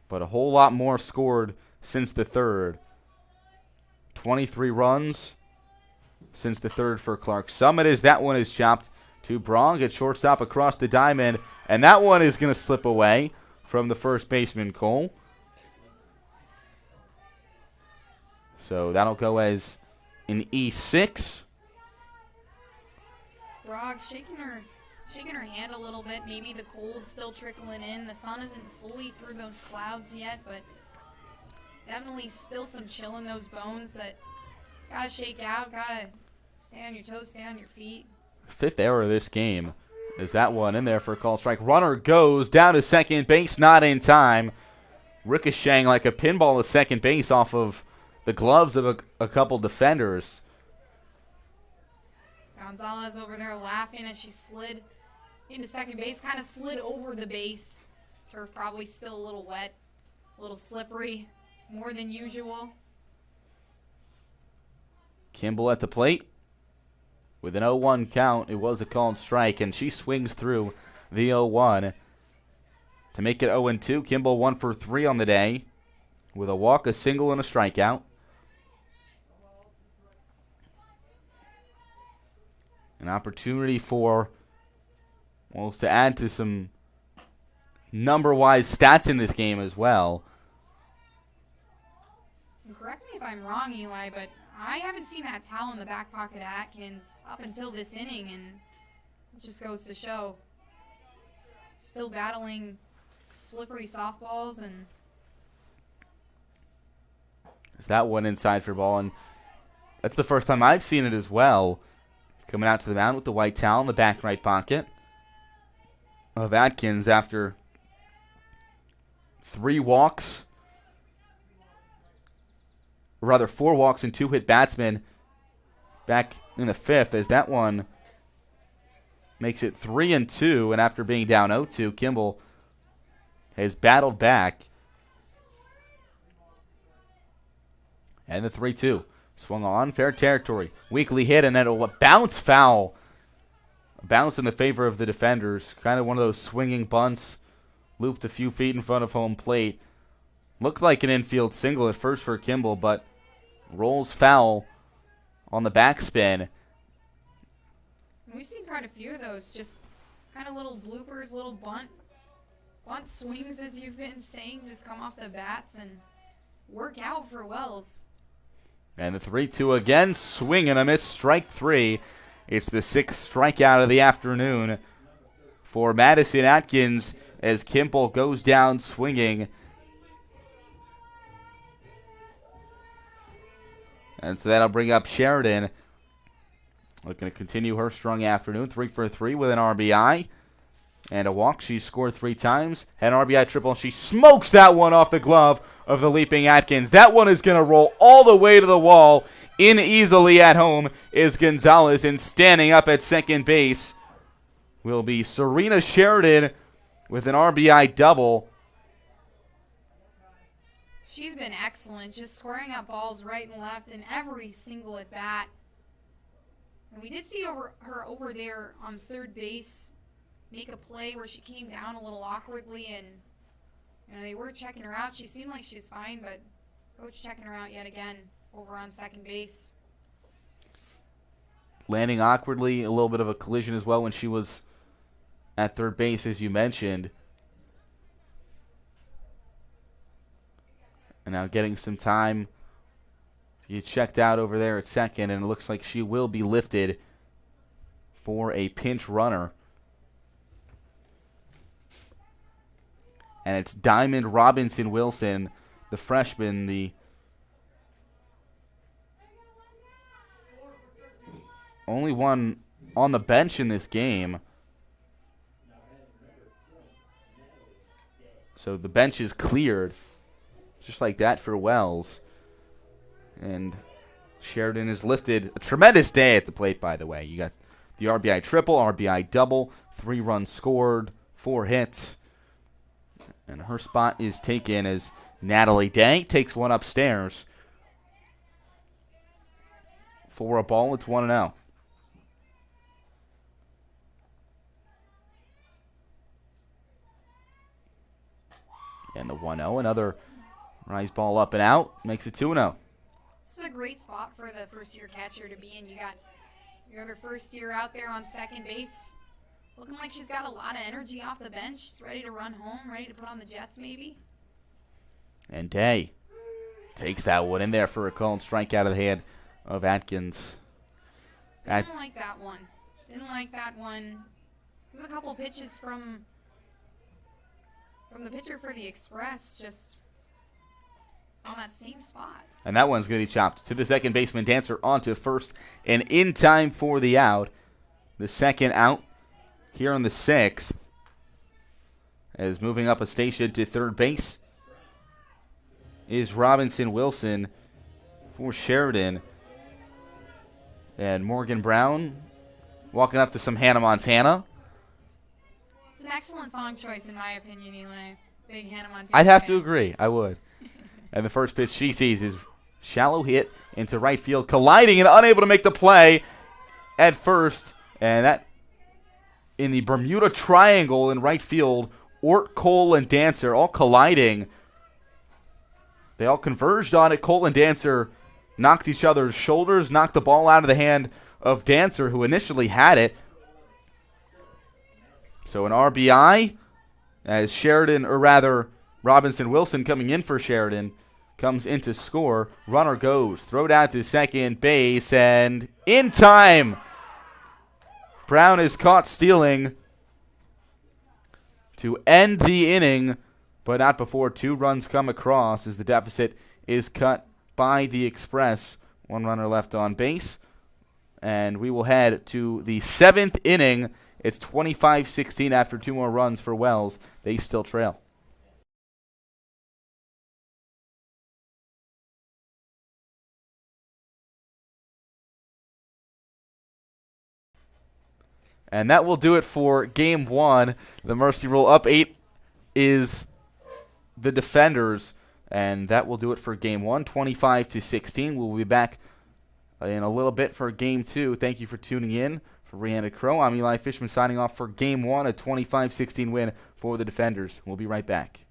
But a whole lot more scored since the third. 23 runs since the third for Clark Summit, as that one is chopped to Brong at shortstop across the diamond. And that one is going to slip away from the first baseman, Cole. So that'll go as an E6. Brog shaking her hand a little bit. Maybe the cold's still trickling in. The sun isn't fully through those clouds yet, but definitely still some chill in those bones that gotta shake out. Gotta stay on your toes, stay on your feet. 5th error of this game is that one in there for a called strike. Runner goes down to second base, not in time. Ricocheting like a pinball at second base off of the gloves of a couple defenders. Gonzalez over there laughing as she slid into second base, kind of slid over the base. Turf probably still a little wet, a little slippery, more than usual. Kimball at the plate with an 0-1 count. It was a called strike, and she swings through the 0-1 to make it 0-2. Kimball 1 for 3 on the day with a walk, a single, and a strikeout. An opportunity for Wolves to add to some number-wise stats in this game as well. Correct me if I'm wrong, Eli, but I haven't seen that towel in the back pocket of Atkins up until this inning, and it just goes to show. Still battling slippery softballs, and is that one inside for ball, and that's the first time I've seen it as well. Coming out to the mound with the white towel in the back right pocket of Atkins after 3 walks. Or rather, 4 walks and 2 hit batsmen back in the 5th, as that one makes it 3-2. And after being down 0-2, Kimball has battled back. And the 3-2 Swung on, fair territory. Weakly hit, and then a bounce foul. A bounce in the favor of the defenders. Kind of one of those swinging bunts. Looped a few feet in front of home plate. Looked like an infield single at first for Kimball, but rolls foul on the backspin. We've seen quite a few of those, just kind of little bloopers, little bunt swings, as you've been saying, just come off the bats and work out for Wells. And the 3-2 again, swing and a miss, strike three. It's the 6th strikeout of the afternoon for Madison Atkins as Kimball goes down swinging. And so that'll bring up Sheridan. Looking to continue her strong afternoon. 3 for 3 with an RBI and a walk. She's scored 3 times. Had an RBI triple, and she smokes that one off the glove of the leaping Atkins. That one is going to roll all the way to the wall. In easily at home is Gonzalez, and standing up at second base will be Serena Sheridan with an RBI double. She's been excellent, just squaring up balls right and left in every single at bat. And we did see her over there on third base make a play where she came down a little awkwardly, and they were checking her out. She seemed like she's fine, but coach checking her out yet again over on second base. Landing awkwardly, a little bit of a collision as well when she was at third base, as you mentioned. And now getting some time to get checked out over there at second, and it looks like she will be lifted for a pinch runner. And it's Diamond Robinson Wilson, the freshman, the only one on the bench in this game. So the bench is cleared, just like that for Wells. And Sheridan is lifted. A tremendous day at the plate, by the way. You got the RBI triple, RBI double, 3 runs scored, 4 hits. And her spot is taken as Natalie Day takes one upstairs. For a ball, it's 1-0. And the 1-0, another rise ball up and out, makes it 2-0. This is a great spot for the first-year catcher to be in. You got your other first year out there on second base. Looking like she's got a lot of energy off the bench. She's ready to run home, ready to put on the Jets maybe. And Day takes that one in there for a called strikeout out of the hand of Atkins. Didn't like that one. Didn't like that one. There's a couple pitches from the pitcher for the Express, just on that same spot. And that one's going to be chopped to the second baseman. Dancer onto first and in time for the out. The second out here in the 6th, as moving up a station to third base is Robinson Wilson for Sheridan. And Morgan Brown walking up to some Hannah Montana. It's an excellent song choice, in my opinion, Eli. Big Hannah Montana I'd have fan. to agree. I would. And the first pitch she sees is shallow hit into right field, colliding and unable to make the play at first. And that in the Bermuda Triangle in right field, Ort, Cole, and Dancer all colliding. They all converged on it. Cole and Dancer knocked each other's shoulders, knocked the ball out of the hand of Dancer, who initially had it. So an RBI as Sheridan, or rather Robinson Wilson coming in for Sheridan, comes in to score. Runner goes, throw down to second base, and in time, Brown is caught stealing to end the inning, but not before 2 runs come across as the deficit is cut by the Express. 1 runner left on base, and we will head to the 7th inning. It's 25-16 after 2 more runs for Wells. They still trail. And that will do it for Game 1. The Mercy Rule up 8 is the Defenders. And that will do it for Game 1, 25-16. We'll be back in a little bit for Game 2. Thank you for tuning in. For Rhiannon Crow, I'm Eli Fishman signing off for Game 1, a 25-16 win for the Defenders. We'll be right back.